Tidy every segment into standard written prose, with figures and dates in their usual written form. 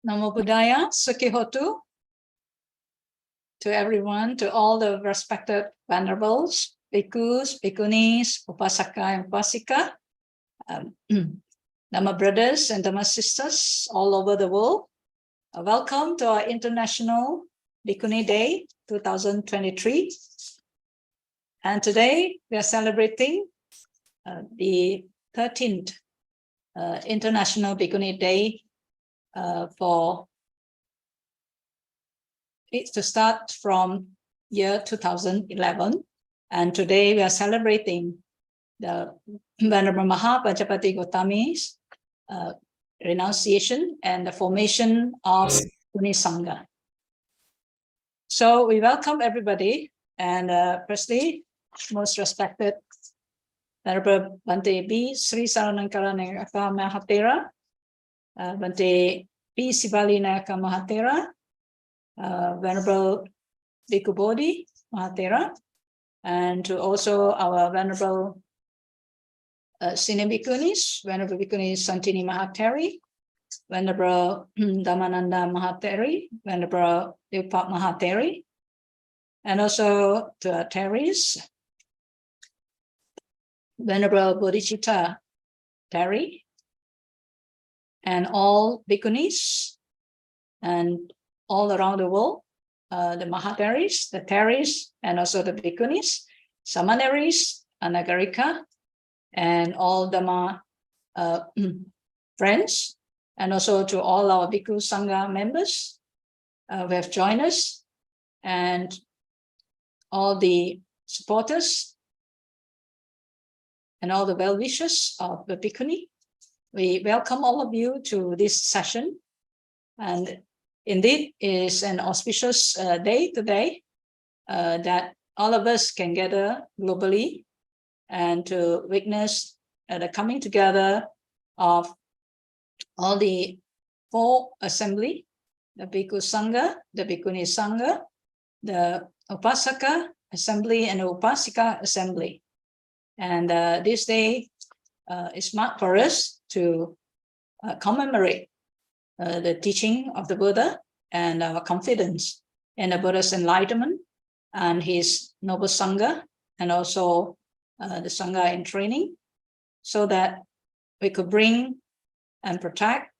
Namo Buddhaya, Sukhihotu, to everyone, to all the respected venerables, bhikkhus, bhikkhunis, upasaka and upasika, Dhamma brothers and Dhamma sisters all over the world. Welcome to our International Bhikkhuni Day 2023. And today we are celebrating the 13th International Bhikkhuni Day for it to start from year 2011. And today we are celebrating the Venerable Maha Pajapati Gotami's renunciation and the formation of Bhikkhuni Sangha. So we welcome everybody, and firstly, most respected Venerable Bhante B. Sri Saranankara Nayaka Mahatera, Bhante P. Sivali Nayaka Mahatera, Venerable Bhikkhu Bodhi Mahatera, and to also our Venerable Senior Bhikkhunis, Venerable Bhikkhuni Santini Mahateri, Venerable Dhammananda Mahateri, Venerable Deepak Mahateri, and also to our Teris, Venerable Bodhicitta Teri, and all Bhikkhunis, and all around the world, the Mahateris, the Teris, and also the Bhikkhunis, Samaneris, Anagarika, and all Dhamma friends, and also to all our Bhikkhu Sangha members who have joined us, and all the supporters, and all the well-wishers of the Bhikkhuni. We welcome all of you to this session. And indeed, it is an auspicious day today that all of us can gather globally and to witness the coming together of all the four assembly, the Bhikkhu Sangha, the Bhikkhuni Sangha, the Upasaka assembly, and the Upasika assembly. And this day is marked for us to commemorate the teaching of the Buddha and our confidence in the Buddha's enlightenment and his noble Sangha, and also the Sangha in training, so that we could bring and protect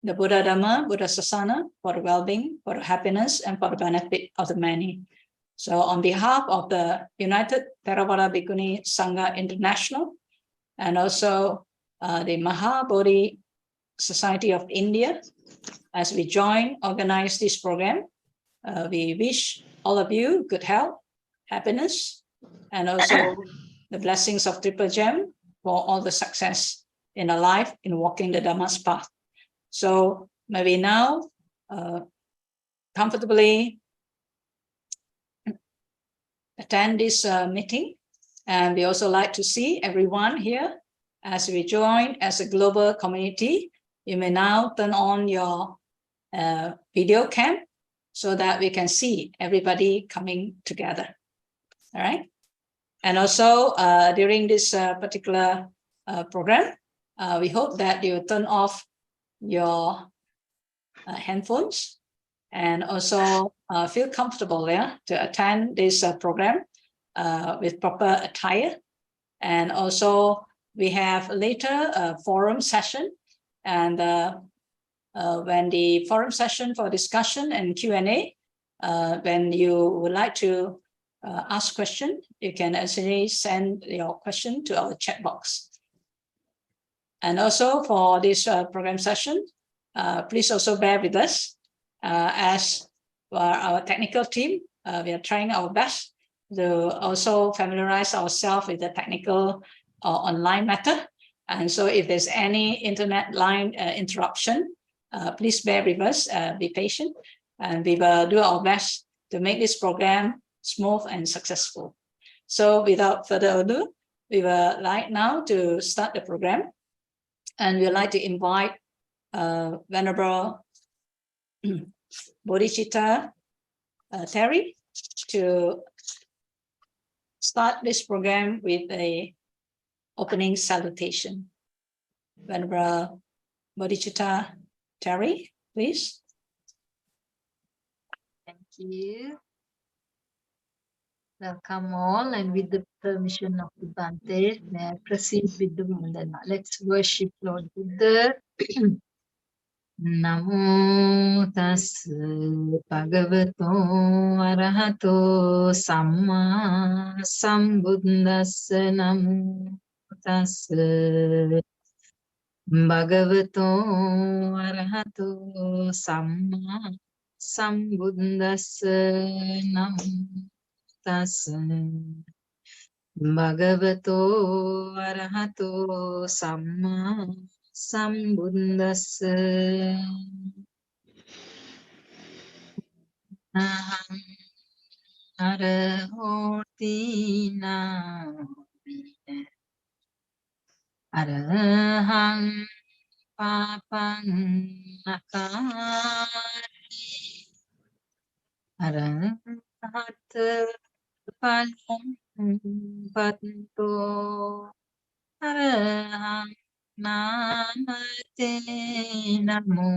the Buddha Dhamma, Buddha Sasana for the well-being, for the happiness, and for the benefit of the many. So on behalf of the United Theravada Bhikkhuni Sangha International, and also the Maha Bodhi Society of India, as we join organize this program, we wish all of you good health, happiness, and also the blessings of Triple Gem for all the success in our life in walking the Dhamma's path. So may we now comfortably attend this meeting, and we also like to see everyone here as we join as a global community. You may now turn on your video cam so that we can see everybody coming together. All right. And also during this particular program, we hope that you turn off your handphones and also feel comfortable there to attend this program with proper attire. And also we have later a forum session, and when the forum session for discussion and Q&A, when you would like to ask question, you can actually send your question to our chat box. And also for this program session, please also bear with us as for our technical team. We are trying our best to also familiarize ourselves with the technical online matter. And so if there's any internet line interruption, please bear with us, be patient, and we will do our best to make this program smooth and successful. So without further ado, we would like now to start the program, and we'd like to invite Venerable Bodhicitta Teri to start this program with a opening salutation. Venerable Bodhicitta Teri, please. Thank you. Welcome all, and with the permission of the Bhante, may I proceed with the Vandana. Let's worship Lord Buddha. Namo tassa bhagavato arahato samma sambuddhassa. Namo tassa bhagavato arahato samma sambuddhassa. Namo tassa bhagavato arahato samma sambuddhassa. Aham arahoti namine arahang papang nakari arahat palang pato arahang namate namo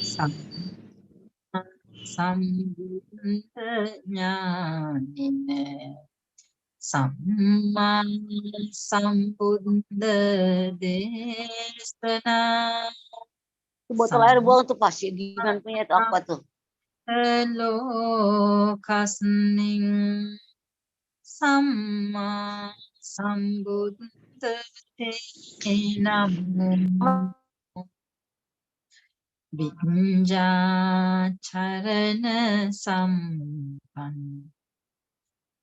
sambuddhanyane samma sambuddha desana Botol air buang tuh kasih dengan punya itu apa tuh? lokasning samma sambuddha namo Vijja charana sampan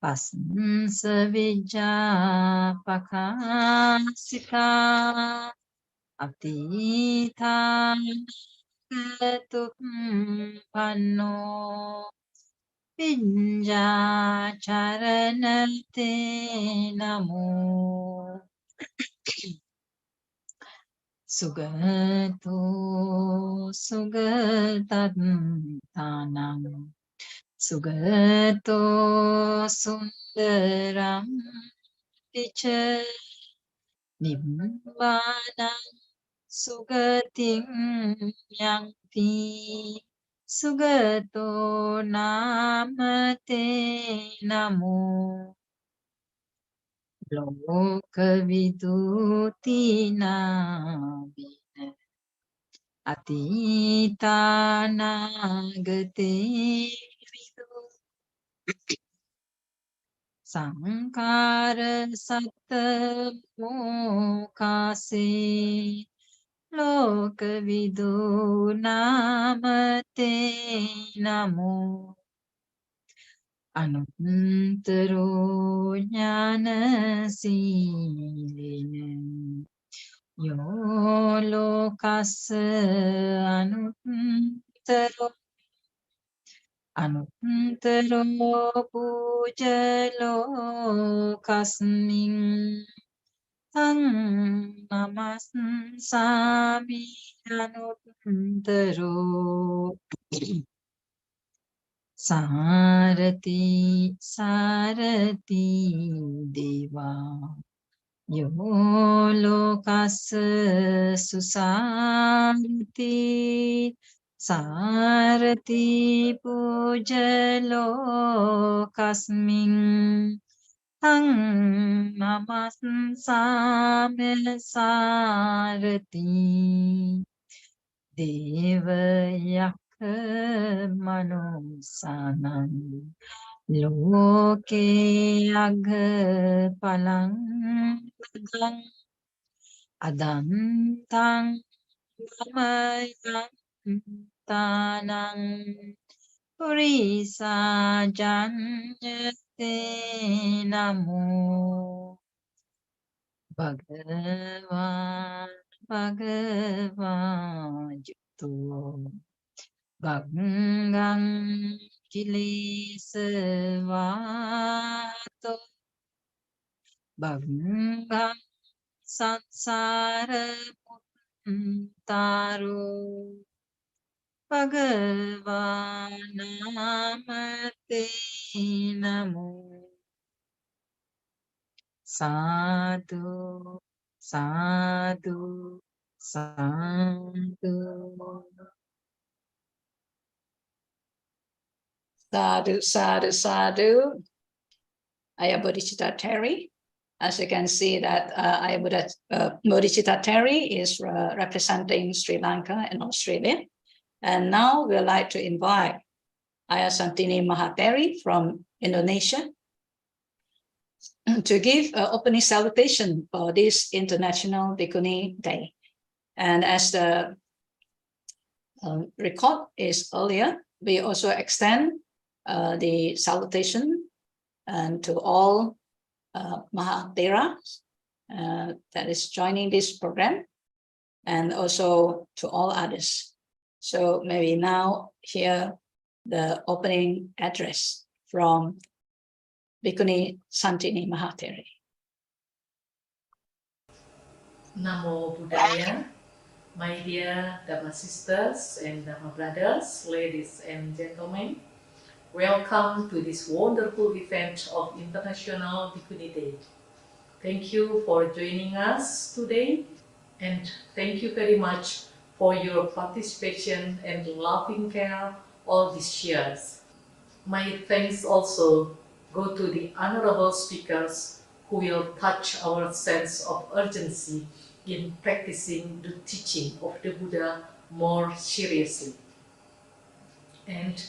Pasnsa vijja pakasika Atithan ketumpano Vijja charana te namo Sugato sugatantanam Sugato sundaram Ticha Nibbana Sugatim Yangti Sugato Namate Namo Lokavidutina Vina Atitanagate Vidu Sankara Sattamokase Lokavidu Namate Namo Anuttaro Jnana Silena Yo Lokassa Anuttaro Pujalo Kasning Tang Namasami Anuttaro Sarati Sarati Deva Yo Lokassa Susanti Sarati Pujalo Kasming Tang Namasame Sarati Devayakha Manosanam Loke Agha Palang Adantang Gamayang Tanang Purisa Janyate Namo Bhagavan Bhagavan Yuto Bhangang Kilesavato Bhangang Sansara Puttaro Bhagavanamate Namo Sadhu Sadhu Sadhu. Sadhu, sadhu, sadhu. I am Bodhicitta Terry. As you can see that I am Bodhicitta Terry is representing Sri Lanka and Australia. And now we'd like to invite Ayah Santini Mahateri from Indonesia to give an opening salutation for this International Bhikkhuni Day. And as the record is earlier, we also extend the salutation to all Mahatheras that is joining this program, and also to all others. So maybe now hear the opening address from Bhikkhuni Santini Mahateri. Namo Buddhaya, my dear Dhamma sisters and Dhamma brothers, ladies and gentlemen. Welcome to this wonderful event of International Bhikkhuni Day. Thank you for joining us today, and thank you very much for your participation and loving care all these years. My thanks also go to the honorable speakers who will touch our sense of urgency in practicing the teaching of the Buddha more seriously, and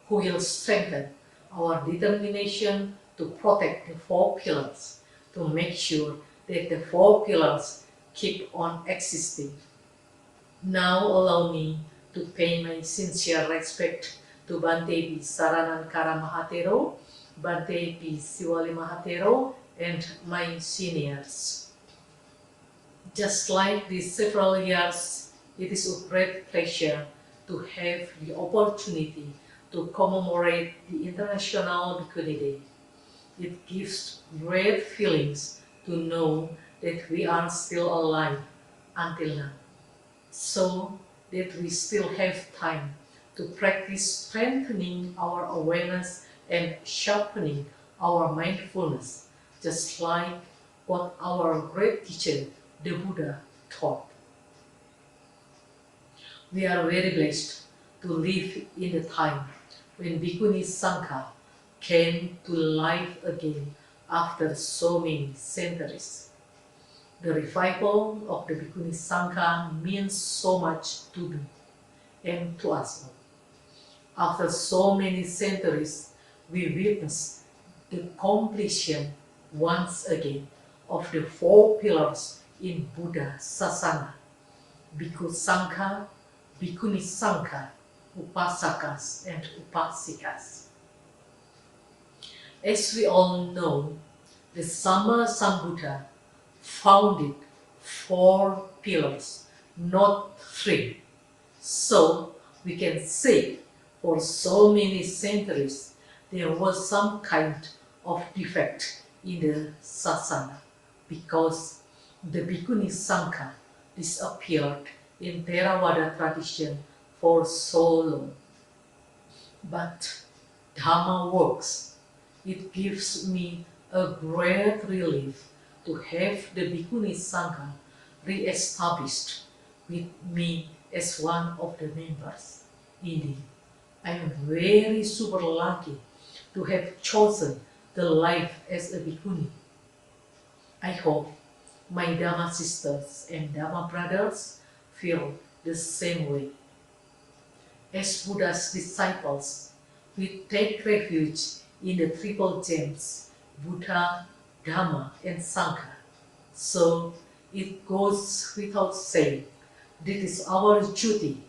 who will strengthen our determination to protect the four pillars, to make sure that the four pillars keep on existing. Now allow me to pay my sincere respect to Bante P. Saranankara Mahatero, Bante P. Siwali Mahatero, and my seniors. Just like these several years, it is a great pleasure to have the opportunity to commemorate the International Bhikkhuni Day. It gives great feelings to know that we are still alive until now, so that we still have time to practice strengthening our awareness and sharpening our mindfulness, just like what our great teacher, the Buddha, taught. We are very blessed to live in a time when Bhikkhuni Sangha came to life again after so many centuries. The revival of the Bhikkhuni Sangha means so much to me and to us all. After so many centuries, we witness the completion once again of the four pillars in Buddha Sasana: Bhikkhu Sangha, Bhikkhuni Sangha, Upasakas and Upasikas. As we all know, the Sammasambuddha founded four pillars, not three. So we can say for so many centuries there was some kind of defect in the Sasana, because the Bhikkhuni Sangha disappeared in Theravada tradition for so long. But Dhamma works. It gives me a great relief to have the Bhikkhuni Sangha re-established with me as one of the members. Indeed, I am very super lucky to have chosen the life as a Bhikkhuni. I hope my Dhamma sisters and Dhamma brothers feel the same way. As Buddha's disciples, we take refuge in the triple gems, Buddha, Dhamma, and Sangha. So it goes without saying, this is our duty,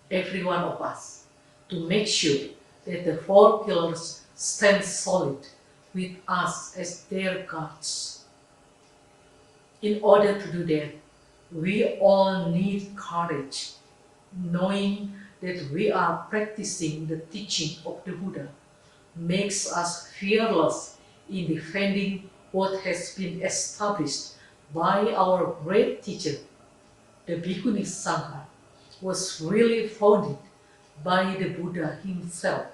every one of us, to make sure that the four pillars stand solid with us as their guards. In order to do that, we all need courage, knowing that we are practicing the teaching of the Buddha makes us fearless in defending what has been established by our great teacher. The Bhikkhuni Sangha was really founded by the Buddha himself.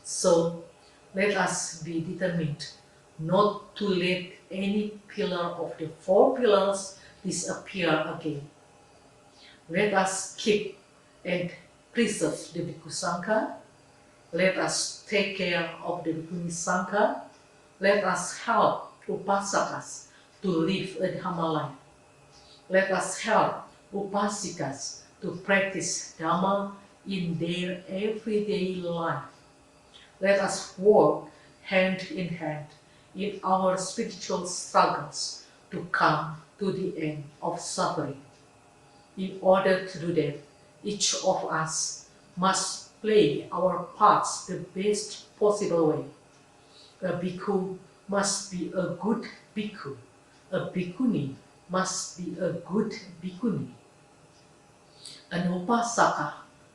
So let us be determined not to let any pillar of the four pillars disappear again. Let us keep and preserve the Bhikkhu Sangha. Let us take care of the Bhikkhuni Sangha. Let us help Upasakas to live a Dhamma life. Let us help Upasikas to practice Dhamma in their everyday life. Let us work hand in hand in our spiritual struggles to come to the end of suffering. In order to do that, each of us must play our parts the best possible way. A bhikkhu must be a good bhikkhu. A bhikkhuni must be a good bhikkhuni. An upasaka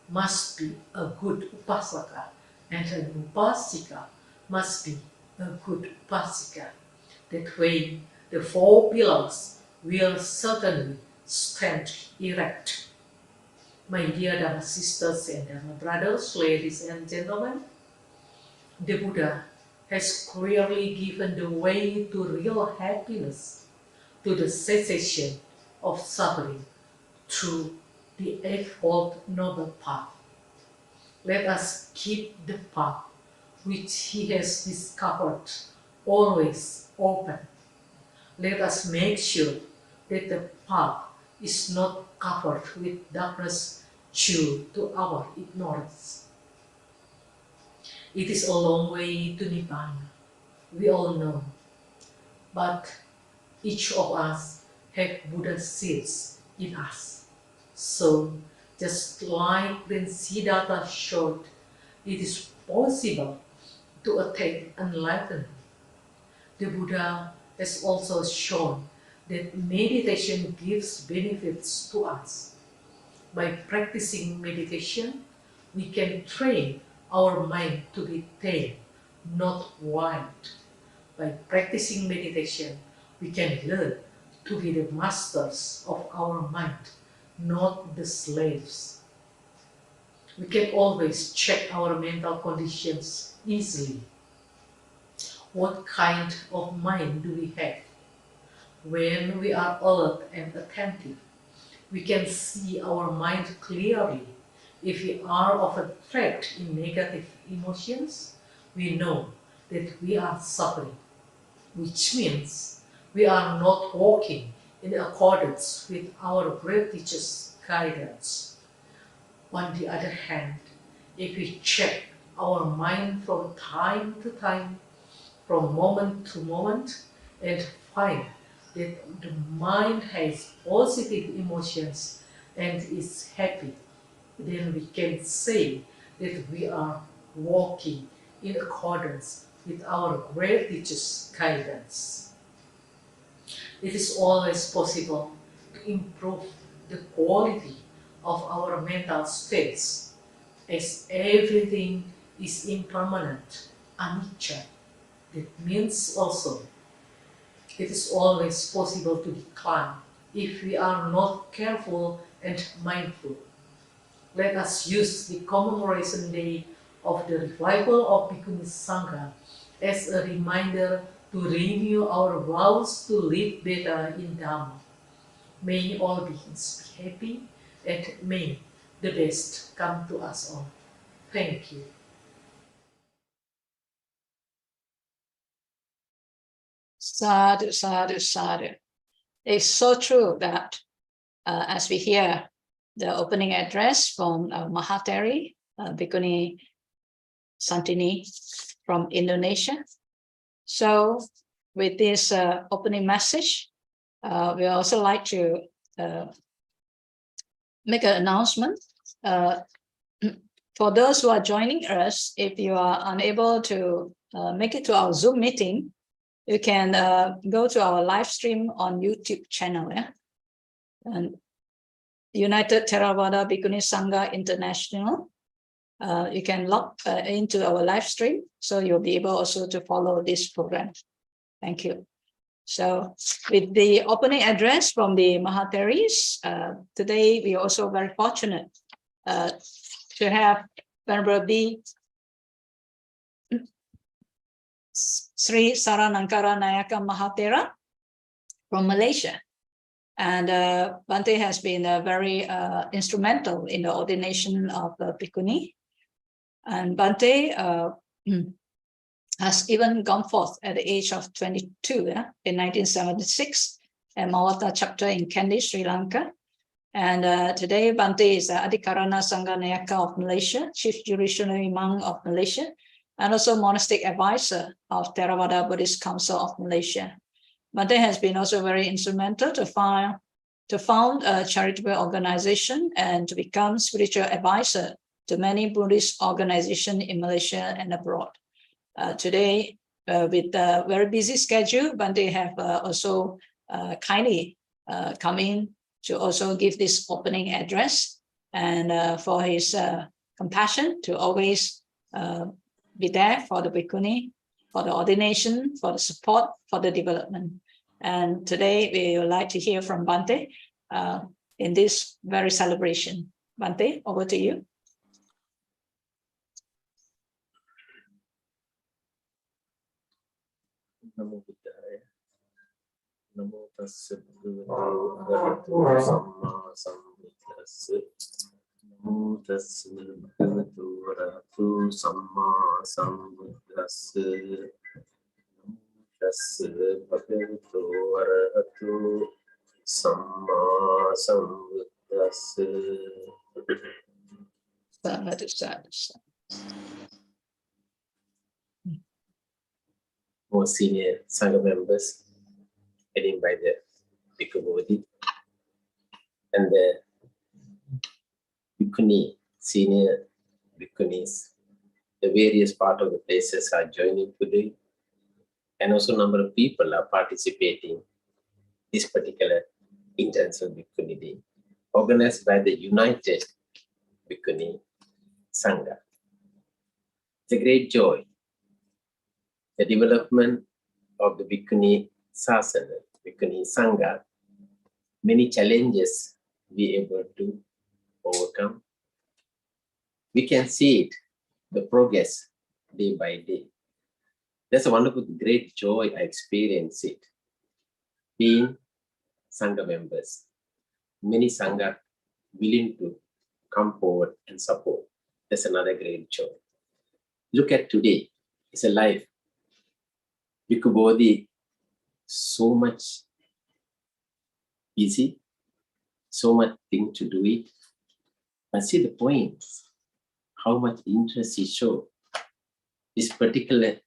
must be a good upasaka, and an upasika must be a good upasika. That way, the four pillars will certainly stand erect. My dear Dhamma sisters and Dhamma brothers, ladies and gentlemen, the Buddha has clearly given the way to real happiness, to the cessation of suffering through the Eightfold Noble Path. Let us keep the path which he has discovered always open. Let us make sure that the path is not covered with darkness due to our ignorance. It is a long way to Nibbana, we all know, but each of us have Buddha seeds in us. So, just like Prince Siddhartha showed, it is possible to attain enlightenment. The Buddha has also shown that meditation gives benefits to us. By practicing meditation, we can train our mind to be tame, not wild. By practicing meditation, we can learn to be the masters of our mind, not the slaves. We can always check our mental conditions easily. What kind of mind do we have? When we are alert and attentive, we can see our mind clearly. If we are often trapped in negative emotions, we know that we are suffering, which means we are not walking in accordance with our great teacher's guidance. On the other hand, if we check our mind from time to time, from moment to moment, and find that the mind has positive emotions and is happy, then we can say that we are walking in accordance with our great teacher's guidance. It is always possible to improve the quality of our mental states, as everything is impermanent, anicca. That means also it is always possible to decline if we are not careful and mindful. Let us use the commemoration day of the revival of Bhikkhuni Sangha as a reminder to renew our vows to live better in Dhamma. May all beings be happy, and may the best come to us all. Thank you. Sadhu, sadhu, sadhu. It's so true that as we hear the opening address from Maha Bhikkhuni Santini from Indonesia. So with this opening message, we also like to make an announcement. For those who are joining us, if you are unable to make it to our Zoom meeting, you can go to our live stream on YouTube channel. Yeah? And United Theravada Bhikkhuni Sangha International. You can log into our live stream, so you'll be able also to follow this program. Thank you. So with the opening address from the Mahatheris, today we are also very fortunate to have Venerable B. Sri Saranankara Nayaka Mahathera from Malaysia. And Bhante has been very instrumental in the ordination of Bhikkhuni. And Bhante has even gone forth at the age of 22 in 1976 at Mawata chapter in Kandy, Sri Lanka. And today Bhante is the Adhikarana Sangha Nayaka of Malaysia, Chief Judicial Imam of Malaysia, and also monastic advisor of Theravada Buddhist Council of Malaysia. Bhante has been also very instrumental to found a charitable organization and to become spiritual advisor to many Buddhist organizations in Malaysia and abroad. Today, with a very busy schedule, Bhante have also kindly come in to also give this opening address, and for his compassion to always be there for the Bhikkhuni, for the ordination, for the support, for the development. And today we would like to hear from Bhante in this very celebration. Bhante, over to you. Namo Buddhaya. Namo tassa bhagavato samma sambuddhassa. Namo tassa bhagavato arahato samma sambuddhassa. Namo tassa bhagavato arahato samma sambuddhassa. More senior Sangha members, heading by the Bhikkhu Bodhi, and the Bhikkhuni, senior Bhikkhunis, the various part of the places are joining today, and also a number of people are participating this particular International Bhikkhuni Day, organized by the United Bhikkhuni Sangha. It's a great joy. The development of the Bhikkhuni Sasana, Bhikkhuni Sangha, many challenges we are able to overcome. We can see it, the progress day by day. That's a wonderful, great joy I experience it. Being Sangha members, many Sangha willing to come forward and support. That's another great joy. Look at today, it's a life. Bhikkhu Bodhi, so much busy, so much thing to do it. But see the point, how much interest he showed. This particular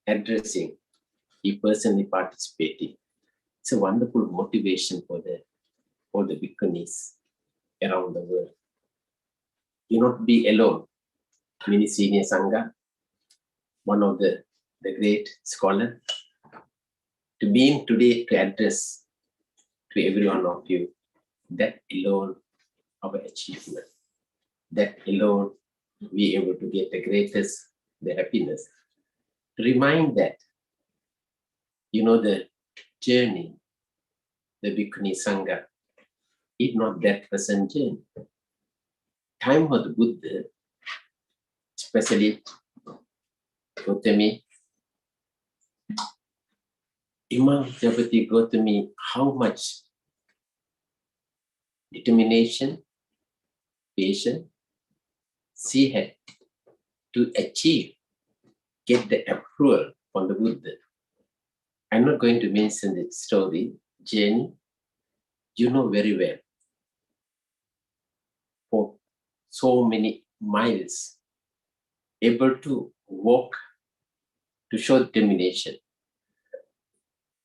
addressing, he personally participated. It's a wonderful motivation for the Bhikkhunis around the world. You not be alone. Many senior Sangha, one of the great scholar, to being today to address to every one of you, that alone our achievement. That alone we able to get the greatest, the happiness. To remind that, you know, the journey, the Bhikkhuni Sangha, is not that present journey. Time of the Buddha, especially Gautami, Imam Jabati Gautami, how much determination, patience she had to achieve, get the approval from the Buddha. I'm not going to mention the story, journey. You know very well. For so many miles, able to walk to show determination.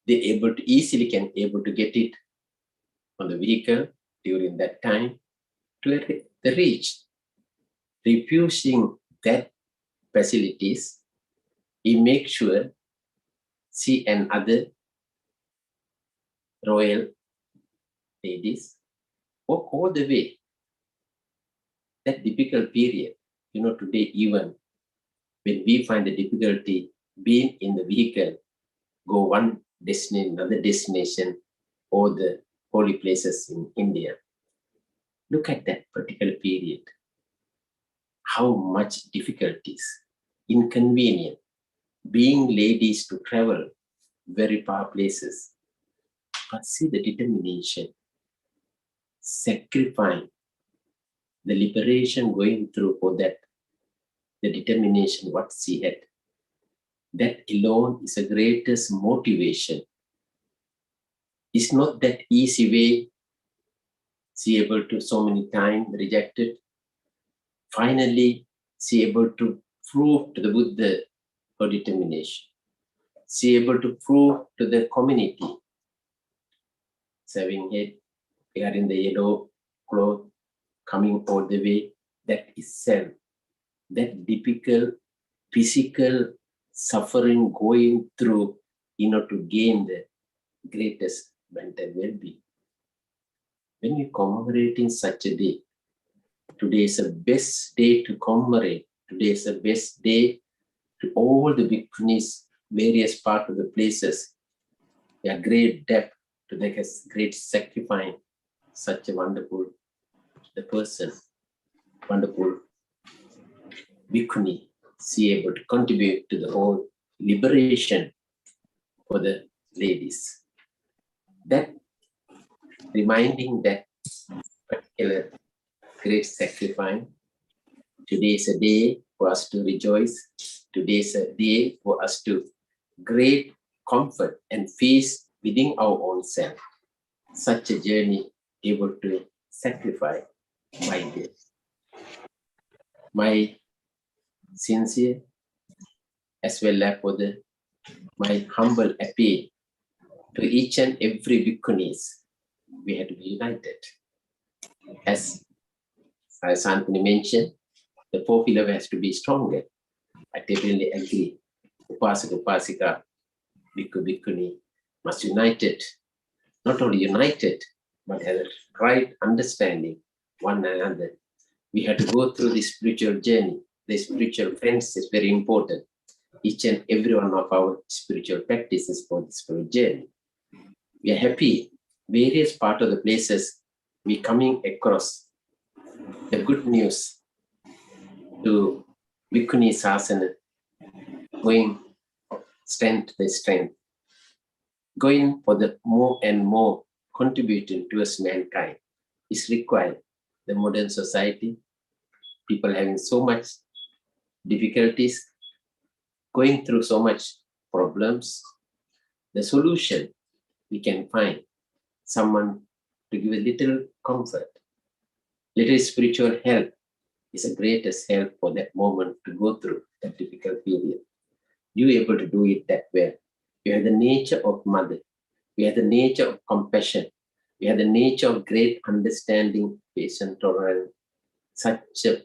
They able to easily can able to get it on the vehicle during that time to the reach. Refusing that facilities, he makes sure she and other royal ladies walk all the way. That difficult period, you know, today even when we find the difficulty being in the vehicle, go one destination, another destination, or the holy places in India. Look at that particular period. How much difficulties, inconvenient, being ladies to travel very far places. But see the determination, sacrificing, the liberation going through for that, the determination what she had. That alone is the greatest motivation. It's not that easy way. She able to so many times rejected. Finally, she able to prove to the Buddha her determination. She able to prove to the community. Serving head, wearing the yellow cloth, coming all the way, that itself, that difficult physical suffering going through in order to gain the greatest mental well-being. When we commemorating such a day, today is the best day to commemorate. Today is the best day to all the Bhikkhunis, various parts of the places. They are great depth to make a great sacrifice. Such a wonderful person, wonderful Bhikkhuni, she able to contribute to the whole liberation for the ladies. That reminding that particular great sacrifice. Today is a day for us to rejoice. Today is a day for us to great comfort and peace within our own self. Such a journey able to sacrifice my day. My sincere as well as for my humble appeal to each and every Bhikkhunis, we have to be united. As Santini mentioned, the four pillars has to be stronger. I definitely agree. Upasaka, Upasika, Bhikkhu, Bhikkhuni must united. Not only united, but have a right understanding one another. We have to go through the spiritual journey. The spiritual friends is very important. Each and every one of our spiritual practices for the spiritual journey. We are happy. Various part of the places we coming across the good news to Bhikkhuni Sasana, going strength by strength, going for the more and more contributing towards mankind is required. The modern society, people having so much difficulties, going through so much problems, the solution we can find someone to give a little comfort, little spiritual help is the greatest help for that moment to go through that difficult period. You are able to do it that way. You have the nature of mother. We have the nature of compassion. We have the nature of great understanding, patient tolerance, such a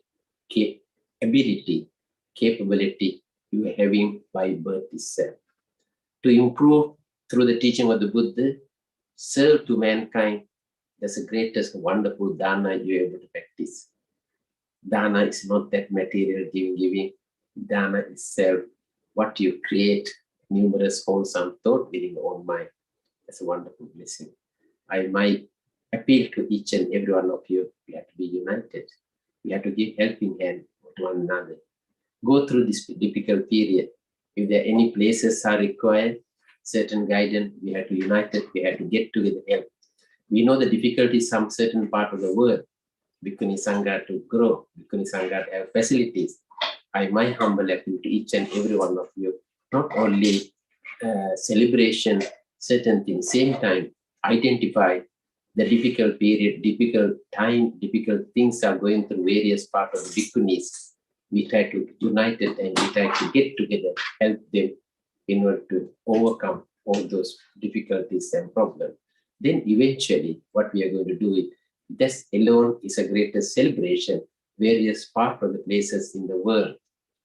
capability you are having by birth itself. To improve through the teaching of the Buddha, serve to mankind, that's the greatest wonderful dana you are able to practice. Dana is not that material giving. Dana itself, what you create, numerous wholesome thought within your own mind. That's a wonderful blessing. I might appeal to each and every one of you, we have to be united. We have to give helping hand to one another. Go through this difficult period. If there are any places are required, certain guidance, we have to unite it, we have to get together help. We know the difficulties some certain part of the world. Bhikkhuni Sangha to grow, Bhikkhuni Sangha to have facilities. I might humble appeal to each and every one of you, not only celebration, certain things, same time, identify the difficult period, difficult time, difficult things are going through various parts of the Bhikkhunis. We try to unite it and we try to get together, help them in order to overcome all those difficulties and problems. Then eventually, what we are going to do is, this alone is a greatest celebration. Various parts of the places in the world,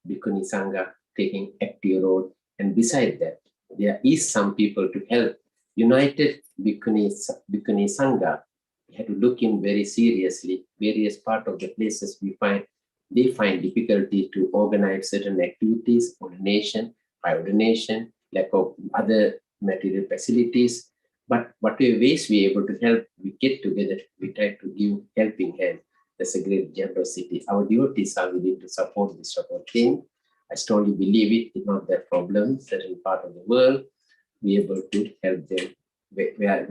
Bhikkhuni Sangha taking active role, and beside that, there is some people to help. United Bhikkhuni Sangha, we have to look in very seriously. Various parts of the places we find, they find difficulty to organize certain activities, ordination, by ordination, lack of other material facilities. But whatever ways we are able to help, we get together, we try to give helping hand. That's a great generosity. Our devotees are willing to support this sort of thing. I strongly believe it is not their problem. Certain part of the world, we are able to help them wherever,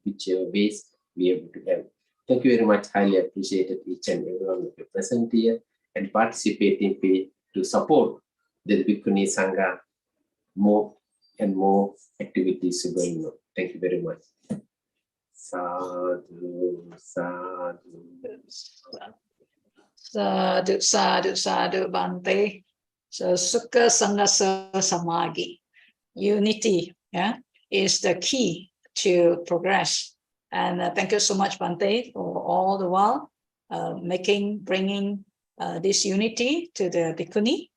whichever ways we are able to help. Thank you very much. Highly appreciated each and every one of you present here and participating to support the Bhikkhuni Sangha. More and more activities going on. Thank you very much. Sadhu, sadhu. Sadhu, sadhu, sadhu, Bhante. So Sukha Sangha Samagi. Unity, yeah, is the key to progress. And thank you so much, Bhante, for all the while bringing this unity to the Bhikkhuni.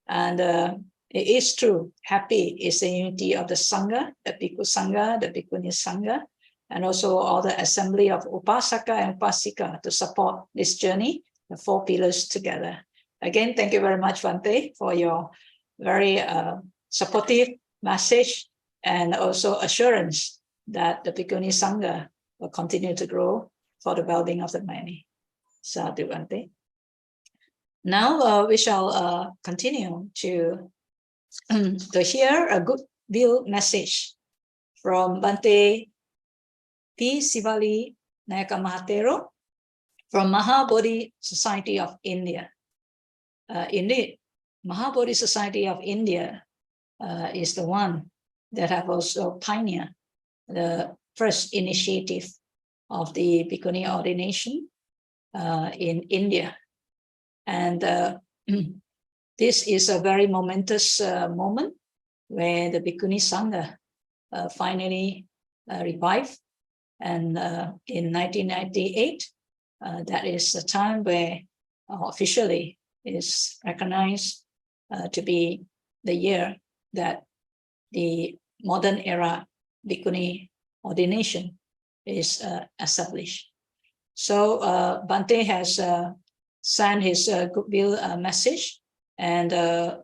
And it is true, happy is the unity of the Sangha, the Bhikkhu Sangha, the Bhikkhuni Sangha, and also all the assembly of Upasaka and Upasika to support this journey, the four pillars together. Again, thank you very much, Bhante, for your very supportive message and also assurance that the Bhikkhuni Sangha will continue to grow for the well-being of the many. Sadhu, Bhante. Now we shall continue to hear a goodwill message from Bhante P. Sivali Nayaka Mahatero from Maha Bodhi Society of India. Indeed, Maha Bodhi Society of India is the one that have also pioneered the first initiative of the Bhikkhuni ordination in India. And this is a very momentous moment where the Bhikkhuni Sangha finally revived. And in 1998, that is the time where officially is recognized to be the year that the modern era Bhikkhuni ordination is established. So Bhante has sent his goodwill message and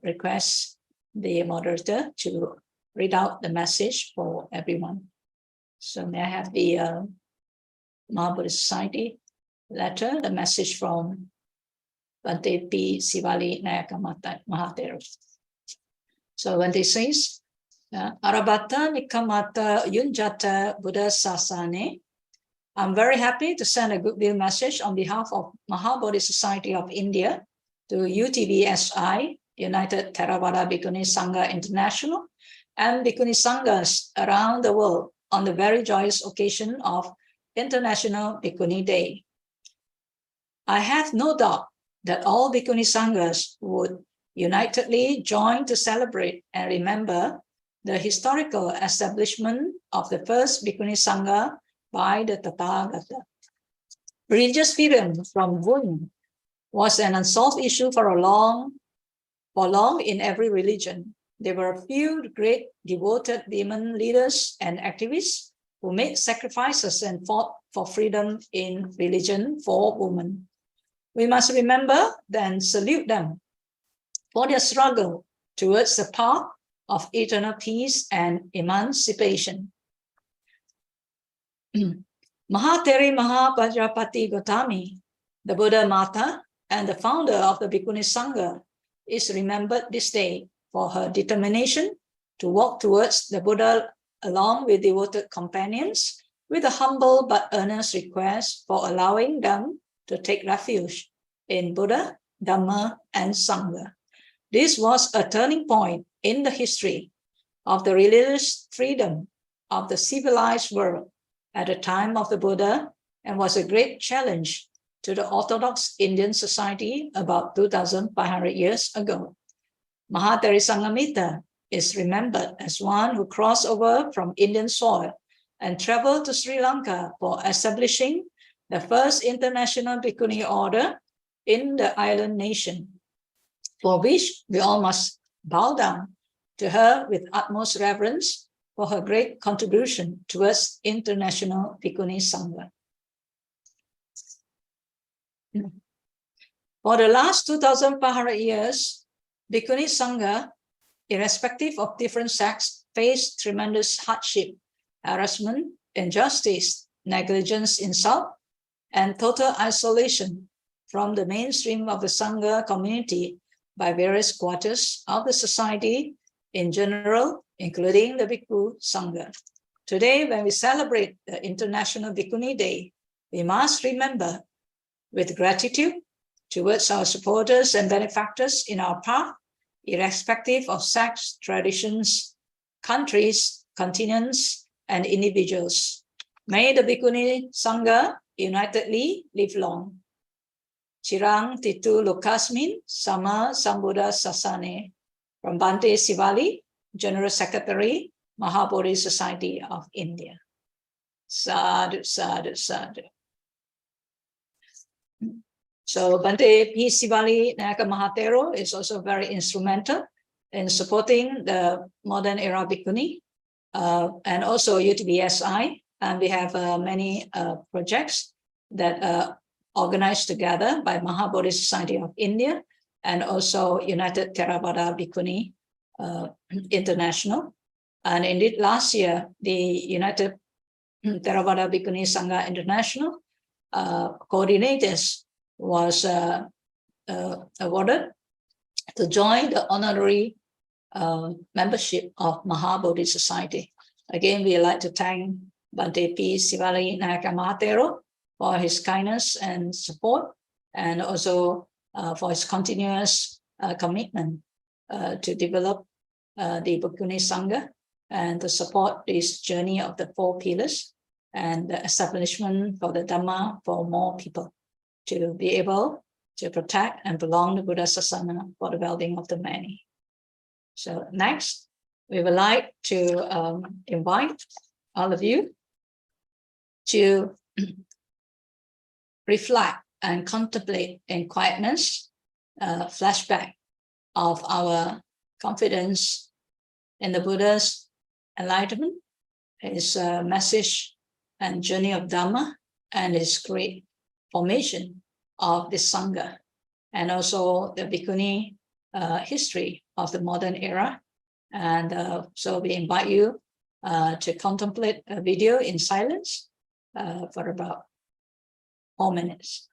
requests the moderator to read out the message for everyone. So may I have the Maha Bodhi Society letter, the message from Bhante P. Sivali Nayaka Mahatero. So Bhante says, Arabhata Nikamata Yunjata Buddha Sasane. I'm very happy to send a goodwill message on behalf of Maha Bodhi Society of India to UTBSI, United Theravada Bhikkhuni Sangha International, and Bhikkhuni Sanghas around the world on the very joyous occasion of International Bhikkhuni Day. I have no doubt that all Bhikkhuni Sanghas would unitedly join to celebrate and remember the historical establishment of the first Bhikkhuni Sangha by the Tathagata. Religious freedom from women was an unsolved issue for long in every religion. There were a few great devoted women leaders and activists who made sacrifices and fought for freedom in religion for women. We must remember and salute them for their struggle towards the path of eternal peace and emancipation. Mahateri Mahapajapati Gautami, the Buddha Mata and the founder of the Bhikkhuni Sangha, is remembered this day for her determination to walk towards the Buddha along with devoted companions, with a humble but earnest request for allowing them to take refuge in Buddha, Dhamma, and Sangha. This was a turning point in the history of the religious freedom of the civilized world at the time of the Buddha, and was a great challenge to the Orthodox Indian society about 2,500 years ago. Mahateri Sangamita is remembered as one who crossed over from Indian soil and traveled to Sri Lanka for establishing the first international Bhikkhuni order in the island nation, for which we all must bow down to her with utmost reverence for her great contribution towards international Bhikkhuni Sangha. For the last 2,500 years, Bhikkhuni Sangha, irrespective of different sects, faced tremendous hardship, harassment, injustice, negligence, insult, and total isolation from the mainstream of the Sangha community by various quarters of the society in general, including the Bhikkhu Sangha. Today, when we celebrate the International Bhikkhuni Day, we must remember with gratitude towards our supporters and benefactors in our path, irrespective of sects, traditions, countries, continents, and individuals. May the Bhikkhuni Sangha unitedly live long. Chirang Titu Lokasmin Sama Sambuddha Sasane, from Bhante Sivali, General Secretary, Maha Bodhi Society of India. Sadhu, sadhu, sadhu. So Bhante P. Sivali Nayaka Mahatero is also very instrumental in supporting the modern era Bhikkhuni and also UTBSI. And we have many projects that are organized together by Maha Bodhi Society of India and also United Theravada Bhikkhuni International. And indeed, last year, the United Theravada Bhikkhuni Sangha International coordinators was awarded to join the honorary membership of Maha Bodhi Society. Again, we would like to thank Bhante P. Sivali Nayaka Mahatero for his kindness and support, and also for his continuous commitment to develop the Bhikkhuni Sangha and to support this journey of the 4 pillars and the establishment for the Dhamma for more people to be able to protect and belong to Buddha Sasana for the well-being of the many. So next, we would like to invite all of you to reflect and contemplate in quietness, flashback of our confidence in the Buddha's enlightenment, his message and journey of Dhamma, and his great formation of the Sangha, and also the Bhikkhuni history of the modern era. And so we invite you to contemplate a video in silence for about 4 minutes.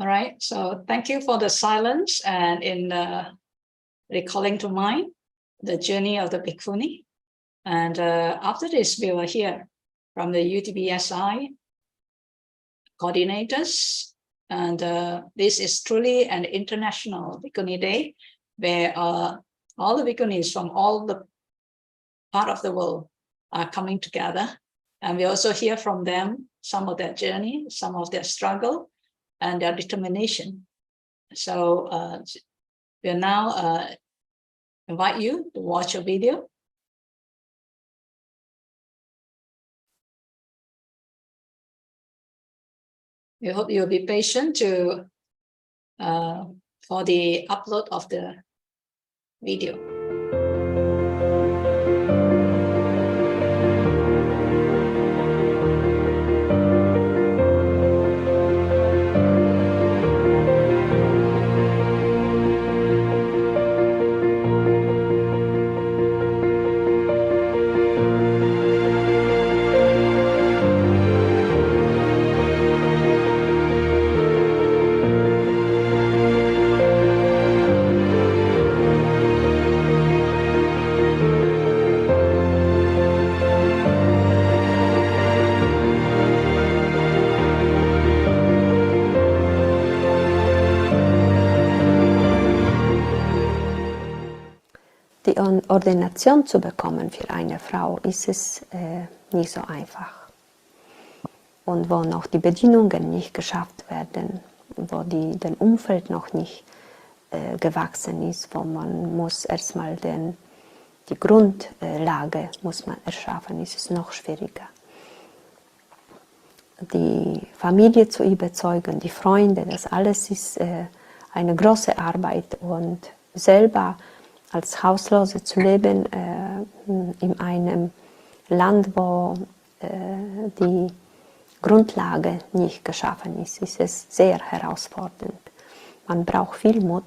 All right, so thank you for the silence and in recalling to mind the journey of the Bhikkhuni. And after this, we will hear from the UTBSI coordinators. And this is truly an international Bhikkhuni Day, where all the Bhikkhunis from all the part of the world are coming together. And we also hear from them some of their journey, some of their struggle, and their determination. So we'll now invite you to watch a video. We hope you'll be patient to for the upload of the video. Die Ordination zu bekommen für eine Frau ist es nicht so einfach. Und wo noch die Bedingungen nicht geschafft werden, wo das Umfeld noch nicht gewachsen ist, wo man muss erstmal die Grundlage muss man erschaffen, ist es noch schwieriger. Die Familie zu überzeugen, die Freunde, das alles ist eine große Arbeit und selber als Hauslose zu leben in einem Land, wo die Grundlage nicht geschaffen ist, ist es sehr herausfordernd. Man braucht viel Mut,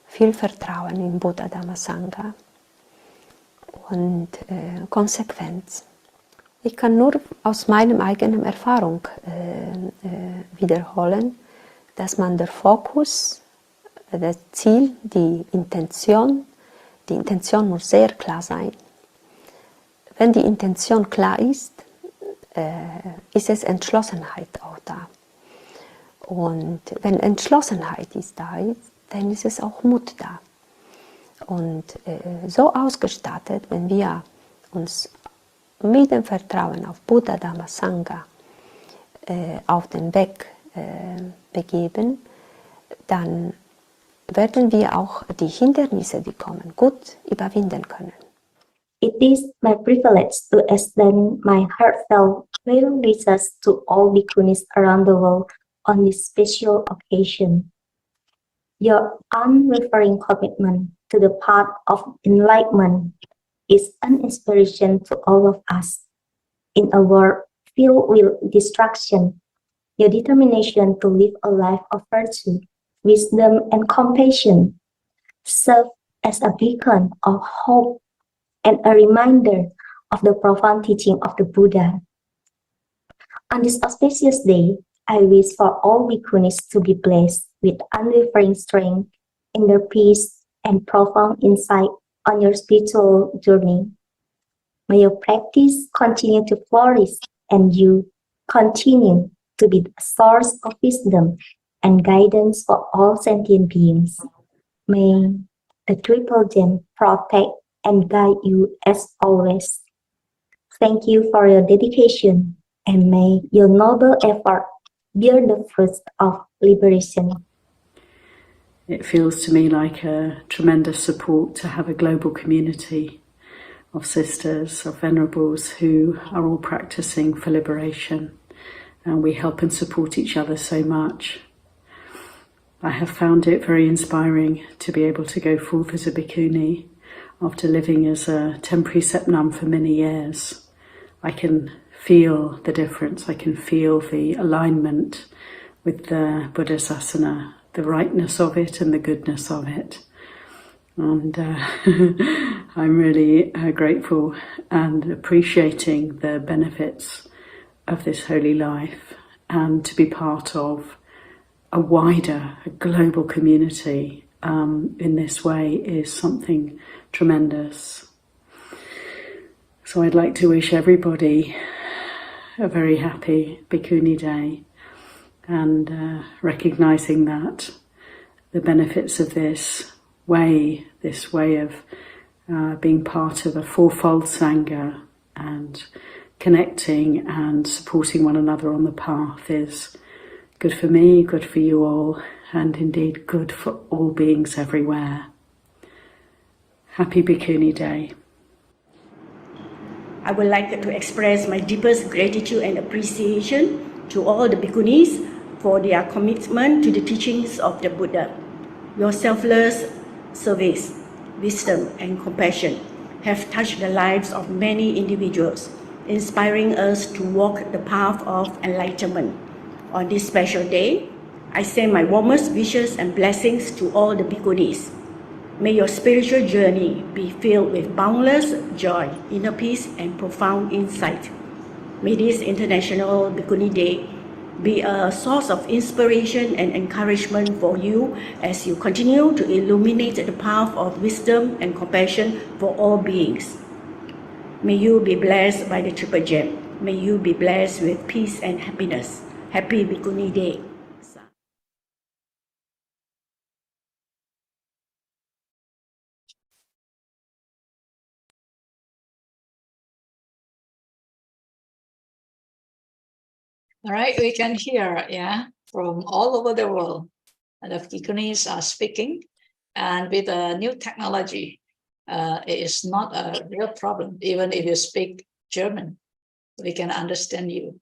viel Vertrauen in Buddha, Dhamma, Sangha und Konsequenz. Ich kann nur aus meiner eigenen Erfahrung wiederholen, dass man der Fokus, das Ziel, die Intention muss sehr klar sein. Wenn die Intention klar ist, ist es Entschlossenheit auch da. Und wenn Entschlossenheit da ist, dann ist es auch Mut da. Und so ausgestattet, wenn wir uns mit dem Vertrauen auf Buddha, Dhamma, Sangha auf den Weg begeben, dann werden wir auch die Hindernisse, die kommen, gut überwinden können. It is my privilege to extend my heartfelt well wishes to all Bhikkhunis around the world on this special occasion. Your unwavering commitment to the path of enlightenment is an inspiration to all of us. In a world filled with distraction, your determination to live a life of virtue, wisdom, and compassion serve as a beacon of hope and a reminder of the profound teaching of the Buddha. On this auspicious day, I wish for all Bhikkhunis to be blessed with unwavering strength in their peace and profound insight on your spiritual journey. May your practice continue to flourish and you continue to be the source of wisdom and guidance for all sentient beings. May the Triple Gem protect and guide you as always. Thank you for your dedication and may your noble effort bear the fruits of liberation. It feels to me like a tremendous support to have a global community of sisters, of venerables who are all practicing for liberation, and we help and support each other so much. I have found it very inspiring to be able to go forth as a bhikkhuni after living as a temporary sepnam for many years. I can feel the difference, I can feel the alignment with the Buddhasasana, the rightness of it and the goodness of it. And I'm really grateful and appreciating the benefits of this holy life and to be part of a wider, a global community in this way is something tremendous. So I'd like to wish everybody a very happy Bhikkhuni Day, and recognizing that the benefits of this way of being part of a fourfold Sangha and connecting and supporting one another on the path is good for me, good for you all, and indeed good for all beings everywhere. Happy Bhikkhuni Day. I would like to express my deepest gratitude and appreciation to all the Bhikkhunis for their commitment to the teachings of the Buddha. Your selfless service, wisdom, and compassion have touched the lives of many individuals, inspiring us to walk the path of enlightenment. On this special day, I send my warmest wishes and blessings to all the Bhikkhunis. May your spiritual journey be filled with boundless joy, inner peace, and profound insight. May this International Bhikkhuni Day be a source of inspiration and encouragement for you as you continue to illuminate the path of wisdom and compassion for all beings. May you be blessed by the Triple Gem. May you be blessed with peace and happiness. Happy Bhikkhuni Day. All right, we can hear, from all over the world. And the Bhikkhunis are speaking, and with the new technology, it is not a real problem. Even if you speak German, we can understand you.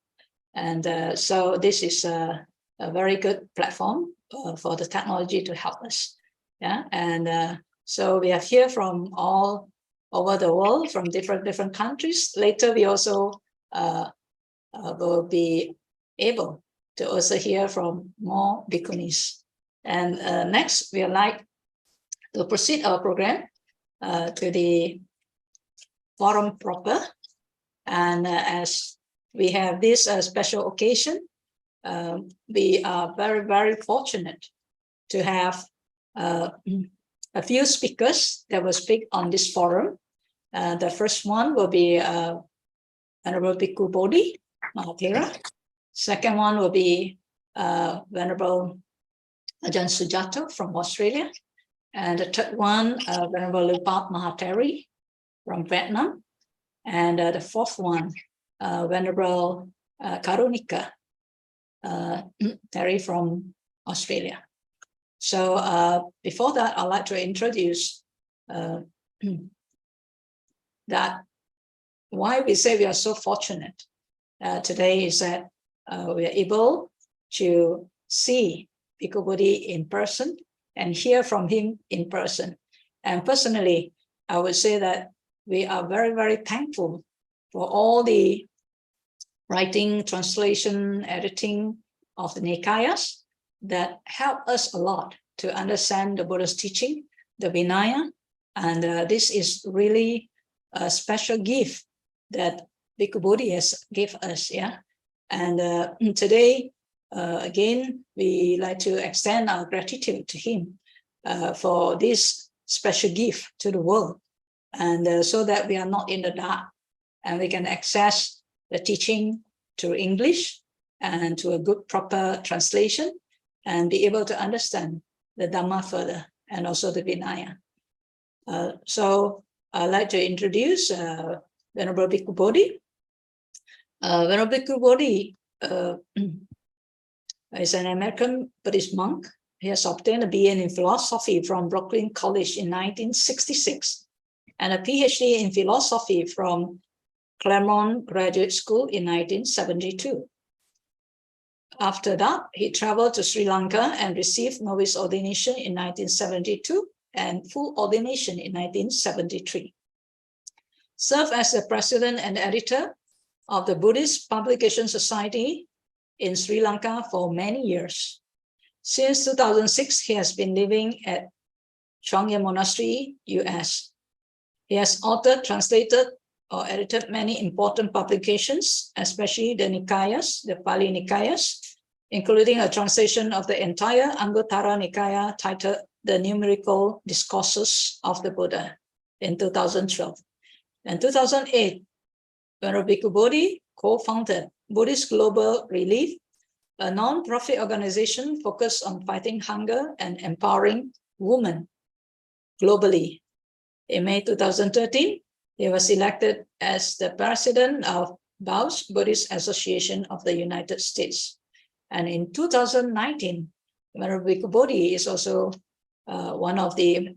And so this is a very good platform for the technology to help us. And so we have here from all over the world, from different countries. Later, we also will be able to also hear from more Bhikkhunis. And next, we would like to proceed our program to the forum proper. And as we have this special occasion, we are very, very fortunate to have a few speakers that will speak on this forum. The first one will be Venerable Bhikkhu Bodhi, Maha. Second one will be Venerable Ajahn Sujato from Australia. And the third one, Venerable Lupat Mahateri from Vietnam. And the fourth one, Venerable Karunika Terry from Australia. So before that, I'd like to introduce that why we say we are so fortunate today is that we are able to see Bhikkhu Bodhi in person and hear from him in person. And personally, I would say that we are very, very thankful for all the writing, translation, editing of the Nikayas that help us a lot to understand the Buddha's teaching, the Vinaya. And this is really a special gift that Bhikkhu Bodhi has given us, And today, again, we like to extend our gratitude to him for this special gift to the world, and so that we are not in the dark, and we can access the teaching through English and to a good, proper translation, and be able to understand the Dhamma further, and also the Vinaya. So I'd like to introduce Venerable Bhikkhu Bodhi. Venerable Bhikkhu Bodhi is an American Buddhist monk. He has obtained a BA in philosophy from Brooklyn College in 1966 and a PhD in philosophy from Claremont Graduate School in 1972. After that, he traveled to Sri Lanka and received novice ordination in 1972 and full ordination in 1973. Served as the president and editor of the Buddhist Publication Society in Sri Lanka for many years. Since 2006, he has been living at Chongye Monastery, US. He has authored, translated, or edited many important publications, especially the Nikayas, the Pali Nikayas, including a translation of the entire Anguttara Nikaya titled The Numerical Discourses of the Buddha in 2012. In 2008, Venerable Bhikkhu Bodhi co-founded Buddhist Global Relief, a non-profit organization focused on fighting hunger and empowering women globally. In May 2013, he was elected as the president of BAUS, Buddhist Association of the United States. And in 2019, Venerable Bhikkhu Bodhi is also one of the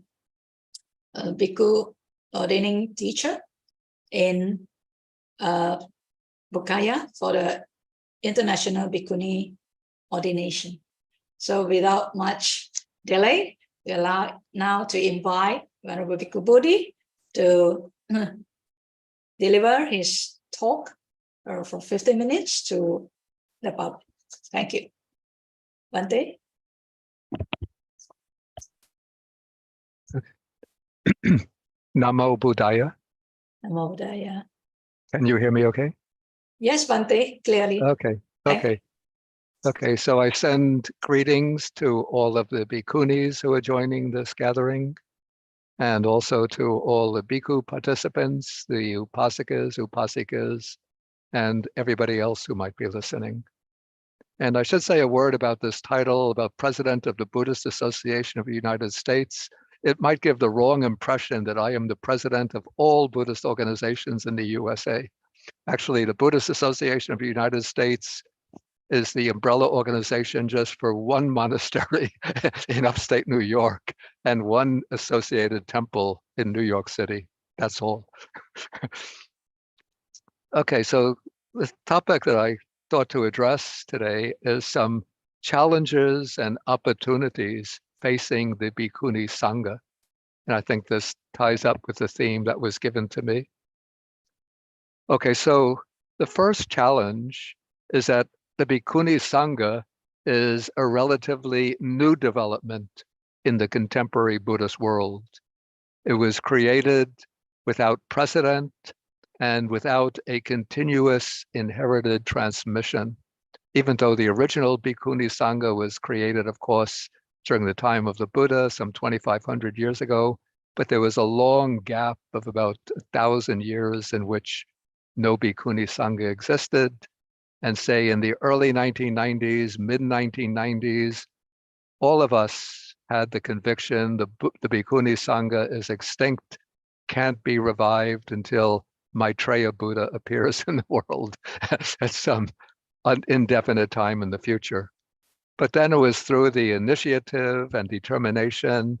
Bhikkhu ordaining teacher in Bukhaya for the International Bhikkhuni ordination. So without much delay, we allow now to invite Venerable Bhikkhu Bodhi to deliver his talk for 15 minutes to the public. Thank you. Bhante. Namo Buddhaya. Namo Buddhaya. Can you hear me okay? Yes, Bhante, clearly. Okay, so I send greetings to all of the bhikkhunis who are joining this gathering, and also to all the bhikkhu participants, the upasikas, and everybody else who might be listening. And I should say a word about this title, about President of the Buddhist Association of the United States. It might give the wrong impression that I am the president of all Buddhist organizations in the USA. Actually, the Buddhist Association of the United States is the umbrella organization just for one monastery in upstate New York and one associated temple in New York City. That's all. Okay, so the topic that I thought to address today is some challenges and opportunities facing the Bhikkhuni Sangha. And I think this ties up with the theme that was given to me. Okay, so the first challenge is that the Bhikkhuni Sangha is a relatively new development in the contemporary Buddhist world. It was created without precedent and without a continuous inherited transmission, even though the original Bhikkhuni Sangha was created, of course, during the time of the Buddha, some 2,500 years ago, but there was a long gap of about 1,000 years in which no Bhikkhuni Sangha existed. And say in the early 1990s, mid-1990s, all of us had the conviction the Bhikkhuni Sangha is extinct, can't be revived until Maitreya Buddha appears in the world at some indefinite time in the future. But then it was through the initiative and determination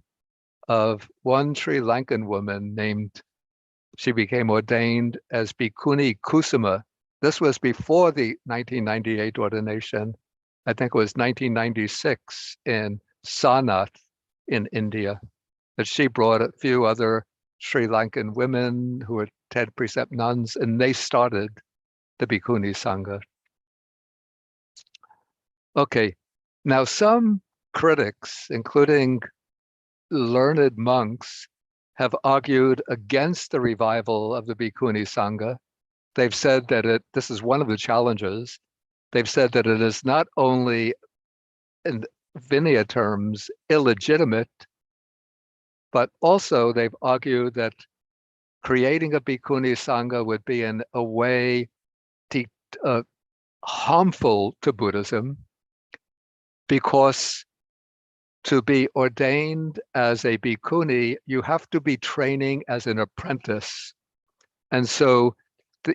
of one Sri Lankan woman she became ordained as Bhikkhuni Kusuma. This was before the 1998 ordination. I think it was 1996 in Sanath in India, that she brought a few other Sri Lankan women who were 10 precept nuns, and they started the Bhikkhuni Sangha. Okay, now some critics, including learned monks, have argued against the revival of the Bhikkhuni Sangha. They've said that this is one of the challenges. They've said that it is not only, in Vinaya terms, illegitimate, but also they've argued that creating a Bhikkhuni Sangha would be in a way harmful to Buddhism, because to be ordained as a Bhikkhuni, you have to be training as an apprentice. And so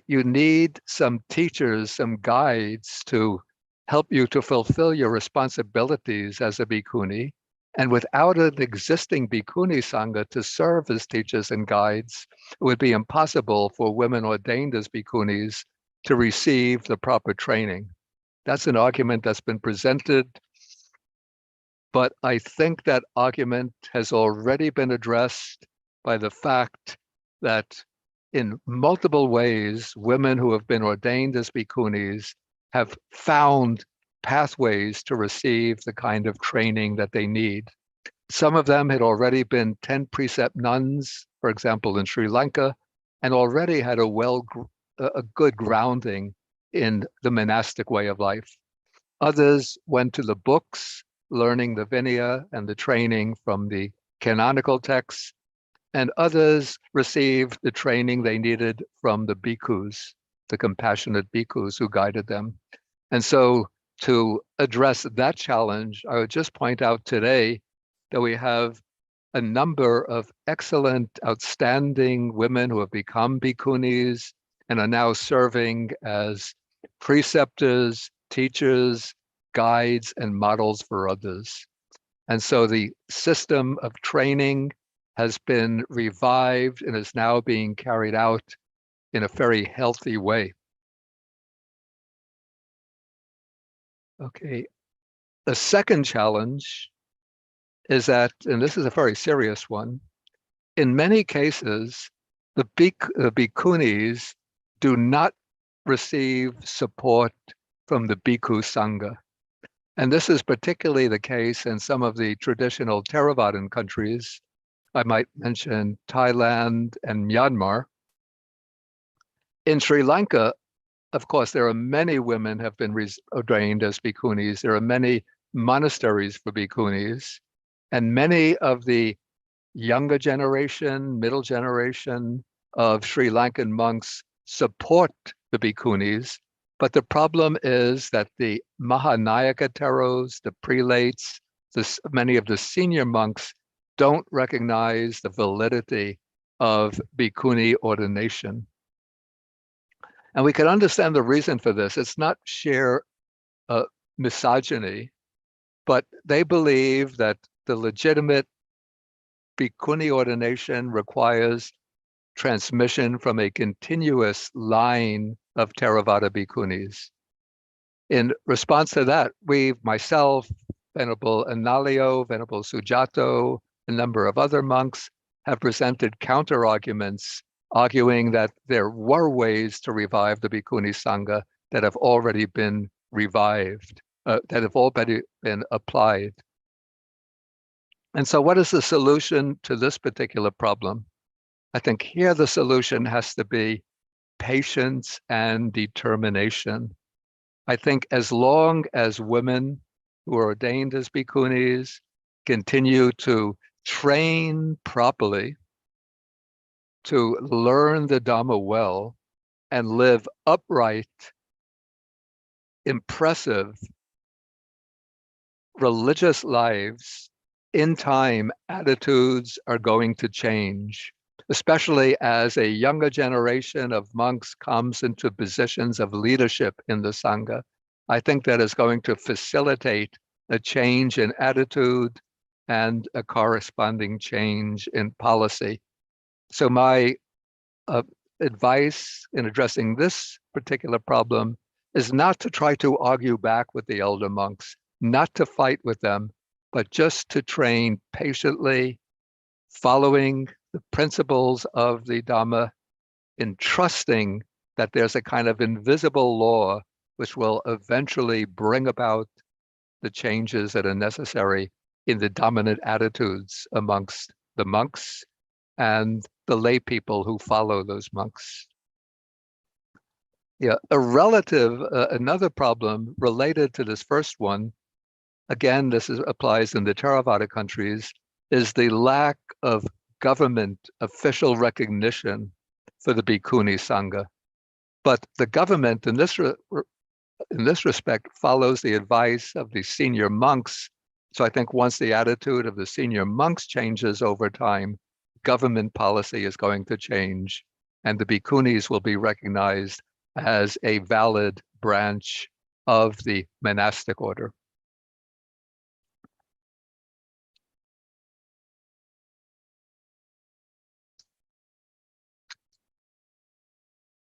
you need some teachers, some guides to help you to fulfill your responsibilities as a Bhikkhuni. And without an existing Bhikkhuni Sangha to serve as teachers and guides, it would be impossible for women ordained as Bhikkhunis to receive the proper training. That's an argument that's been presented, but I think that argument has already been addressed by the fact that in multiple ways, women who have been ordained as Bhikkhunis have found pathways to receive the kind of training that they need. Some of them had already been 10 precept nuns, for example, in Sri Lanka, and already had a good grounding in the monastic way of life. Others went to the books, learning the Vinaya and the training from the canonical texts, and others received the training they needed from the bhikkhus, the compassionate bhikkhus who guided them. And so to address that challenge, I would just point out today that we have a number of excellent, outstanding women who have become bhikkhunis and are now serving as preceptors, teachers, guides, and models for others. And so the system of training has been revived and is now being carried out in a very healthy way. Okay, the second challenge is that, and this is a very serious one, in many cases, the bhikkhunis do not receive support from the bhikkhu Sangha. And this is particularly the case in some of the traditional Theravadan countries. I might mention Thailand and Myanmar. In Sri Lanka, of course, there are many women have been ordained as bhikkhunis. There are many monasteries for bhikkhunis, and many of the younger generation, middle generation of Sri Lankan monks support the bhikkhunis. But the problem is that the Mahanayaka Theros, the prelates, many of the senior monks don't recognize the validity of bhikkhuni ordination. And we can understand the reason for this. It's not sheer misogyny, but they believe that the legitimate bhikkhuni ordination requires transmission from a continuous line of Theravada bhikkhunis. In response to that, myself, Venerable Analayo, Venerable Sujato, a number of other monks have presented counter-arguments arguing that there were ways to revive the Bhikkhuni Sangha that have already been revived, that have already been applied. And so what is the solution to this particular problem? I think here the solution has to be patience and determination. I think as long as women who are ordained as bhikkhunis continue to train properly, to learn the Dhamma well, and live upright, impressive, religious lives, in time, attitudes are going to change, especially as a younger generation of monks comes into positions of leadership in the Sangha. I think that is going to facilitate a change in attitude and a corresponding change in policy. So my advice in addressing this particular problem is not to try to argue back with the elder monks, not to fight with them, but just to train patiently, following the principles of the Dhamma, in trusting that there's a kind of invisible law which will eventually bring about the changes that are necessary in the dominant attitudes amongst the monks and the lay people who follow those monks. Yeah, another problem related to this first one, again, applies in the Theravada countries, is the lack of government official recognition for the Bhikkhuni Sangha. But the government in this respect follows the advice of the senior monks. So I think once the attitude of the senior monks changes over time, government policy is going to change, and the bhikkhunis will be recognized as a valid branch of the monastic order.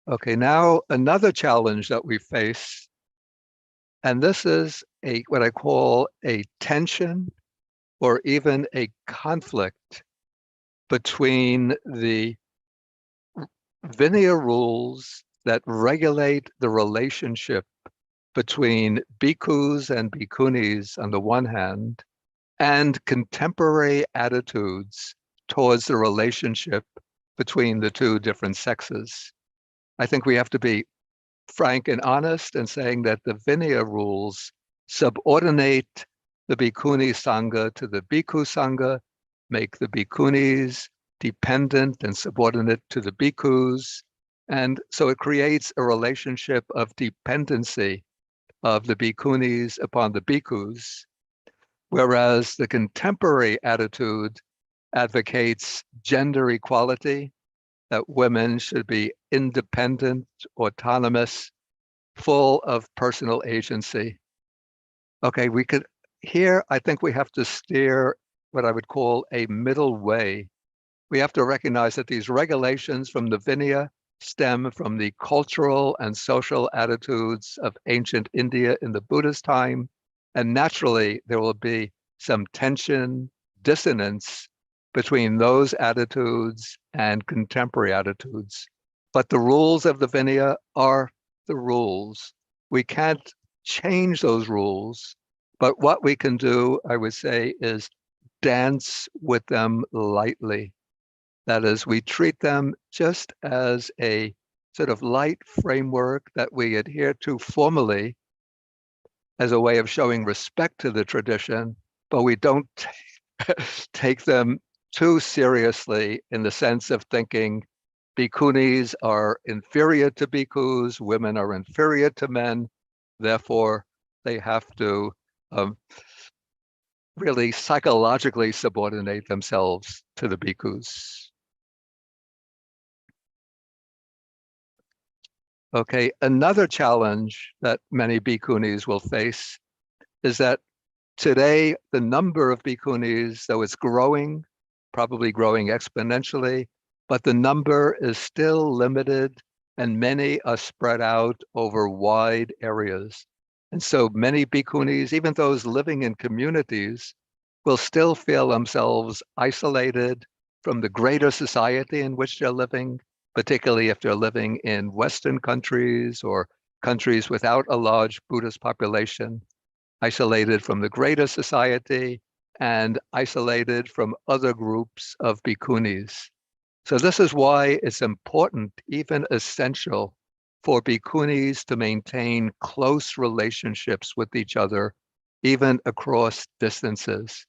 Okay, now another challenge that we face, and this is what I call a tension or even a conflict between the Vinaya rules that regulate the relationship between bhikkhus and bhikkhunis on the one hand, and contemporary attitudes towards the relationship between the two different sexes. I think we have to be frank and honest in saying that the Vinaya rules subordinate the Bhikkhuni Sangha to the Bhikkhu Sangha, make the Bhikkhunis dependent and subordinate to the Bhikkhus. And so it creates a relationship of dependency of the Bhikkhunis upon the Bhikkhus, whereas the contemporary attitude advocates gender equality, that women should be independent, autonomous, full of personal agency. Okay, here I think we have to steer what I would call a middle way. We have to recognize that these regulations from the Vinaya stem from the cultural and social attitudes of ancient India in the Buddha's time, and naturally there will be some tension, dissonance between those attitudes and contemporary attitudes. But the rules of the Vinaya are the rules. We can't change those rules, but what we can do, I would say, is dance with them lightly. That is, we treat them just as a sort of light framework that we adhere to formally as a way of showing respect to the tradition, but we don't take them too seriously in the sense of thinking bhikkhunis are inferior to bhikkhus, women are inferior to men, therefore they have to really psychologically subordinate themselves to the bhikkhus. Okay, another challenge that many bhikkhunis will face is that today the number of bhikkhunis, though it's growing, probably growing exponentially, but the number is still limited and many are spread out over wide areas. And so many bhikkhunis, even those living in communities, will still feel themselves isolated from the greater society in which they're living, particularly if they're living in Western countries or countries without a large Buddhist population, isolated from the greater society and isolated from other groups of bhikkhunis. So this is why it's important, even essential, for bhikkhunis to maintain close relationships with each other, even across distances.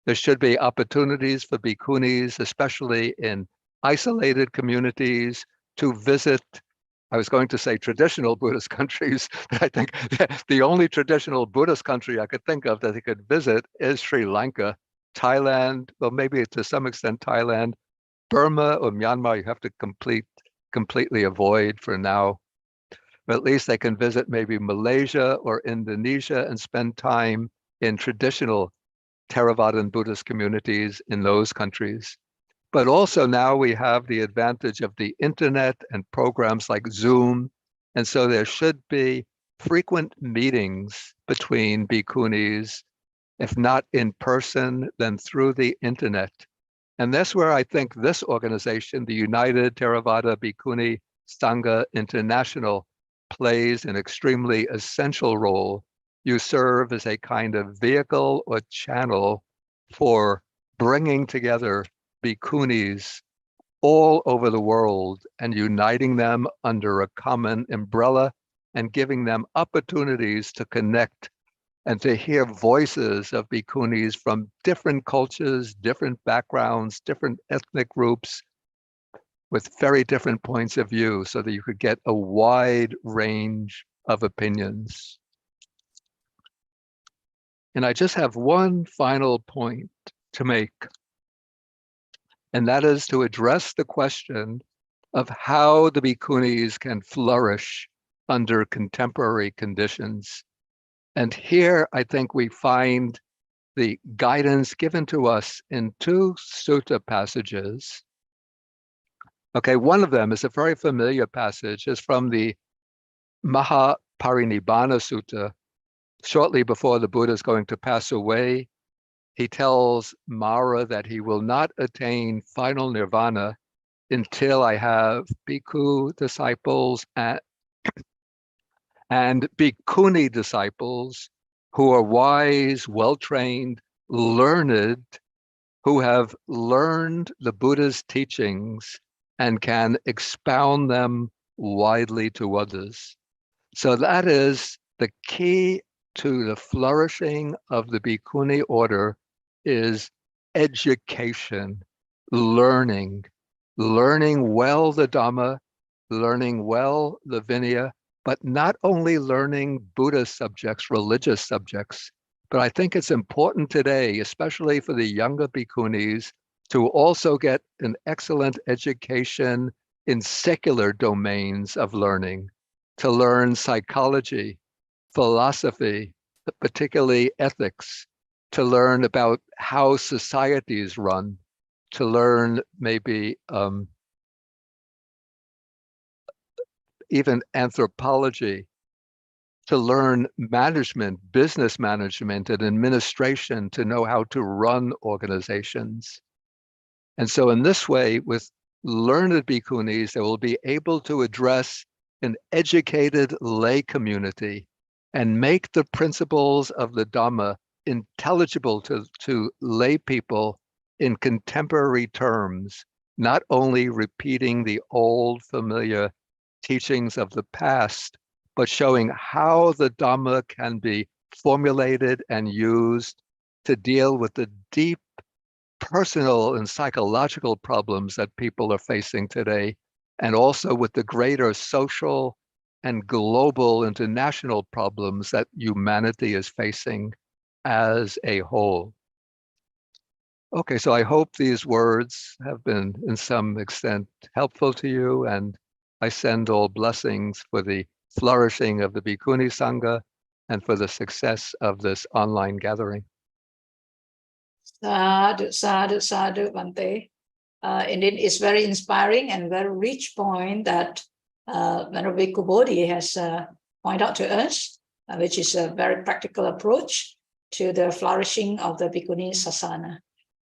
There should be opportunities for bhikkhunis, especially in isolated communities, to visit, I was going to say traditional Buddhist countries, but I think the only traditional Buddhist country I could think of that they could visit is Sri Lanka, Thailand, well, maybe to some extent Thailand, Burma or Myanmar, you have to completely avoid for now. But at least they can visit maybe Malaysia or Indonesia and spend time in traditional Theravada Buddhist communities in those countries. But also now we have the advantage of the internet and programs like Zoom. And so there should be frequent meetings between bhikkhunis, if not in person, then through the internet. And that's where I think this organization, the United Theravada Bhikkhuni Sangha International, plays an extremely essential role. You serve as a kind of vehicle or channel for bringing together bhikkhunis all over the world and uniting them under a common umbrella and giving them opportunities to connect and to hear voices of bhikkhunis from different cultures, different backgrounds, different ethnic groups, with very different points of view, so that you could get a wide range of opinions. And I just have one final point to make, and that is to address the question of how the bhikkhunis can flourish under contemporary conditions. And here I think we find the guidance given to us in two sutta passages. Okay, one of them is a very familiar passage. It's from the Maha Parinibbana Sutta. Shortly before the Buddha is going to pass away, he tells Mara that he will not attain final nirvana until I have bhikkhu disciples and bhikkhuni disciples who are wise, well-trained, learned, who have learned the Buddha's teachings and can expound them widely to others. So that is the key to the flourishing of the Bhikkhuni order is education, learning well the Dhamma, learning well the Vinaya, but not only learning Buddhist subjects, religious subjects, but I think it's important today, especially for the younger bhikkhunis, to also get an excellent education in secular domains of learning, to learn psychology, philosophy, particularly ethics, to learn about how societies run, to learn maybe even anthropology, to learn management, business management and administration, to know how to run organizations. And so in this way, with learned bhikkhunis, they will be able to address an educated lay community and make the principles of the Dhamma intelligible to lay people in contemporary terms, not only repeating the old familiar teachings of the past, but showing how the Dhamma can be formulated and used to deal with the deep personal and psychological problems that people are facing today, and also with the greater social and global international problems that humanity is facing as a whole. Okay, so I hope these words have been in some extent helpful to you, and I send all blessings for the flourishing of the Bhikkhuni Sangha and for the success of this online gathering. Sadhu, sadhu, sadhu, Bhante. Indeed, it's very inspiring and very rich point that Venerable Bhikkhu Bodhi has pointed out to us, which is a very practical approach to the flourishing of the Bhikkhuni Sasana.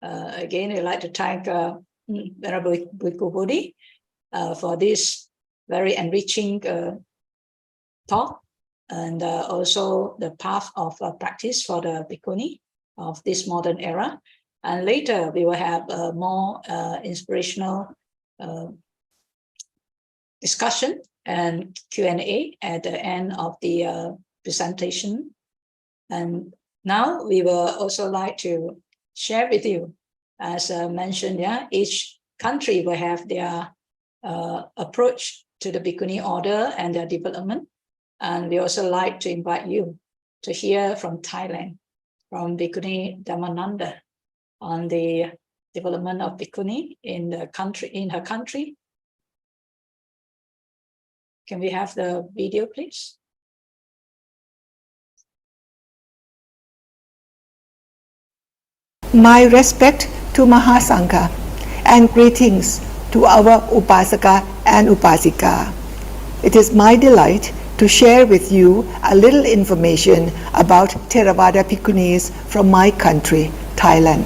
Again, we'd like to thank Venerable Bhikkhu Bodhi for this very enriching talk, and also the path of practice for the Bhikkhuni of this modern era. And later we will have a more inspirational discussion and Q&A at the end of the presentation. And now we will also like to share with you, as mentioned, each country will have their approach to the Bhikkhuni order and their development. And we also like to invite you to hear from Thailand, from Bhikkhuni Dhammananda, on the development of Bhikkhuni in the country, in her country. Can we have the video, please? My respect to Maha Sangha and greetings to our Upasaka and Upasika. It is my delight to share with you a little information about Theravada Bhikkhunis from my country, Thailand.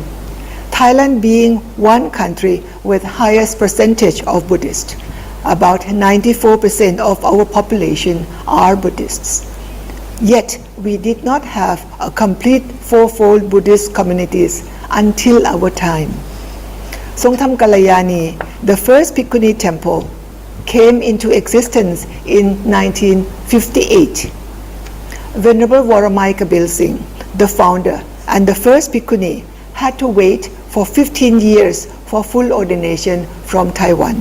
Thailand being one country with highest percentage of Buddhists. About 94% of our population are Buddhists. Yet we did not have a complete fourfold Buddhist communities until our time. Songtham Kalayani, the first Bhikkhuni temple, came into existence in 1958. Venerable Waramai Kabil Singh, the founder and the first Bhikkhuni, had to wait for 15 years for full ordination from Taiwan.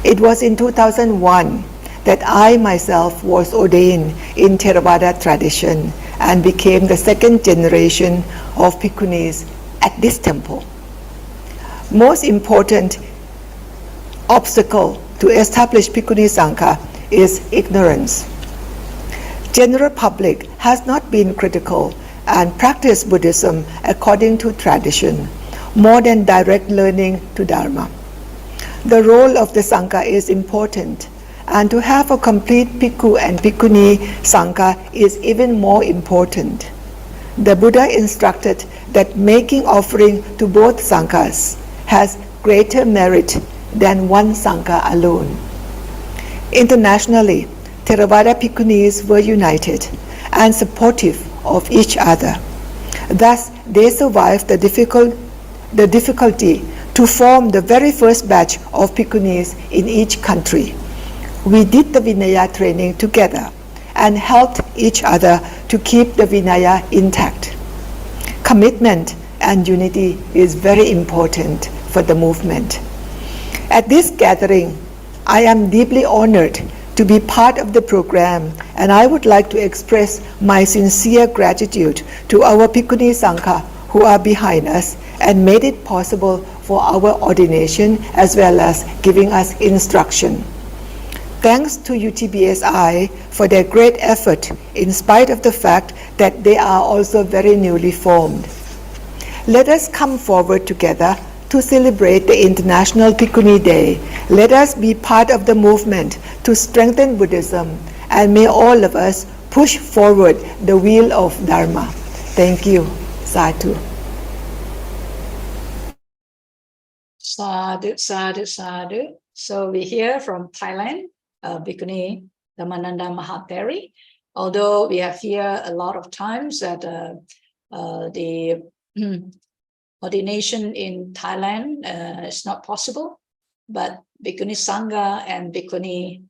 It was in 2001 that I myself was ordained in Theravada tradition and became the second generation of Bhikkhunis at this temple. Most important obstacle to establish Bhikkhuni Sangha is ignorance. General public has not been critical and practiced Buddhism according to tradition, more than direct learning to Dharma. The role of the Sangha is important, and to have a complete Bhikkhu and Bhikkhuni Sangha is even more important. The Buddha instructed that making offering to both Sanghas has greater merit than one Sangha alone. Internationally, Theravada Bhikkhunis were united and supportive of each other. Thus, they survived the difficulty to form the very first batch of Bhikkhunis in each country. We did the Vinaya training together and helped each other to keep the Vinaya intact. Commitment and unity is very important for the movement. At this gathering, I am deeply honored to be part of the program, and I would like to express my sincere gratitude to our Bhikkhuni Sangha who are behind us and made it possible for our ordination as well as giving us instruction. Thanks to UTBSI for their great effort in spite of the fact that they are also very newly formed. Let us come forward together to celebrate the International Bhikkhuni Day. Let us be part of the movement to strengthen Buddhism, and may all of us push forward the wheel of Dharma. Thank you. Sadhu. Sadhu, sadhu, sadhu. So we hear from Thailand, Bhikkhuni Dhammananda Mahateri. Although we have here a lot of times that the ordination in Thailand is not possible, but Bhikkhuni Sangha and Bhikkhuni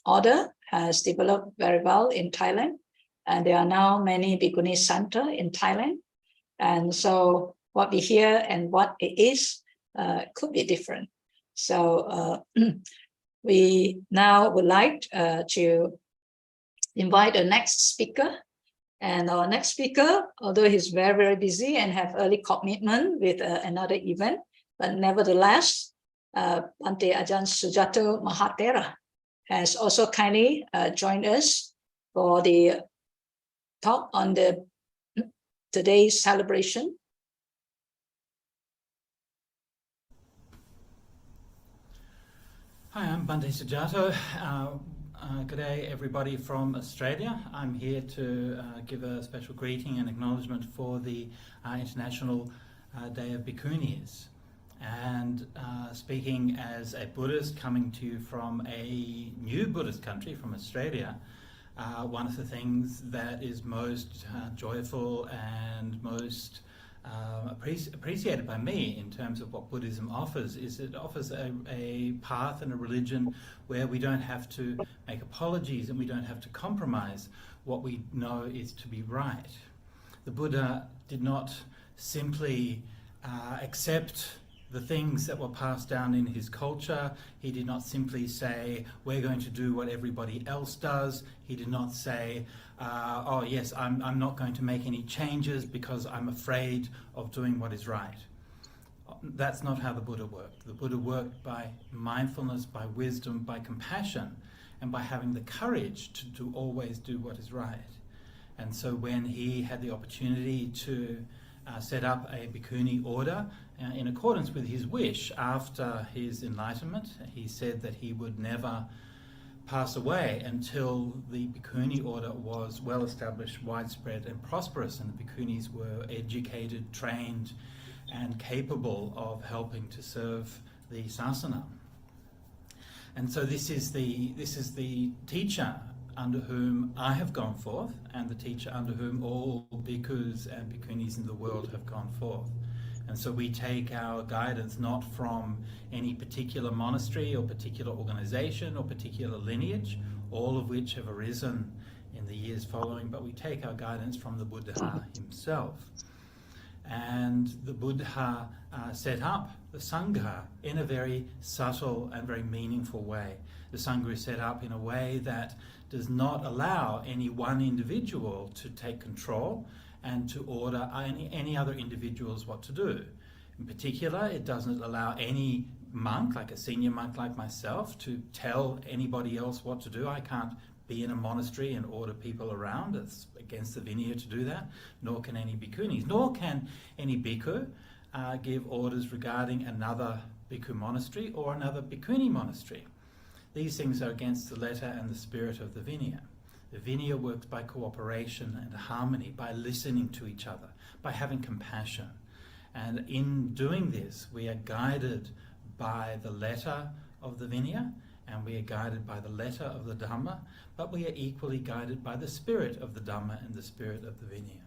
order has developed very well in Thailand, and there are now many Bhikkhuni center in Thailand, and so what we hear and what it is could be different. So we now would like to invite the next speaker. And our next speaker, although he's very, very busy and have early commitment with another event, but nevertheless, Bhante Ajahn Sujato Mahatera has also kindly joined us for the talk on the today's celebration. Hi, I'm Bhante Sujato. Good day, everybody from Australia. I'm here to give a special greeting and acknowledgement for the International Day of Bhikkhunis. And speaking as a Buddhist coming to you from a new Buddhist country, from Australia, one of the things that is most joyful and most appreciated by me in terms of what Buddhism offers is it offers a path and a religion where we don't have to make apologies and we don't have to compromise what we know is to be right. The Buddha did not simply accept the things that were passed down in his culture. He did not simply say, we're going to do what everybody else does. He did not say, oh yes, I'm not going to make any changes because I'm afraid of doing what is right. That's not how the Buddha worked. The Buddha worked by mindfulness, by wisdom, by compassion, and by having the courage to always do what is right. And so when he had the opportunity to set up a Bhikkhuni order in accordance with his wish after his enlightenment, he said that he would never pass away until the Bhikkhuni order was well established, widespread and prosperous, and the Bhikkhunis were educated, trained and capable of helping to serve the sasana. And so this is the teacher under whom I have gone forth, and the teacher under whom all bhikkhus and bhikkhunis in the world have gone forth. And so we take our guidance not from any particular monastery or particular organization or particular lineage, all of which have arisen in the years following, but we take our guidance from the Buddha himself. And the Buddha set up the Sangha in a very subtle and very meaningful way. The Sangha is set up in a way that does not allow any one individual to take control and to order any other individuals what to do. In particular, it doesn't allow any monk, like a senior monk like myself, to tell anybody else what to do. I can't be in a monastery and order people around. It's against the Vinaya to do that, nor can any bhikkhunis, nor can any bhikkhu give orders regarding another bhikkhu monastery or another bhikkhuni monastery. These things are against the letter and the spirit of the Vinaya. The Vinaya works by cooperation and harmony, by listening to each other, by having compassion. And in doing this, we are guided by the letter of the Vinaya, and we are guided by the letter of the Dhamma, but we are equally guided by the spirit of the Dhamma and the spirit of the Vinaya.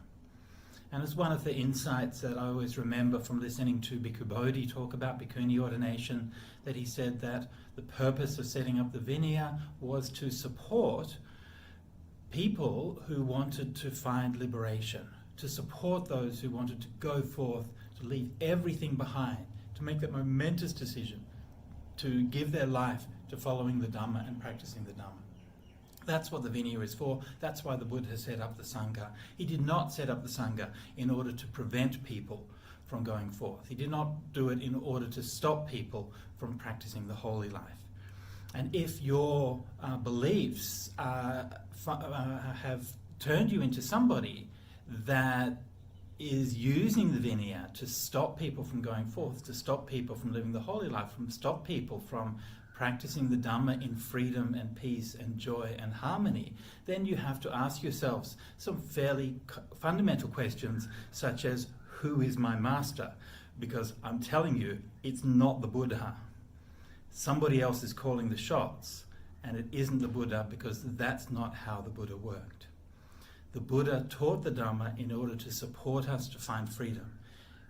And it's one of the insights that I always remember from listening to Bhikkhu Bodhi talk about Bhikkhuni ordination, that he said that the purpose of setting up the Vinaya was to support people who wanted to find liberation, to support those who wanted to go forth, to leave everything behind, to make that momentous decision, to give their life to following the Dhamma and practicing the Dhamma. That's what the Vinaya is for. That's why the Buddha set up the Sangha. He did not set up the Sangha in order to prevent people from going forth. He did not do it in order to stop people from practicing the holy life. And if your beliefs have turned you into somebody that is using the Vinaya to stop people from going forth, to stop people from living the holy life, from stop people from practicing the Dhamma in freedom and peace and joy and harmony, then you have to ask yourselves some fairly fundamental questions, such as, who is my master? Because I'm telling you, it's not the Buddha. Somebody else is calling the shots, and it isn't the Buddha, because that's not how the Buddha worked. The Buddha taught the Dhamma in order to support us to find freedom.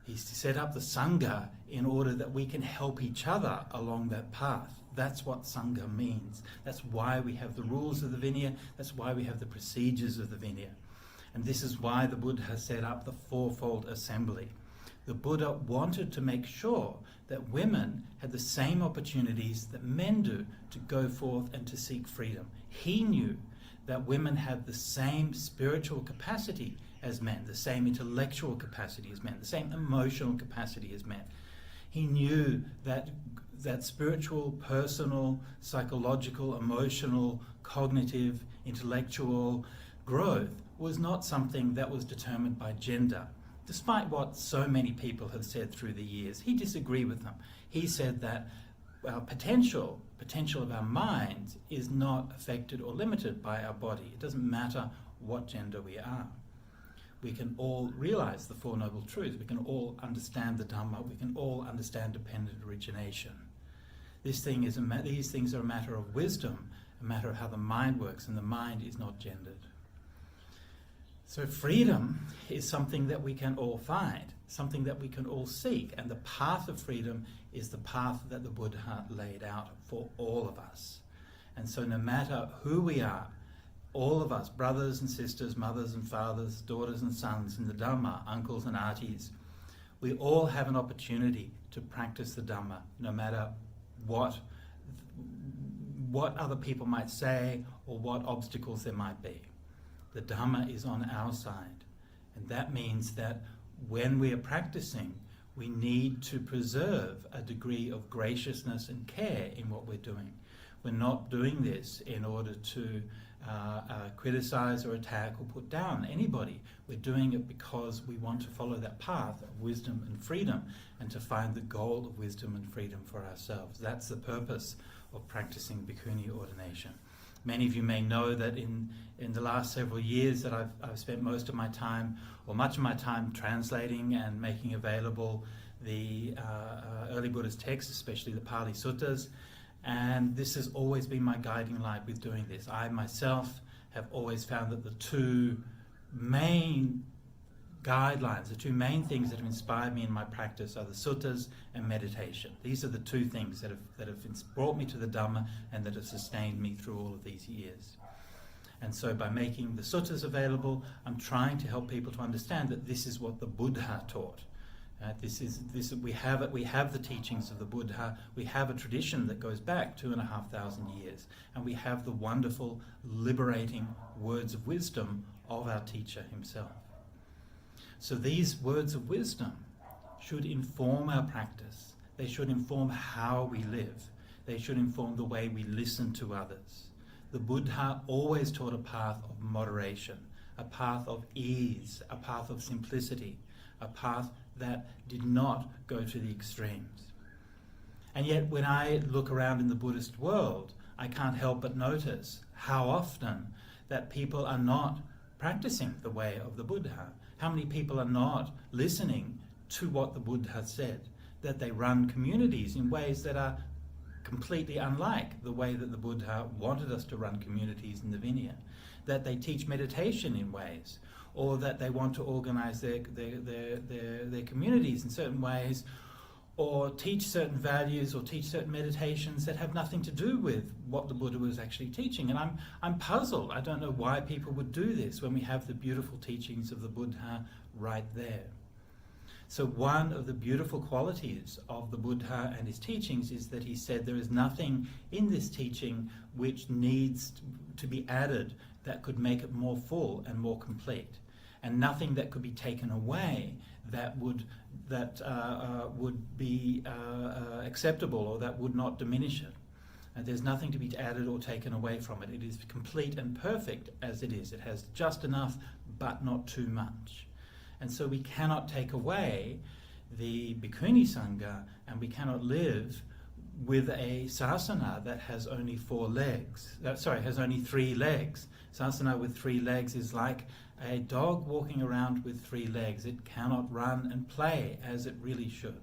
He set up the Sangha in order that we can help each other along that path. That's what Sangha means. That's why we have the rules of the Vinaya. That's why we have the procedures of the Vinaya. And this is why the Buddha set up the fourfold assembly. The Buddha wanted to make sure that women had the same opportunities that men do to go forth and to seek freedom. He knew that women have the same spiritual capacity as men, the same intellectual capacity as men, the same emotional capacity as men. He knew that spiritual, personal, psychological, emotional, cognitive, intellectual growth was not something that was determined by gender, despite what so many people have said through the years. He disagreed with them. He said that our potential of our minds is not affected or limited by our body. It doesn't matter what gender we are. We can all realize the Four Noble Truths. We can all understand the Dhamma. We can all understand dependent origination. These things are a matter of wisdom, a matter of how the mind works, and the mind is not gendered. So freedom is something that we can all find, something that we can all seek, and the path of freedom is the path that the Buddha laid out for all of us. And so no matter who we are, all of us, brothers and sisters, mothers and fathers, daughters and sons in the Dhamma, uncles and aunties, we all have an opportunity to practice the Dhamma, no matter what other people might say or what obstacles there might be. The Dhamma is on our side, and that means that when we are practicing, we need to preserve a degree of graciousness and care in what we're doing. We're not doing this in order to criticize or attack or put down anybody. We're doing it because we want to follow that path of wisdom and freedom, and to find the goal of wisdom and freedom for ourselves. That's the purpose of practicing Bhikkhuni ordination. Many of you may know that in the last several years that I've spent most of my time, or much of my time, translating and making available the early Buddhist texts, especially the Pali Suttas. And this has always been my guiding light with doing this. I myself have always found that the two main guidelines, the two main things that have inspired me in my practice are the suttas and meditation. These are the two things that have brought me to the Dhamma and that have sustained me through all of these years. And so by making the suttas available, I'm trying to help people to understand that this is what the Buddha taught. We have the teachings of the Buddha. We have a tradition that goes back 2,500 years, and we have the wonderful, liberating words of wisdom of our teacher himself. So these words of wisdom should inform our practice. They should inform how we live. They should inform the way we listen to others. The Buddha always taught a path of moderation, a path of ease, a path of simplicity, a path that did not go to the extremes. And yet when I look around in the Buddhist world, I can't help but notice how often that people are not practicing the way of the Buddha. How many people are not listening to what the Buddha said, that they run communities in ways that are completely unlike the way that the Buddha wanted us to run communities in the Vinaya, that they teach meditation in ways, or that they want to organize their communities in certain ways, or teach certain values or teach certain meditations that have nothing to do with what the Buddha was actually teaching. And I'm puzzled. I don't know why people would do this when we have the beautiful teachings of the Buddha right there. So one of the beautiful qualities of the Buddha and his teachings is that he said there is nothing in this teaching which needs to be added that could make it more full and more complete, and nothing that could be taken away that would be acceptable or that would not diminish it. And there's nothing to be added or taken away from it. It is complete and perfect as it is. It has just enough, but not too much. And so we cannot take away the Bhikkhuni Sangha, and we cannot live with a sasana that has only 4 legs. Has only 3 legs. Sasana with 3 legs is like a dog walking around with 3 legs. It cannot run and play as it really should.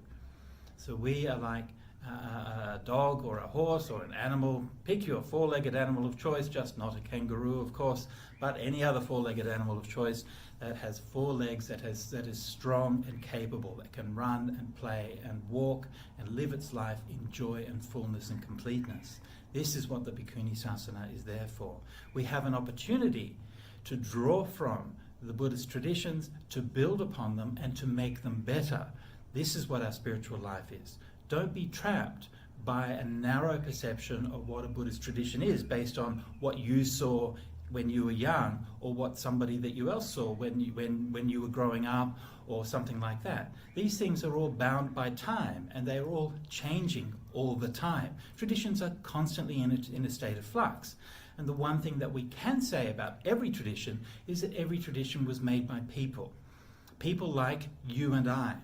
So we are like a dog or a horse or an animal. Pick your 4-legged animal of choice, just not a kangaroo, of course, but any other 4-legged animal of choice that has 4 legs, that is strong and capable, that can run and play and walk and live its life in joy and fullness and completeness. This is what the Bhikkhuni Sasana is there for. We have an opportunity to draw from the Buddhist traditions, to build upon them and to make them better. This is what our spiritual life is. Don't be trapped by a narrow perception of what a Buddhist tradition is based on what you saw when you were young, or what somebody that you else saw when you were growing up, or something like that. These things are all bound by time, and they are all changing all the time. Traditions are constantly in a state of flux. And the one thing that we can say about every tradition is that every tradition was made by people. People like you and I.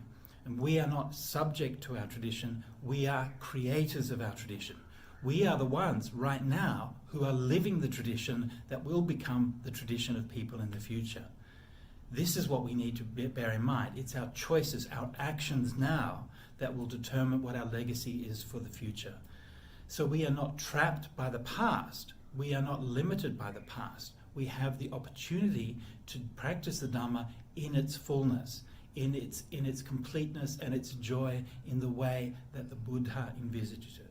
And we are not subject to our tradition, we are creators of our tradition. We are the ones right now who are living the tradition that will become the tradition of people in the future. This is what we need to bear in mind. It's our choices, our actions now that will determine what our legacy is for the future. So we are not trapped by the past. We are not limited by the past. We have the opportunity to practice the Dhamma in its fullness, in its completeness and its joy in the way that the Buddha envisaged it.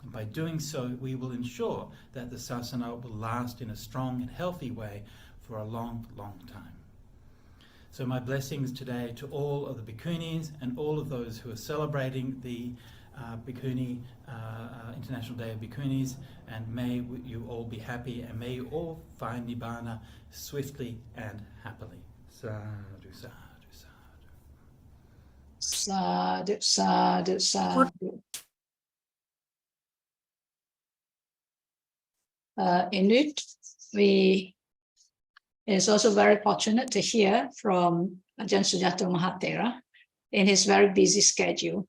And by doing so, we will ensure that the sasana will last in a strong and healthy way for a long, long time. So my blessings today to all of the Bhikkhunis and all of those who are celebrating the Bhikkhuni International Day of Bhikkhunis, and may you all be happy, and may you all find Nibbana swiftly and happily. Sadhu, sadhu, sadhu. Sadhu, sadhu, sadhu. Indeed, we is also very fortunate to hear from Ajahn Sujato Mahathera in his very busy schedule.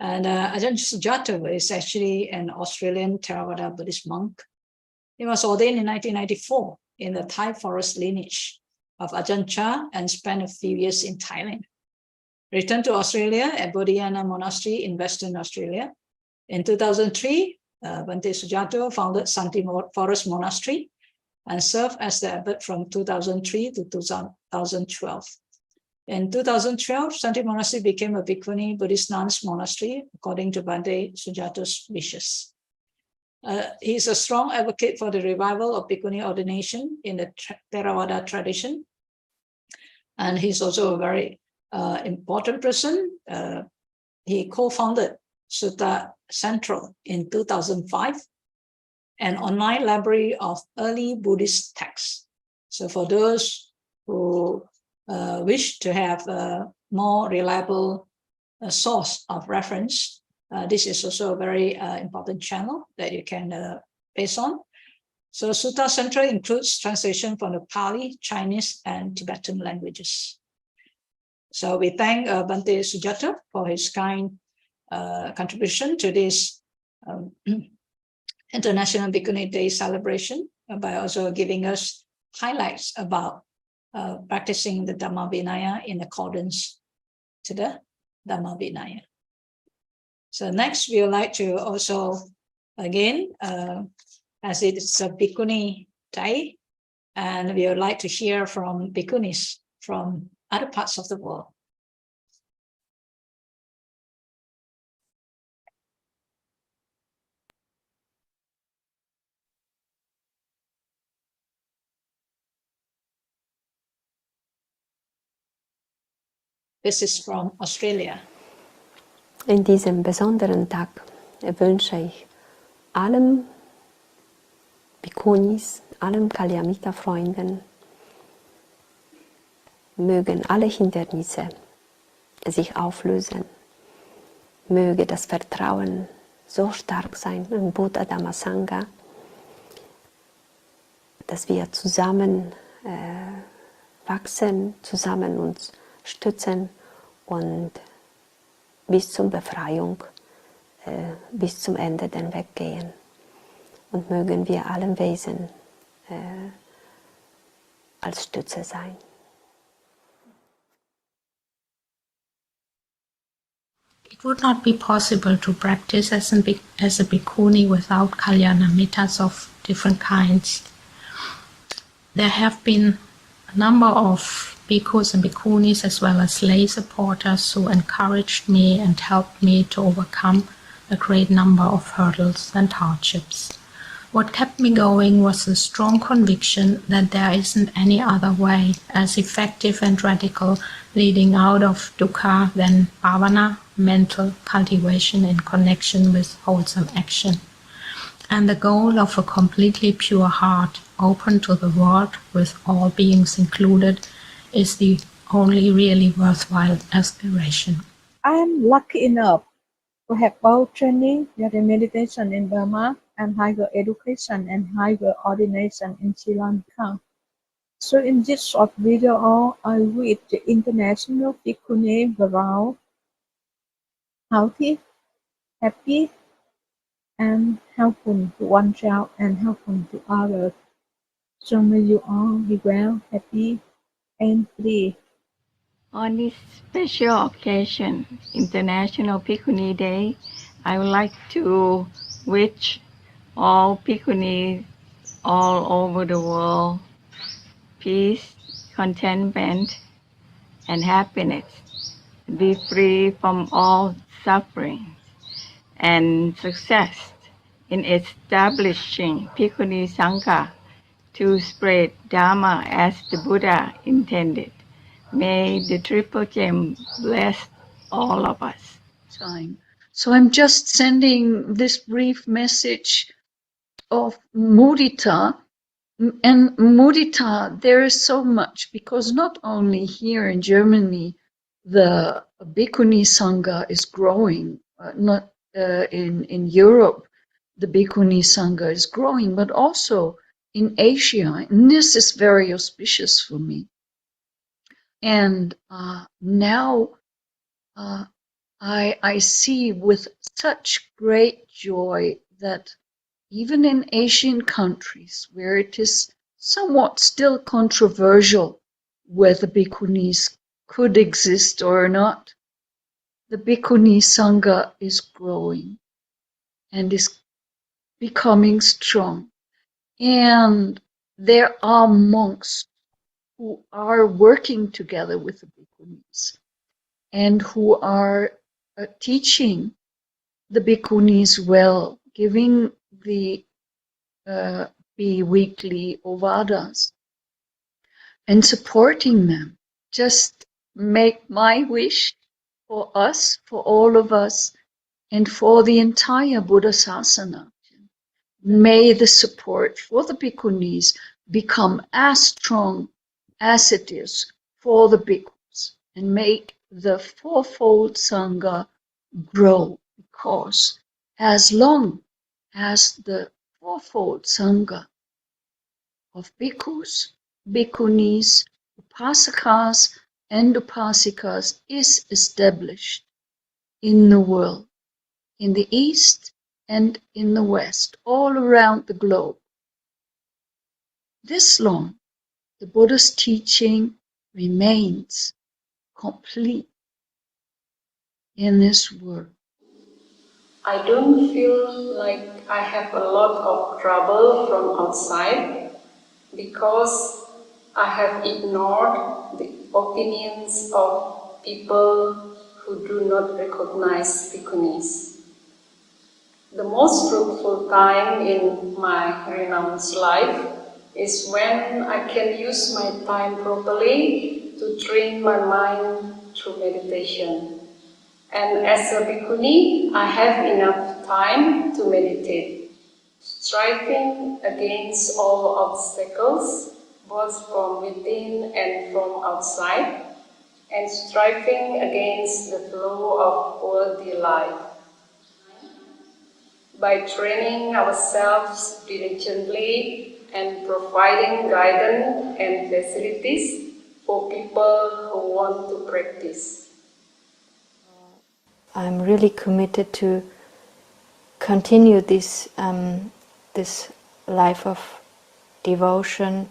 And Ajahn Sujato is actually an Australian Theravada Buddhist monk. He was ordained in 1994 in the Thai forest lineage of Ajahn Chah and spent a few years in Thailand. Returned to Australia at Bodhiana Monastery in Western Australia. In 2003, Bhante Sujato founded Santi Forest Monastery and served as the abbot from 2003 to 2012. In 2012, Santi Monastery became a Bhikkhuni Buddhist nuns monastery, according to Bhante Sujato's wishes. He is a strong advocate for the revival of Bhikkhuni ordination in the Theravada tradition. And he's also a very important person. He co-founded Sutta Central in 2005, an online library of early Buddhist texts. So for those who wish to have a more reliable source of reference, this is also a very important channel that you can base on. So Sutta Central includes translation from the Pali, Chinese, and Tibetan languages. So we thank Bhante Sujato for his kind contribution to this International Bhikkhuni Day celebration by also giving us highlights about practicing the Dhamma Vinaya in accordance to the Dhamma Vinaya. So next, we would like to also, again, as it is a Bhikkhuni Day, and we would like to hear from Bhikkhunis from other parts of the world. This is from Australia. In diesem besonderen Tag wünsche ich allen Bhikkhunis, allen Kalyamita-Freunden, mögen alle Hindernisse sich auflösen. Möge das Vertrauen so stark sein in Buddha, Dhamma, Sangha, dass wir zusammen wachsen, zusammen uns stützen und bis zur Befreiung, bis zum Ende den Weg gehen. Und mögen wir allen Wesen als Stütze sein. It would not be possible to practice as a bhikkhuni without kalyanamitas of different kinds. There have been a number of bhikkhus and bhikkhunis as well as lay supporters who encouraged me and helped me to overcome a great number of hurdles and hardships. What kept me going was the strong conviction that there isn't any other way as effective and radical leading out of dukkha than bhavana, mental cultivation in connection with wholesome action. And the goal of a completely pure heart, open to the world with all beings included, is the only really worthwhile aspiration. I am lucky enough to have both training, meditation in Burma, and higher education and higher ordination in Sri Lanka. So in this short video, I wish the international Bhikkhuni world healthy, happy, and helpful to oneself and helpful to others. So may you all be well, happy, and free. On this special occasion, International Bhikkhuni Day, I would like to wish all Bhikkhunis all over the world peace, contentment, and happiness. Be free from all suffering and success in establishing Bhikkhuni Sangha to spread Dhamma as the Buddha intended. May the Triple Gem bless all of us. So I'm just sending this brief message of mudita. And mudita, there is so much, because not only here in Germany, the Bhikkhuni Sangha is growing, in Europe, the Bhikkhuni Sangha is growing, but also in Asia. And this is very auspicious for me. And now I see with such great joy that even in Asian countries, where it is somewhat still controversial whether bhikkhunis could exist or not, the Bhikkhuni Sangha is growing and is becoming strong. And there are monks who are working together with the bhikkhunis and who are teaching the bhikkhunis well, giving the weekly ovadas and supporting them. Just make my wish for us, for all of us, and for the entire Buddha Sasana. May the support for the bhikkhunis become as strong as it is for the bhikkhus, and make the fourfold Sangha grow, because as long as the fourfold Sangha of bhikkhus, bhikkhunis, upasakas, and upasikas is established in the world, in the East and in the West, all around the globe. This long, the Buddha's teaching remains complete in this world. I don't feel like I have a lot of trouble from outside, because I have ignored the opinions of people who do not recognize bhikkhunis. The most fruitful time in my renounced life is when I can use my time properly to train my mind through meditation. And as a bhikkhuni, I have enough time to meditate, striving against all obstacles, both from within and from outside, and striving against the flow of worldly life. By training ourselves diligently and providing guidance and facilities for people who want to practice. I'm really committed to continue this this life of devotion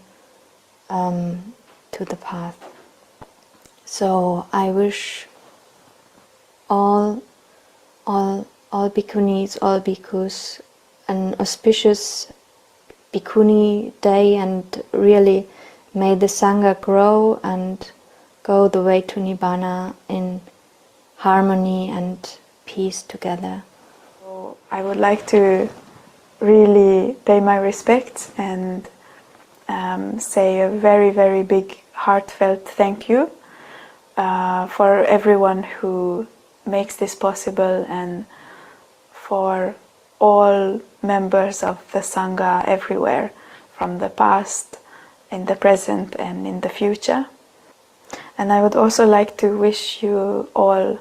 to the path. So I wish all bhikkhunis, all bhikkhus, an auspicious Bhikkhuni day, and really may the Sangha grow and go the way to Nibbana in harmony and peace together. So I would like to really pay my respects and say a very, very big heartfelt thank you for everyone who makes this possible, and for all members of the Sangha everywhere, from the past, in the present and in the future. And I would also like to wish you all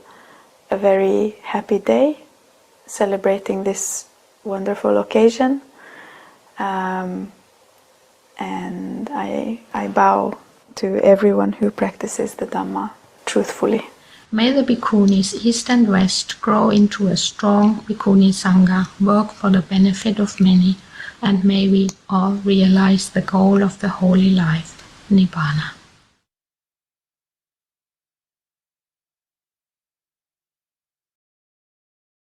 a very happy day, celebrating this wonderful occasion. And I bow to everyone who practices the Dhamma truthfully. May the Bhikkhunis East and West grow into a strong Bhikkhuni Sangha, work for the benefit of many, and may we all realize the goal of the holy life, Nibbana.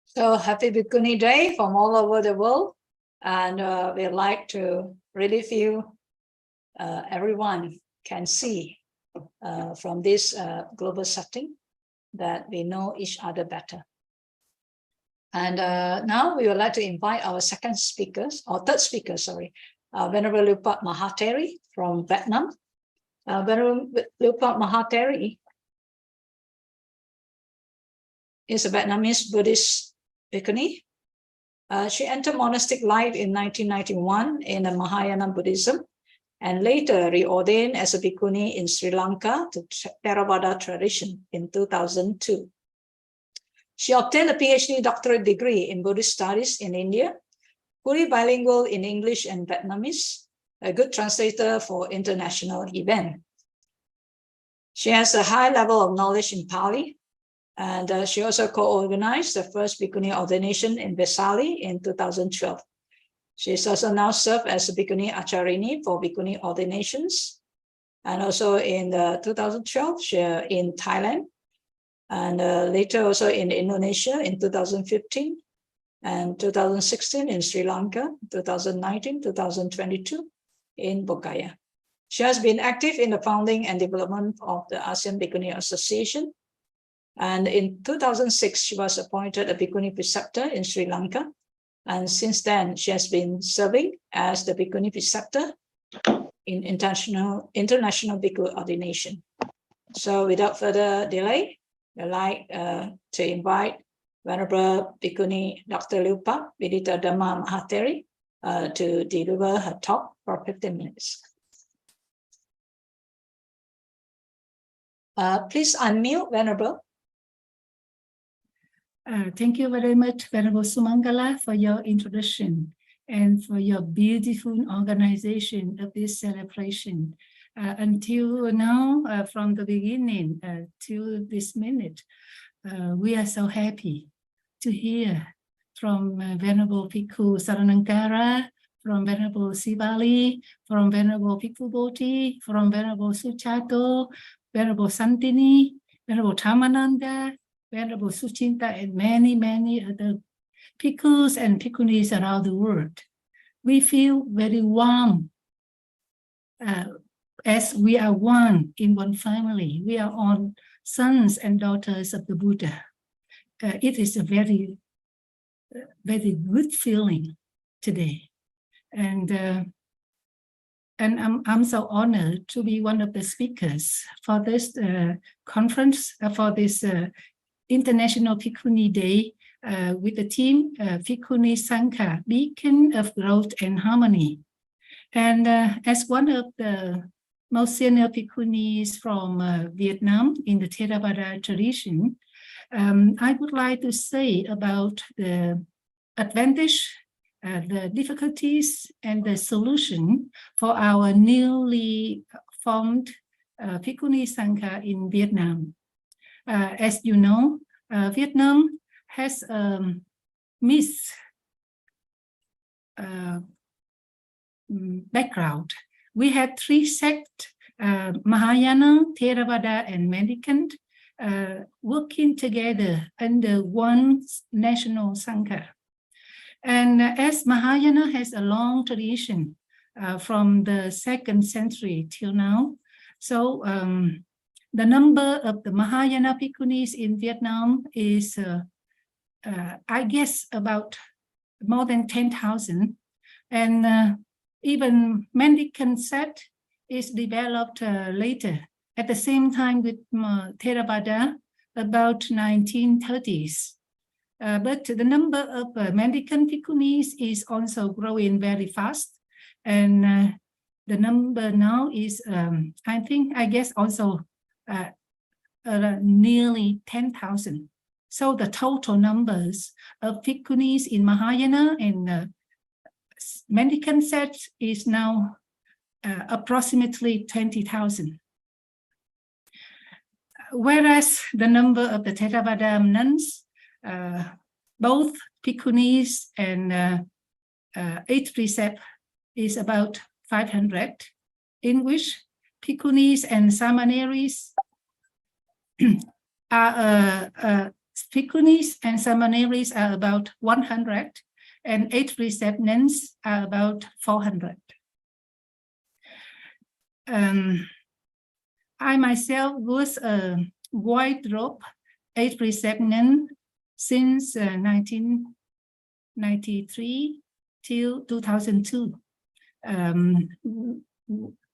So happy Bhikkhuni Day from all over the world. And we'd like to really feel everyone can see from this global setting that we know each other better. And now we would like to invite our third speaker, Venerable Lupa Mahatheri from Vietnam. Venerable Lupa Mahatheri is a Vietnamese Buddhist Bhikkhuni. She entered monastic life in 1991 in the Mahayana Buddhism, and later reordained as a Bhikkhuni in Sri Lanka to Theravada tradition in 2002. She obtained a PhD doctorate degree in Buddhist studies in India, fully bilingual in English and Vietnamese, a good translator for international events. She has a high level of knowledge in Pali, and she also co-organized the first Bhikkhuni ordination in Vesali in 2012. She is also now served as a Bhikkhuni Acharini for Bhikkhuni ordinations, and also in 2012 she in Thailand, and later also in Indonesia in 2015, and 2016 in Sri Lanka, 2019, 2022 in Bodhi. She has been active in the founding and development of the ASEAN Bhikkhuni Association, and in 2006 she was appointed a Bhikkhuni preceptor in Sri Lanka. And since then, she has been serving as the Bhikkhuni preceptor in international Bhikkhu ordination. So without further delay, I'd like to invite Venerable Bhikkhuni Dr. Lupa Vidita Dhamma Mahatheri to deliver her talk for 15 minutes. Please unmute, Venerable. Thank you very much, Venerable Sumangala, for your introduction and for your beautiful organization of this celebration. Until now, from the beginning till this minute, we are so happy to hear from Venerable Bhikkhu Saranankara, from Venerable Sivali, from Venerable Bhikkhu Bodhi, from Venerable Suchato, Venerable Santini, Venerable Dhammananda, Venerable Suchinta, and many, many other bhikkhus and bhikkhunis around the world. We feel very warm as we are one in one family. We are all sons and daughters of the Buddha. It is a very, very good feeling today. And And I'm so honored to be one of the speakers for this conference, for this International Bhikkhuni Day with the team Bhikkhuni Sangha, Beacon of Growth and Harmony. And as one of the most senior Bhikkhunis from Vietnam in the Theravada tradition, I would like to say about the advantage, the difficulties, and the solution for our newly formed Bhikkhuni Sangha in Vietnam. As you know, Vietnam has mixed background. We had three sects, Mahayana, Theravada, and Mendicant, working together under one national Sangha. And as Mahayana has a long tradition from the 2nd century till now, so the number of the Mahayana Bhikkhunis in Vietnam is, I guess, about more than 10,000. And even Mendicant sect is developed later, at the same time with Theravada, about 1930s. But the number of Mendicant Bhikkhunis is also growing very fast. And the number now is, I guess also nearly 10,000. So the total numbers of Bhikkhunis in Mahayana and Mendicant sect is now approximately 20,000. Whereas the number of the Theravada nuns, both Bhikkhunis and 8th precept, is about 500, in which Bhikkhunis and Samaneris are about 100, and 8th precept nuns are about 400. I myself was a white robe 8th precept nun since 1993 till 2002,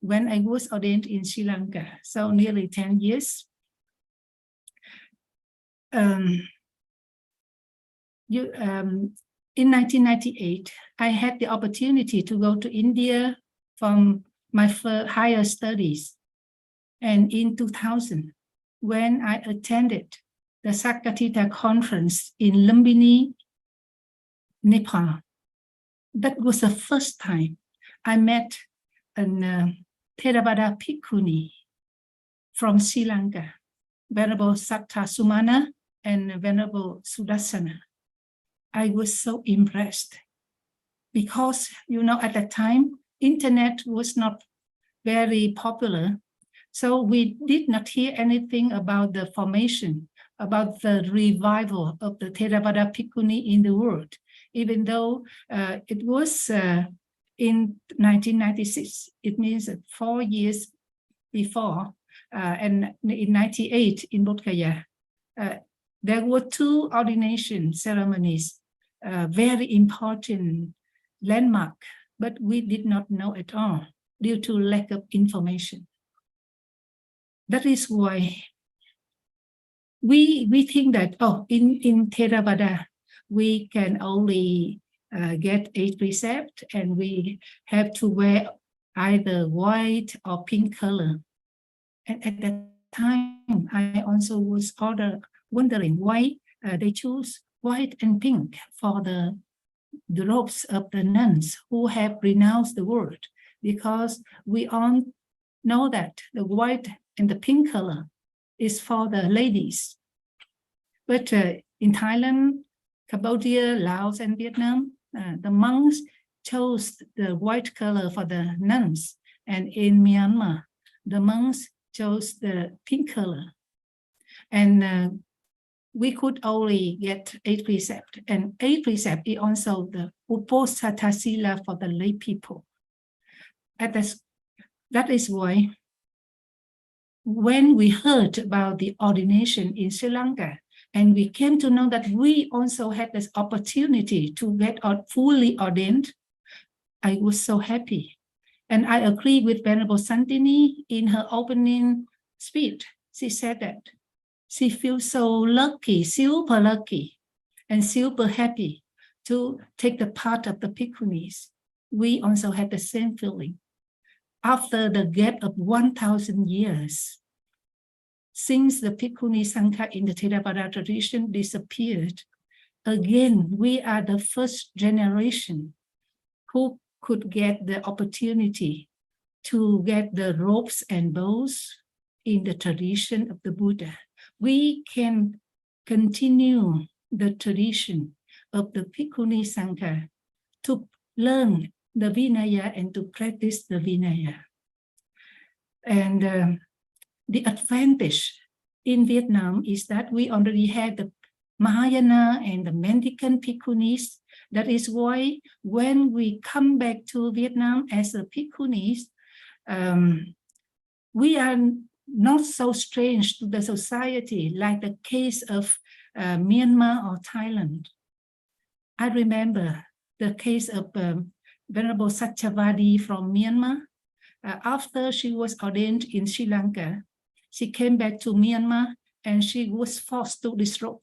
when I was ordained in Sri Lanka, so nearly 10 years. In 1998, I had the opportunity to go to India from my higher studies. And in 2000, when I attended the Sakatita conference in Lumbini, Nepal, that was the first time I met a Theravada Bhikkhuni from Sri Lanka, Venerable Satta Sumana and Venerable Sudarsana. I was so impressed because, at that time, internet was not very popular. So we did not hear anything about the formation, about the revival of the Theravada Bhikkhuni in the world, even though it was in 1996. It means 4 years before, and in 98 in Bodh Gaya, there were 2 ordination ceremonies, very important landmark, but we did not know at all due to lack of information. That is why we think that, in Theravada, we can only get 8 precept and we have to wear either white or pink color. And at that time, I also was wondering why they choose white and pink for the robes of the nuns who have renounced the world, because we all know that the white and the pink color is for the ladies. But in Thailand, Cambodia, Laos, and Vietnam, the monks chose the white color for the nuns. And in Myanmar, the monks chose the pink color. And we could only get 8 precept. And 8 precept is also the Uposatha Sila for the lay people. And that is why when we heard about the ordination in Sri Lanka, and we came to know that we also had this opportunity to get fully ordained, I was so happy. And I agree with Venerable Santini in her opening speech. She said that she feels so lucky, super lucky, and super happy to take the part of the Bhikkhunis. We also had the same feeling. After the gap of 1,000 years, since the Bhikkhuni Sangha in the Theravada tradition disappeared, again, we are the first generation who could get the opportunity to get the robes and bows in the tradition of the Buddha. We can continue the tradition of the Bhikkhuni Sangha to learn the Vinaya and to practice the Vinaya. And the advantage in Vietnam is that we already had the Mahayana and the Mendicant Bhikkhunis. That is why when we come back to Vietnam as a Bhikkhunis, we are not so strange to the society like the case of Myanmar or Thailand. I remember the case of Venerable Satyavadi from Myanmar. After she was ordained in Sri Lanka, she came back to Myanmar and she was forced to disrobe.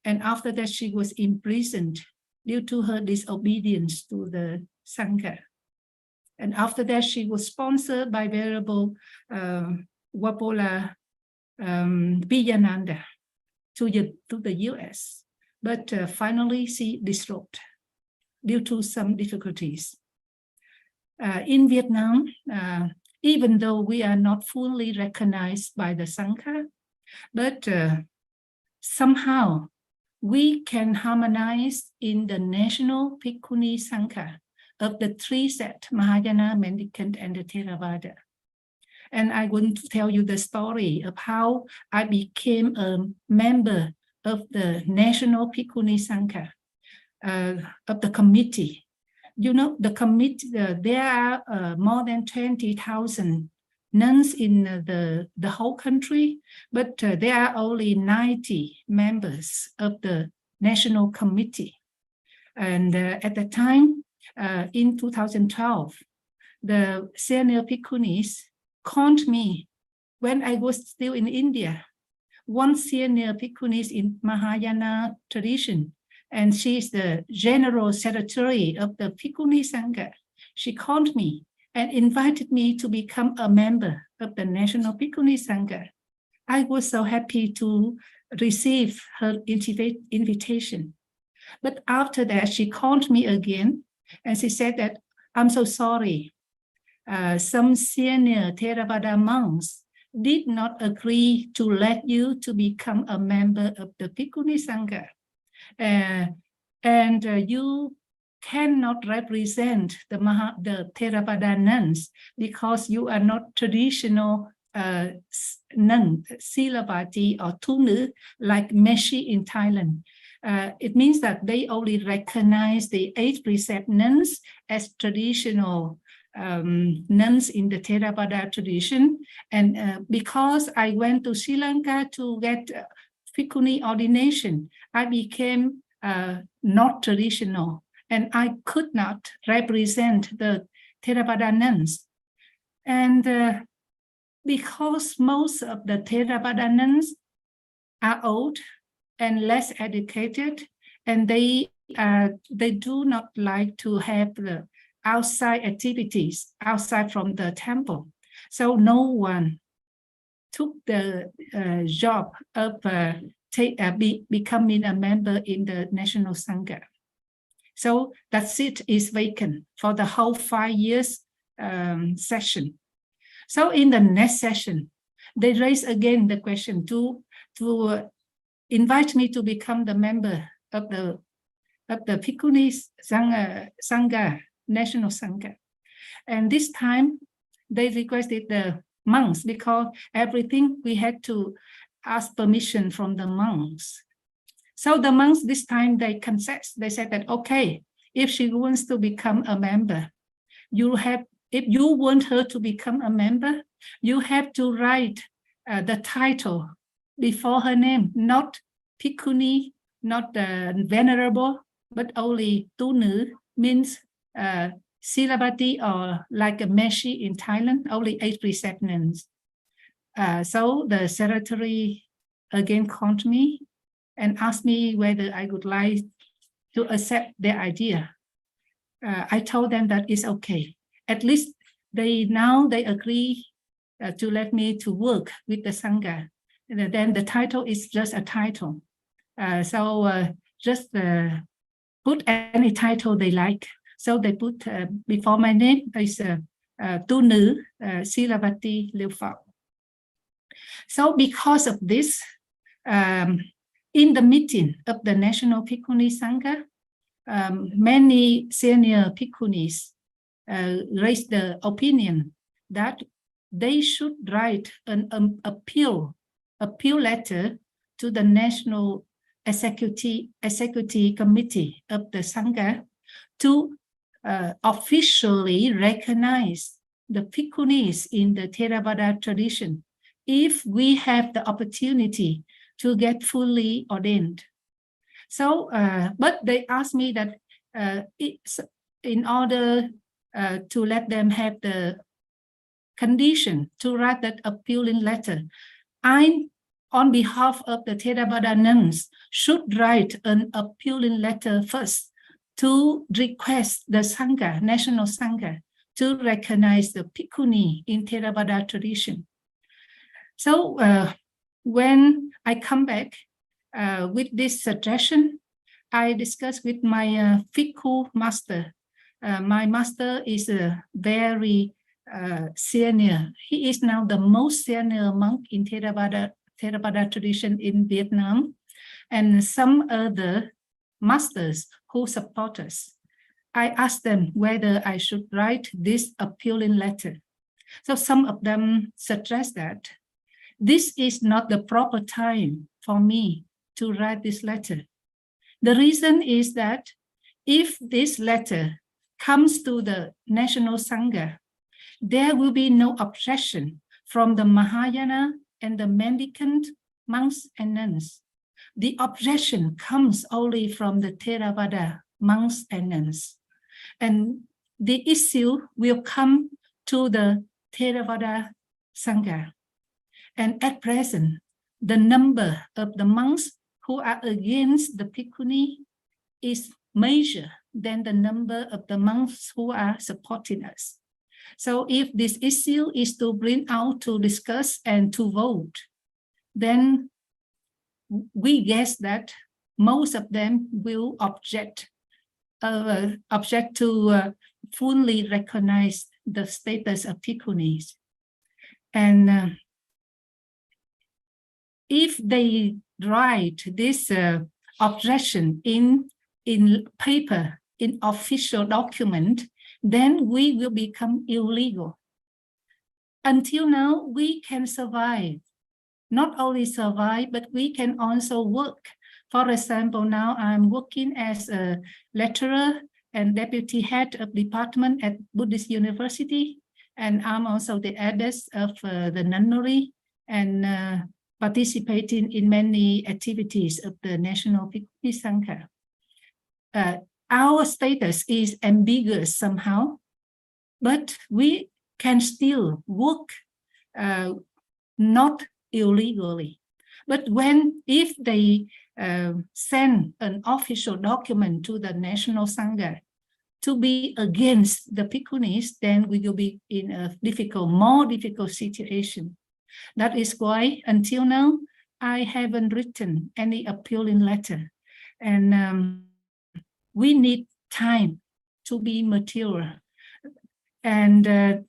And after that, she was imprisoned due to her disobedience to the Sangha. And after that, she was sponsored by Venerable Wapola Vijayananda to the US. But finally, she disrobed due to some difficulties. In Vietnam, even though we are not fully recognized by the Sangha, but somehow we can harmonize in the national Bhikkhuni Sangha of the three sets, Mahayana, Mendicant, and the Theravada. And I want to tell you the story of how I became a member of the National Bhikkhuni Sangha, of the committee. You know, the committee, there are more than 20,000 nuns in the whole country, but there are only 90 members of the National Committee. And at the time, in 2012, the senior Bhikkhunis called me when I was still in India. One senior Bhikkhunis in Mahayana tradition, and she is the general secretary of the Bhikkhuni Sangha. She called me and invited me to become a member of the National Bhikkhuni Sangha. I was so happy to receive her invitation. But after that, she called me again and she said that, I'm so sorry. Some senior Theravada monks did not agree to let you to become a member of the Bhikkhuni Sangha. And you cannot represent the Theravada nuns because you are not traditional nun, Silavati or Tu like Meshi in Thailand. It means that they only recognize the 8 precept nuns as traditional nuns in the Theravada tradition. And because I went to Sri Lanka to get Bhikkhuni ordination, I became not traditional, and I could not represent the Theravada nuns. And because most of the Theravada nuns are old and less educated, and they do not like to have the outside activities outside from the temple. So no one took the job of becoming a member in the National Sangha. So that seat is vacant for the whole 5 years session. So in the next session, they raise again the question to invite me to become the member of the Bhikkhuni Sangha, National Sangha. And this time they requested the monks because everything we had to ask permission from the monks. So the monks this time they confessed. They said that, okay, if she wants to become a member, if you want her to become a member, you have to write the title before her name, not Bhikkhuni, not Venerable, but only Tu Nữ, means Silabati or like a Meshi in Thailand, only 8 precepts. So the secretary again called me and asked me whether I would like to accept their idea. I told them that it's okay. At least they agree to let me to work with the Sangha. And then the title is just a title. Just put any title they like. So they put before my name is Tu Nữ Silavati Liêu Phật. So because of this, in the meeting of the National Bhikkhuni Sangha, many senior Bhikkhunis raised the opinion that they should write an appeal letter to the National Executive Committee of the Sangha to officially recognize the Bhikkhunis in the Theravada tradition if we have the opportunity to get fully ordained. So, but they asked me that in order to let them have the condition to write that appealing letter, I, on behalf of the Theravada nuns, should write an appealing letter first to request the Sangha, National Sangha, to recognize the Bhikkhuni in Theravada tradition. So when I come back with this suggestion, I discussed with my Bhikkhu master. My master is a very senior. He is now the most senior monk in Theravada tradition in Vietnam, and some other masters who support us. I asked them whether I should write this appealing letter. So some of them suggest that this is not the proper time for me to write this letter. The reason is that if this letter comes to the National Sangha, there will be no objection from the Mahayana and the mendicant monks and nuns. The objection comes only from the Theravada monks and nuns. And the issue will come to the Theravada Sangha. And at present, the number of the monks who are against the Bhikkhuni is major than the number of the monks who are supporting us. So if this issue is to bring out to discuss and to vote, then we guess that most of them will object to fully recognize the status of Bhikkhunis. And if they write this objection in paper, in official document, then we will become illegal. Until now, we can survive. Not only survive, but we can also work. For example, now I'm working as a lecturer and deputy head of department at Buddhist University, and I'm also the abbess of the nunnery and participating in many activities of the National Bhikkhuni Sangha. Our status is ambiguous somehow, but we can still work not illegally. But if they send an official document to the National Sangha to be against the Bhikkhunis, then we will be in a more difficult situation. That is why until now, I haven't written any appealing letter. And we need time to be mature. And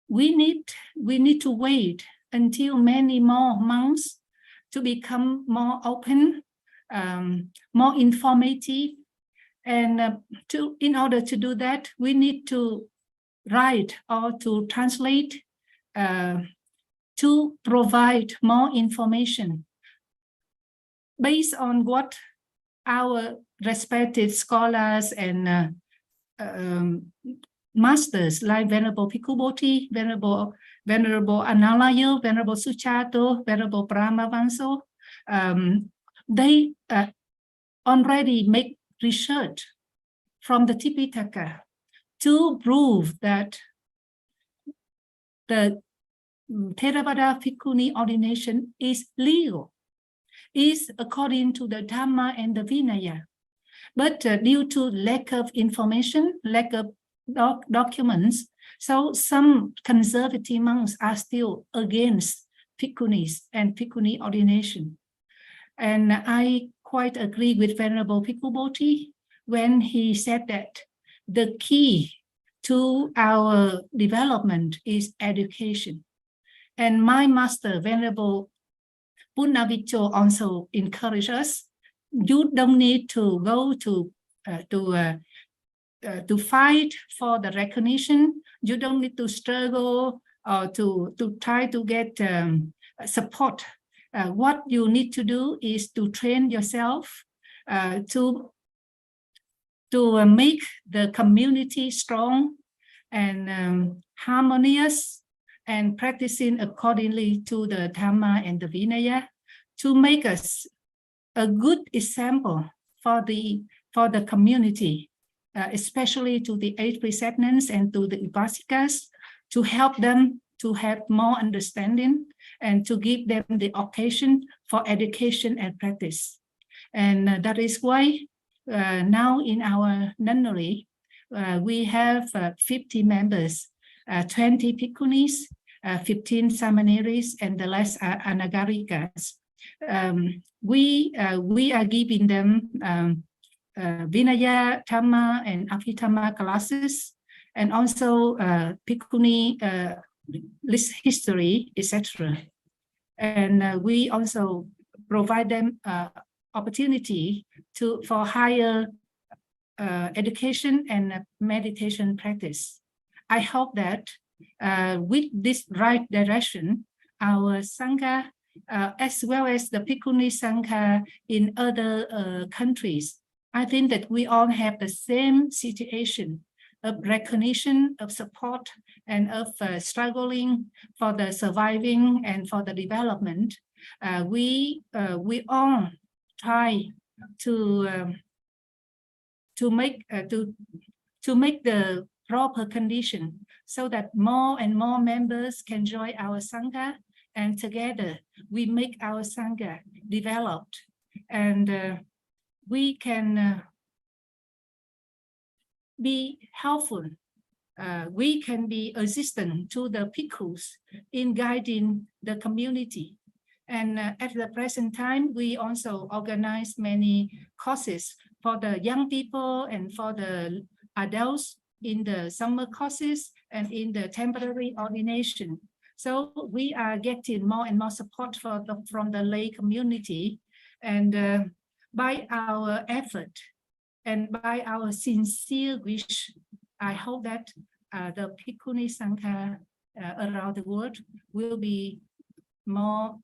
we need to wait until many more months to become more open, more informative. And in order to do that, we need to write or to translate to provide more information based on what our respected scholars and masters like Venerable Bhikkhu Bodhi, Venerable Analayo, Venerable Suchato, Venerable Brahmavanso, they already make research from the Tipitaka to prove that the Theravada Bhikkhuni ordination is legal, is according to the Dhamma and the Vinaya. But due to lack of information, lack of documents, so some conservative monks are still against Bhikkhunis and Bhikkhuni ordination. And I quite agree with Venerable Bhikkhu Bodhi when he said that the key to our development is education. And my master, Venerable Punnavicho, also encouraged us, you don't need to go to fight for the recognition. You don't need to struggle or to try to get support. What you need to do is to train yourself to make the community strong and harmonious, and practicing accordingly to the Dhamma and the Vinaya, to make us a good example for the community, especially to the 8 preceptors and to the Upasikas, to help them to have more understanding and to give them the occasion for education and practice. And that is why now in our nunnery, we have 50 members, 20 Bhikkhunis, 15 Samaneris, and the rest are Anagarikas. We are giving them Vinaya, Dhamma, and Abhidhamma classes, and also Bhikkhuni history, etc. And we also provide them opportunity for higher education and meditation practice. I hope that with this right direction, our Sangha, as well as the Bhikkhuni Sangha in other countries, I think that we all have the same situation of recognition, of support, and of struggling for the surviving and for the development. We all try to make the proper condition so that more and more members can join our Sangha, and together we make our Sangha developed, and we can be helpful. We can be assistant to the bhikkhus in guiding the community. And at the present time, we also organize many courses for the young people and for the adults in the summer courses and in the temporary ordination. So we are getting more and more support from the lay community. And by our effort and by our sincere wish, I hope that the Bhikkhuni Sangha around the world will be more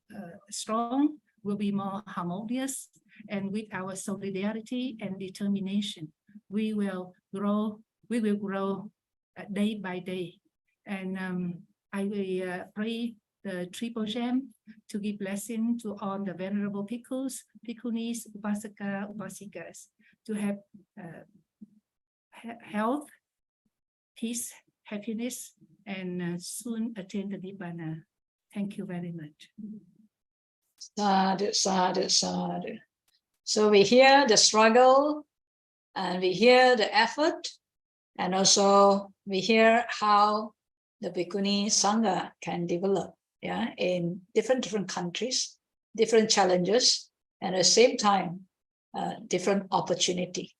strong, will be more harmonious, and with our solidarity and determination, we will grow day by day. And I will pray the Triple Gem to give blessing to all the venerable bhikkhus, bhikkhunis, upasaka, upasikas, to have health, peace, happiness, and soon attain the Nibbana. Thank you very much. Sadhu, sadhu, sadhu. So we hear the struggle, and we hear the effort, and also we hear how the Bhikkhuni Sangha can develop, in different countries, different challenges, and at the same time, different opportunity.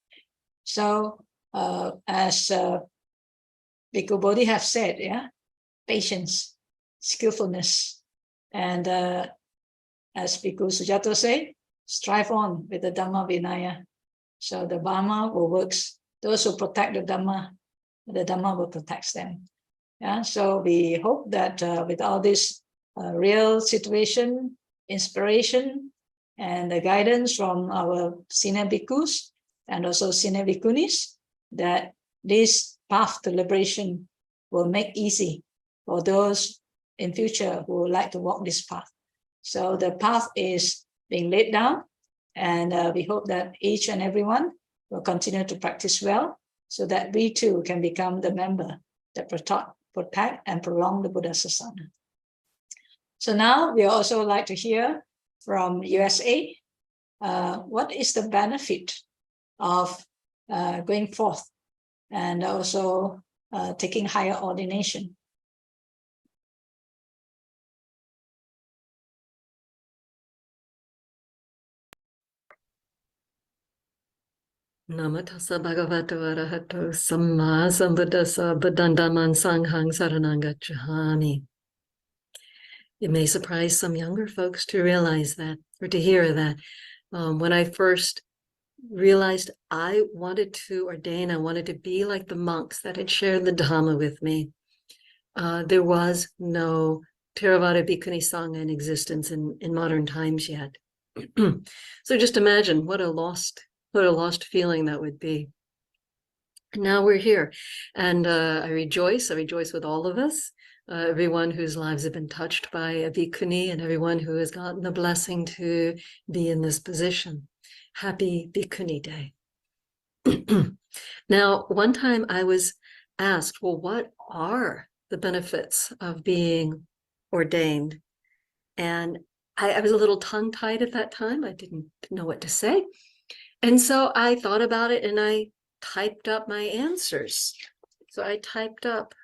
So as Bhikkhu Bodhi have said, patience, skillfulness, and as Bhikkhu Sujato say, strive on with the Dhamma Vinaya. So the Dhamma will work. Those who protect the Dhamma will protect them. So we hope that with all this real situation, inspiration, and the guidance from our senior bhikkhus and also senior bhikkhunis, that this path to liberation will make easy for those in future who would like to walk this path. So the path is being laid down, and we hope that each and everyone will continue to practice well, so that we too can become the member that protect and prolong the Buddha Sasana. So now we also like to hear from USA, what is the benefit of going forth and also taking higher ordination? Namo tassa bhagavato arahato samma sambuddhassa buddhandamman sanghang saranang gacchami. It may surprise some younger folks to realize that, or to hear that. When I first realized I wanted to ordain, I wanted to be like the monks that had shared the Dhamma with me. There was no Theravada Bhikkhuni Sangha in existence in modern times yet. So just imagine what a lost feeling that would be. Now we're here, and I rejoice with all of us, everyone whose lives have been touched by a Bhikkhuni, and everyone who has gotten the blessing to be in this position. Happy Bhikkhuni Day. Now, one time I was asked, well, what are the benefits of being ordained? And I was a little tongue-tied at that time. I didn't know what to say. And so I thought about it and I typed up my answers. So I typed up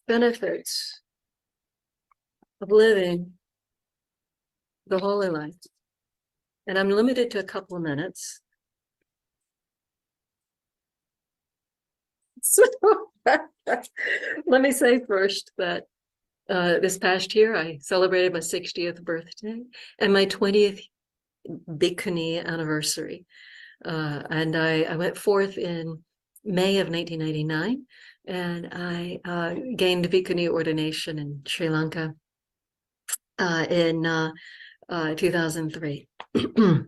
benefits of living the holy life. And I'm limited to a couple of minutes. So let me say first that this past year I celebrated my 60th birthday and my 20th Bhikkhuni anniversary. And I went forth in May of 1999, and I gained Bhikkhuni ordination in Sri Lanka in 2003. All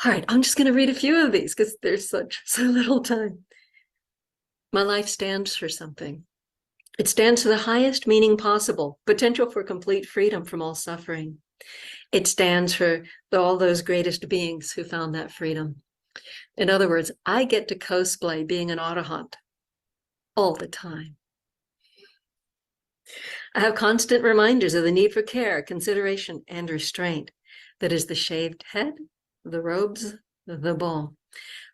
right, I'm just going to read a few of these because there's so little time. My life stands for something. It stands for the highest meaning possible, potential for complete freedom from all suffering. It stands for all those greatest beings who found that freedom. In other words, I get to cosplay being an arahant all the time. I have constant reminders of the need for care, consideration, and restraint. That is the shaved head, the robes, the bowl.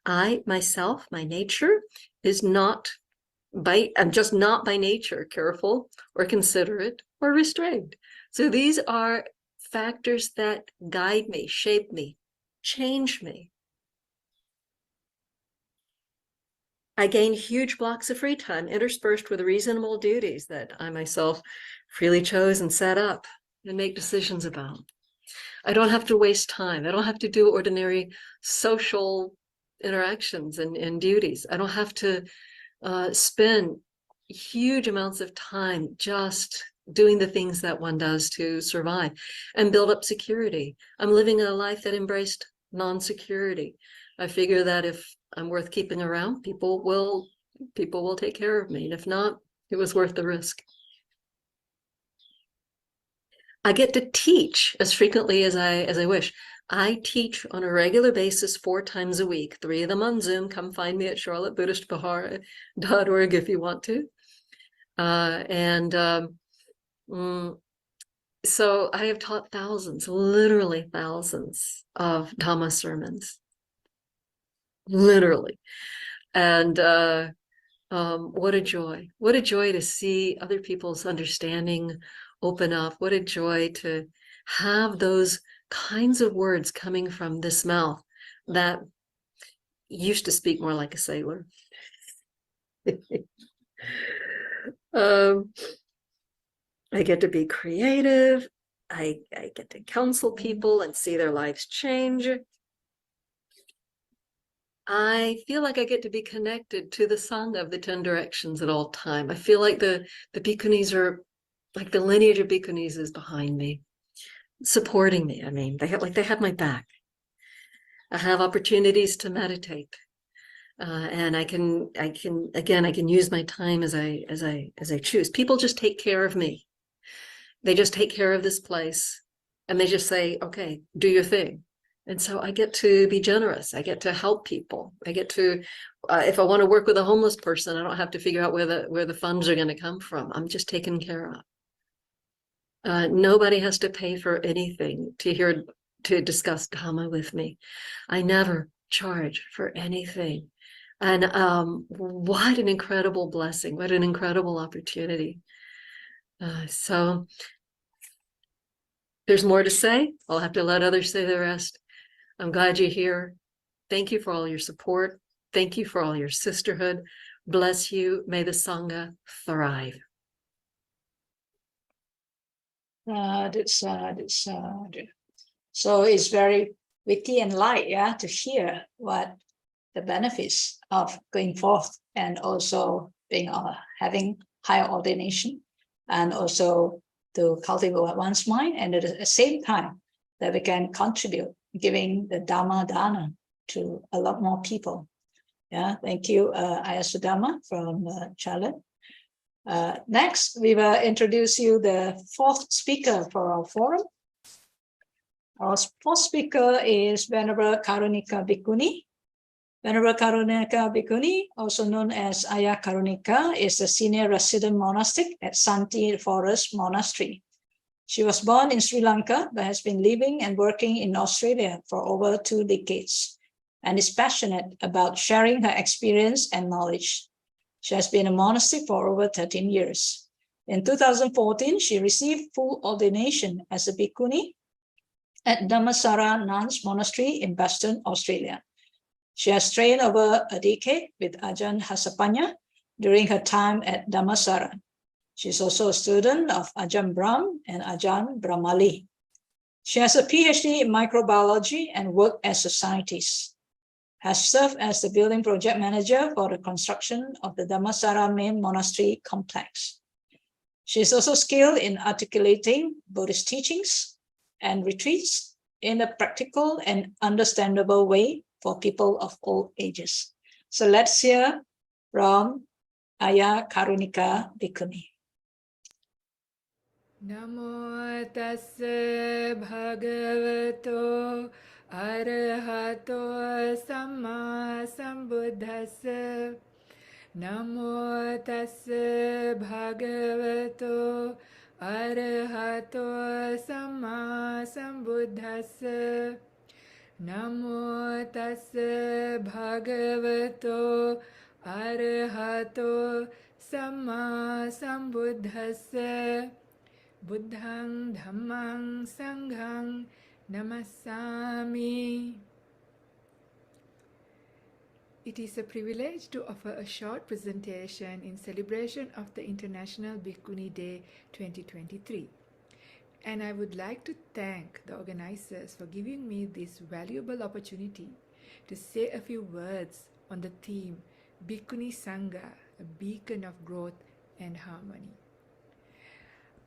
I, myself, my nature is I'm just not by nature careful or considerate or restrained. So these are factors that guide me, shape me, change me. I gain huge blocks of free time interspersed with reasonable duties that I myself freely chose and set up and make decisions about. I don't have to waste time. I don't have to do ordinary social interactions and duties. I don't have to spend huge amounts of time just doing the things that one does to survive and build up security. I'm living a life that embraced non-security. I figure that if I'm worth keeping around, people will take care of me. And if not, it was worth the risk. I get to teach as frequently as I wish. I teach on a regular basis 4 times a week, 3 of them on Zoom. Come find me at charlottebuddhistvihaara.org if you want to. So I have taught thousands, literally thousands of Dhamma sermons, literally. And what a joy to see other people's understanding open up. What a joy to have those kinds of words coming from this mouth that used to speak more like a sailor. I get to be creative. I get to counsel people and see their lives change. I feel like I get to be connected to the Sangha of the 10 directions at all time. I feel like the Bhikkhunis are, like the lineage of Bhikkhunis is behind me, supporting me. I mean, they have my back. I have opportunities to meditate. And I can use my time as I choose. People just take care of me. They just take care of this place, and they just say, okay, do your thing. And so I get to be generous. I get to help people. I get to, if I want to work with a homeless person, I don't have to figure out where the funds are going to come from. I'm just taken care of. Nobody has to pay for anything to discuss Dhamma with me. I never charge for anything. And what an incredible blessing. What an incredible opportunity. So there's more to say. I'll have to let others say the rest. I'm glad you're here. Thank you for all your support. Thank you for all your sisterhood. Bless you. May the Sangha thrive. So it's very witty and light, yeah, to hear what the benefits of going forth and also being having higher ordination, and also to cultivate one's mind, and at the same time that we can contribute giving the Dhamma Dana to a lot more people. Yeah, thank you, Ayasudama from Charlotte. Next, we will introduce you the fourth speaker for our forum. Our fourth speaker is Venerable Karunika Bhikkhuni. Venerable Karunika Bhikkhuni, also known as Ayah Karunika, is a senior resident monastic at Santi Forest Monastery. She was born in Sri Lanka, but has been living and working in Australia for over 2 decades, and is passionate about sharing her experience and knowledge. She has been a monastic for over 13 years. In 2014, she received full ordination as a bhikkhuni at Dhammasara Nuns Monastery in Western Australia. She has trained over a decade with Ajahn Hasapanya during her time at Dhammasara. She is also a student of Ajahn Brahm and Ajahn Brahmali. She has a PhD in microbiology and worked as a scientist. Has served as the building project manager for the construction of the Dhammasara main monastery complex. She is also skilled in articulating Buddhist teachings and retreats in a practical and understandable way for people of all ages. So let's hear from Ayah Karunika Bhikkhuni. Namo tassa bhagavato arahato samma sambuddhassa. Namo tassa bhagavato arahato samma sambuddhassa. Namo tassa bhagavato arahato samma sambuddhassa. Buddhang Dhammang Sanghang Namasami. It is a privilege to offer a short presentation in celebration of the International Bhikkhuni Day 2023. And I would like to thank the organizers for giving me this valuable opportunity to say a few words on the theme Bhikkhuni Sangha, a beacon of growth and harmony.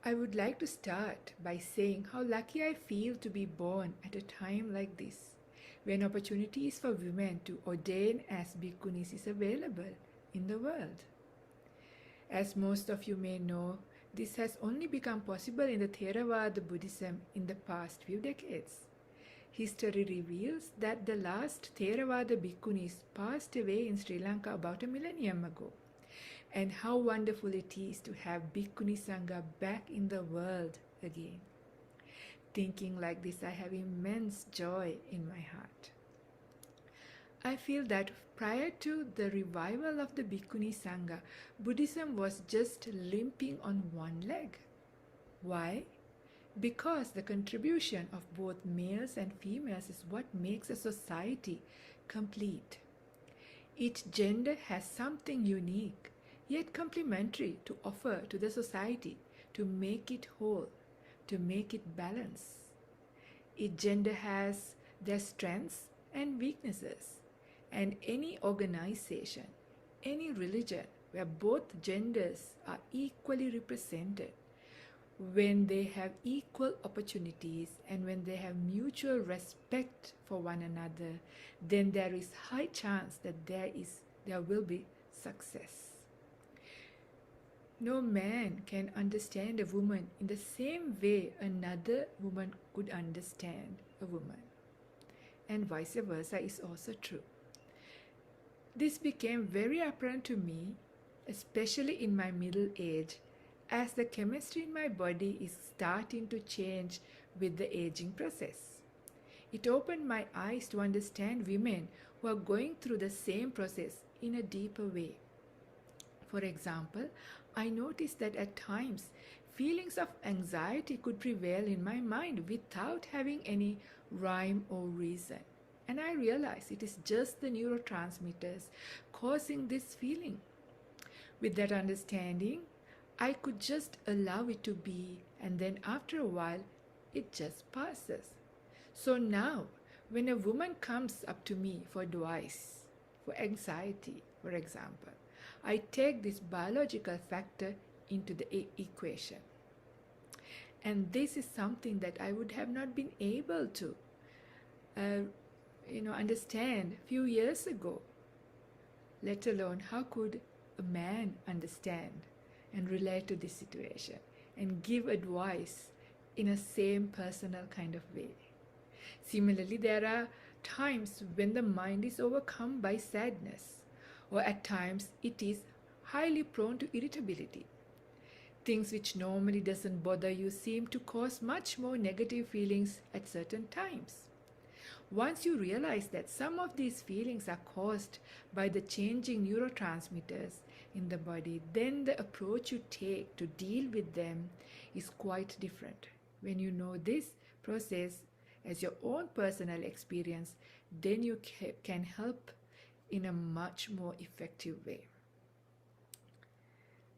I would like to start by saying how lucky I feel to be born at a time like this, when opportunities for women to ordain as bhikkhunis is available in the world. As most of you may know, this has only become possible in the Theravada Buddhism in the past few decades. History reveals that the last Theravada bhikkhunis passed away in Sri Lanka about a millennium ago. And how wonderful it is to have Bhikkhuni Sangha back in the world again. Thinking like this, I have immense joy in my heart. I feel that prior to the revival of the Bhikkhuni Sangha, Buddhism was just limping on one leg. Why? Because the contribution of both males and females is what makes a society complete. Each gender has something unique, yet complementary to offer to the society, to make it whole, to make it balance. Each gender has their strengths and weaknesses, and any organization, any religion where both genders are equally represented, when they have equal opportunities and when they have mutual respect for one another, then there is high chance that there will be success. No man can understand a woman in the same way another woman could understand a woman. and vice versa is also true. This became very apparent to me, especially in my middle age, as the chemistry in my body is starting to change with the aging process. It opened my eyes to understand women who are going through the same process in a deeper way. For example, I noticed that at times feelings of anxiety could prevail in my mind without having any rhyme or reason. And I realized it is just the neurotransmitters causing this feeling. With that understanding, I could just allow it to be, and then after a while, it just passes. So now, when a woman comes up to me for advice, for anxiety, for example, I take this biological factor into the equation. And this is something that I would have not been able to understand a few years ago, let alone how could a man understand and relate to this situation and give advice in a same personal kind of way. Similarly, there are times when the mind is overcome by sadness, or at times it is highly prone to irritability. Things which normally doesn't bother you seem to cause much more negative feelings at certain times. Once you realize that some of these feelings are caused by the changing neurotransmitters in the body, then the approach you take to deal with them is quite different. When you know this process as your own personal experience, then you can help in a much more effective way.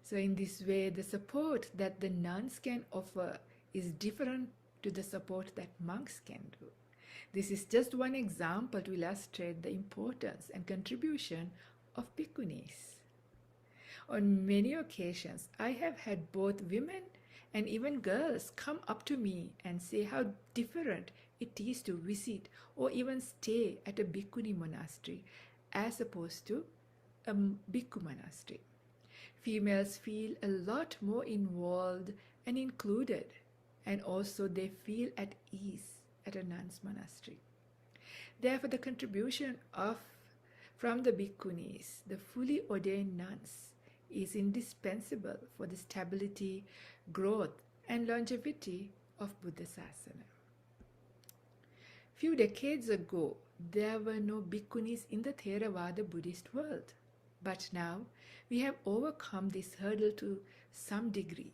So in this way, the support that the nuns can offer is different to the support that monks can do. This is just one example to illustrate the importance and contribution of bhikkhunis. On many occasions, I have had both women and even girls come up to me and say how different it is to visit or even stay at a bhikkhuni monastery as opposed to a bhikkhu monastery. Females feel a lot more involved and included, and also they feel at ease at a nun's monastery. Therefore, the contribution from the bhikkhunis, the fully ordained nuns, is indispensable for the stability, growth, and longevity of Buddha Sasana. Few decades ago, there were no bhikkhunis in the Theravada Buddhist world. But now, we have overcome this hurdle to some degree.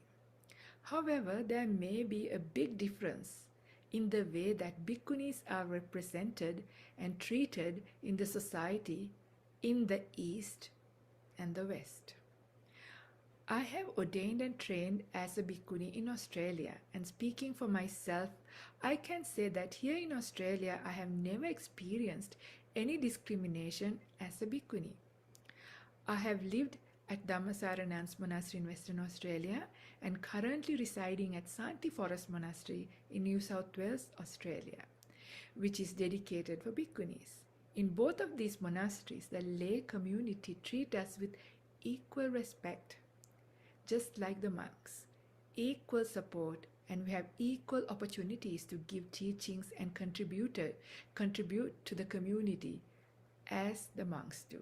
However, there may be a big difference in the way that bhikkhunis are represented and treated in the society in the East and the West. I have ordained and trained as a bhikkhuni in Australia, and speaking for myself, I can say that here in Australia I have never experienced any discrimination as a bhikkhuni. I have lived at Dhammasara Nuns Monastery in Western Australia and currently residing at Santi Forest Monastery in New South Wales, Australia, which is dedicated for bhikkhunis. In both of these monasteries, the lay community treat us with equal respect, just like the monks, equal support, and we have equal opportunities to give teachings and contribute to the community as the monks do.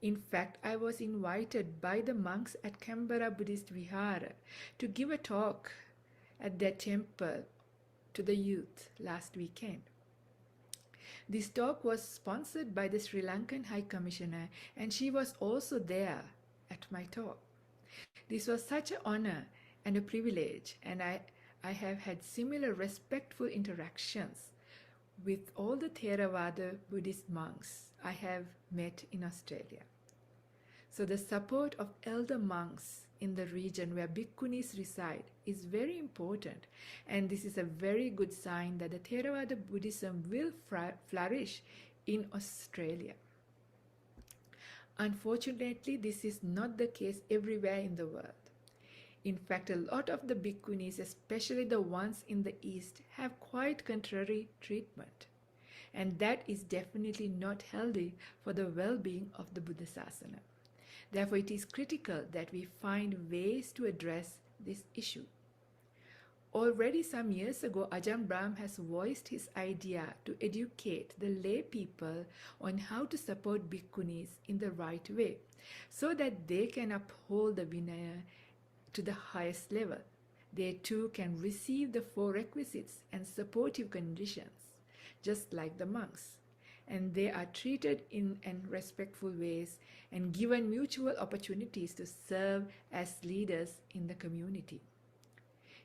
In fact, I was invited by the monks at Canberra Buddhist Vihara to give a talk at their temple to the youth last weekend. This talk was sponsored by the Sri Lankan High Commissioner, and she was also there at my talk. This was such an honor and a privilege, and I have had similar respectful interactions with all the Theravada Buddhist monks I have met in Australia. So the support of elder monks in the region where bhikkhunis reside is very important, and this is a very good sign that the Theravada Buddhism will flourish in Australia. Unfortunately, this is not the case everywhere in the world. In fact, a lot of the bhikkhunis, especially the ones in the East, have quite contrary treatment. And that is definitely not healthy for the well-being of the Buddha Sasana. Therefore, it is critical that we find ways to address this issue. Already some years ago, Ajahn Brahm has voiced his idea to educate the lay people on how to support bhikkhunis in the right way, so that they can uphold the Vinaya to the highest level. They too can receive the 4 requisites and supportive conditions, just like the monks. And they are treated in respectful ways and given mutual opportunities to serve as leaders in the community.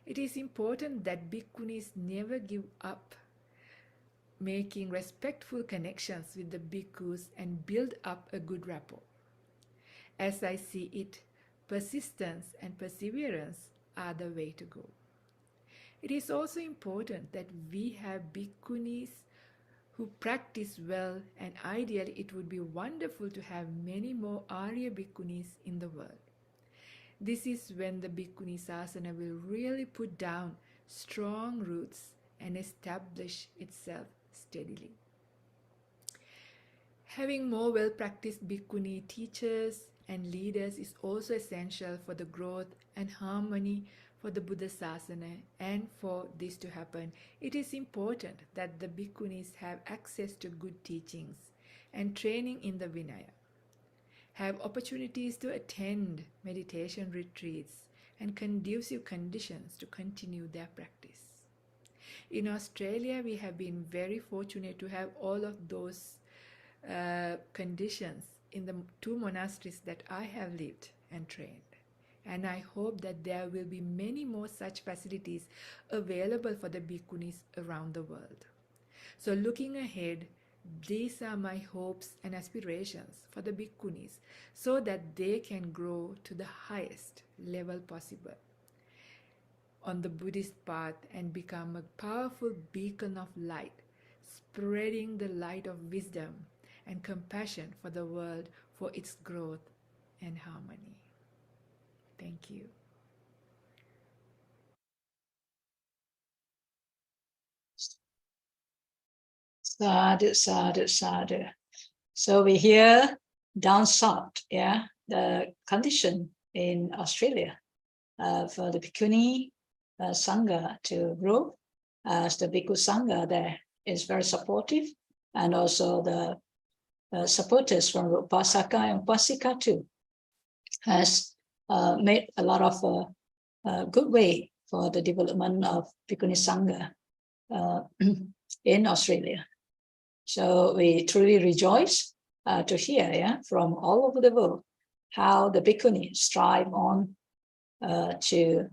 It is important that bhikkhunis never give up making respectful connections with the bhikkhus and build up a good rapport. As I see it, persistence and perseverance are the way to go. It is also important that we have bhikkhunis who practice well, and ideally it would be wonderful to have many more Arya bhikkhunis in the world. This is when the Bhikkhuni Sasana will really put down strong roots and establish itself steadily. Having more well-practiced Bhikkhuni teachers and leaders is also essential for the growth and harmony for the Buddha Sasana, and for this to happen, it is important that the Bhikkhunis have access to good teachings and training in the Vinaya, have opportunities to attend meditation retreats and conducive conditions to continue their practice. In Australia, we have been very fortunate to have all of those conditions in the 2 monasteries that I have lived and trained. And I hope that there will be many more such facilities available for the bhikkhunis around the world. So looking ahead, these are my hopes and aspirations for the bhikkhunis, so that they can grow to the highest level possible on the Buddhist path and become a powerful beacon of light, spreading the light of wisdom and compassion for the world for its growth and harmony. Thank you. Sadhu, sadhu, sadhu. So we hear down south, yeah, the condition in Australia for the Bhikkhuni Sangha to grow, as the Bhikkhu Sangha there is very supportive, and also the supporters from Upasaka and Upasika too has made a lot of good way for the development of Bhikkhuni Sangha in Australia. So we truly rejoice to hear, yeah, from all over the world how the Bhikkhuni strive on to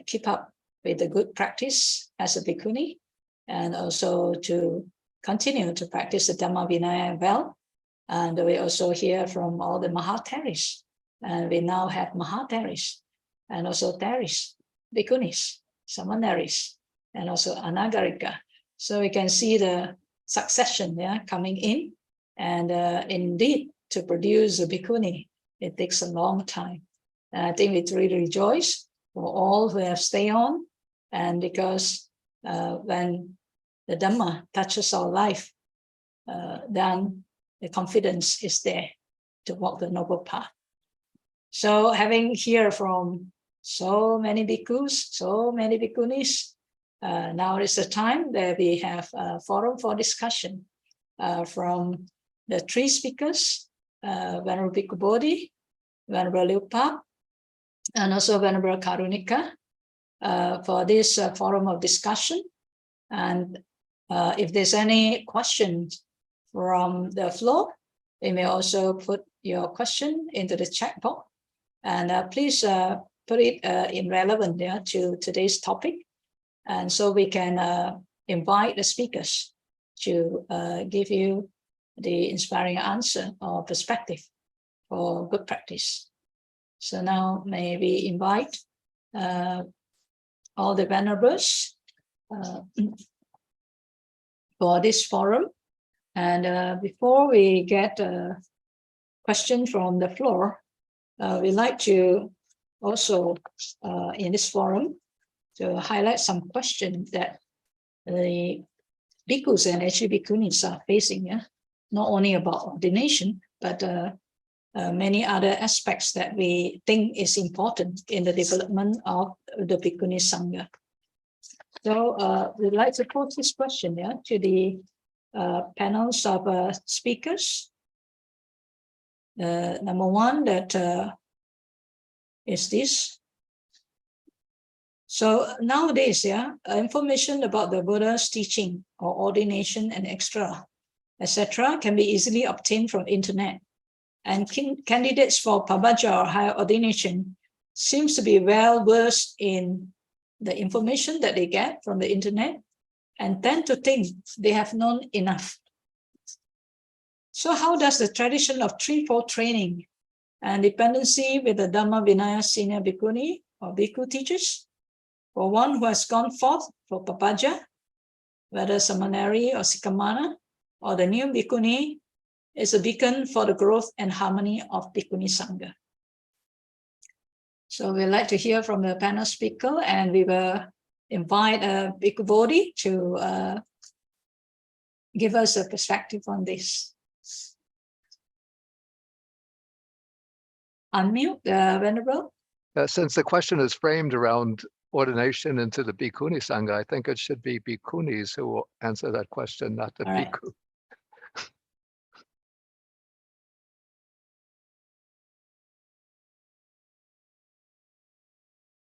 keep up with the good practice as a Bhikkhuni, and also to continue to practice the Dhamma Vinaya well. And we also hear from all the Maha Theris, and we now have Maha Theris, and also Theris, Bhikkhunis, Samaneris, and also Anagarika. So we can see the succession, yeah, coming in, and indeed to produce a Bhikkhuni, it takes a long time. And I think we really rejoice for all who have stayed on, and because when the Dhamma touches our life, then the confidence is there to walk the noble path. So having heard from so many bhikkhus, so many bhikkhunis, now is the time that we have a forum for discussion from the 3 speakers, Venerable Bhikkhu Bodhi, Venerable Lupa, and also Venerable Karunika, for this forum of discussion. And if there's any questions from the floor, you may also put your question into the chat box, and please put it in relevant to today's topic. And so we can invite the speakers to give you the inspiring answer or perspective for good practice. So now may we invite all the venerables for this forum. And before we get a question from the floor, we'd like to also in this forum to highlight some questions that the bhikkhus and actually bhikkhunis are facing, yeah? Not only about ordination, but many other aspects that we think is important in the development of the Bhikkhuni Sangha. So we'd like to pose this question to the panels of speakers. Number one, that is this. So nowadays, information about the Buddha's teaching or ordination and extra, etc., can be easily obtained from internet. And candidates for Pabaja or higher ordination seems to be well versed in the information that they get from the internet and tend to think they have known enough. So how does the tradition of threefold training and dependency with the Dhamma Vinaya senior bhikkhuni or bhikkhu teachers, for one who has gone forth for Papaja, whether seminary or Sikamana, or the new bhikkhuni, is a beacon for the growth and harmony of Bhikkhuni Sangha? So we'd like to hear from the panel speaker, and we will invite Bhikkhu Bodhi to give us a perspective on this. Unmute, Venerable. Since the question is framed around ordination into the Bhikkhuni Sangha, I think it should be Bhikkhunis who will answer that question, not the Bhikkhu.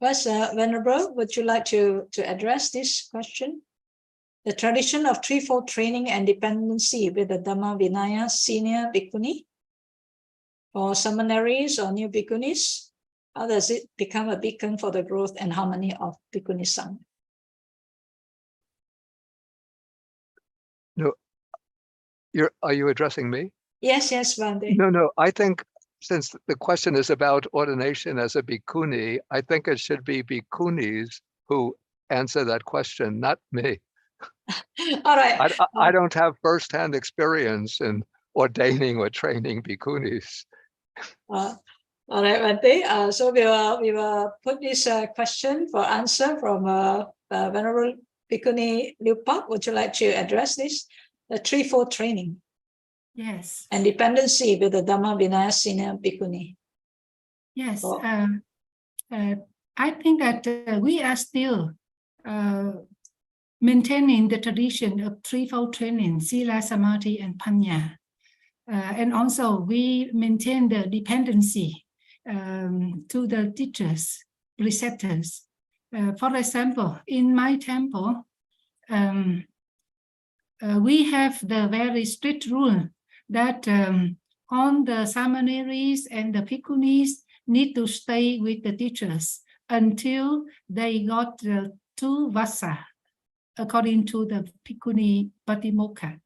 First, Venerable, would you like to address this question? The tradition of threefold training and dependency with the Dhamma Vinaya senior bhikkhuni, or seminaries or new bhikkhunis, how does it become a beacon for the growth and harmony of Bhikkhuni Sangha? No, are you addressing me? Yes, Bhante. No, I think since the question is about ordination as a bhikkhuni, I think it should be bhikkhunis who answer that question, not me. All right. I don't have firsthand experience in ordaining or training bhikkhunis. All right, Bhante. So we will put this question for answer from Venerable Bhikkhuni Lupa. Would you like to address this? The threefold training. Yes. And dependency with the Dhamma Vinaya senior bhikkhuni. Yes. I think that we are still maintaining the tradition of threefold training, Sila, Samadhi, and Panya. And also we maintain the dependency to the teachers, preceptors. For example, in my temple, we have the very strict rule that all the seminaries and the bhikkhunis need to stay with the teachers until they got 2 vasa, according to the Bhikkhuni Patimokkha.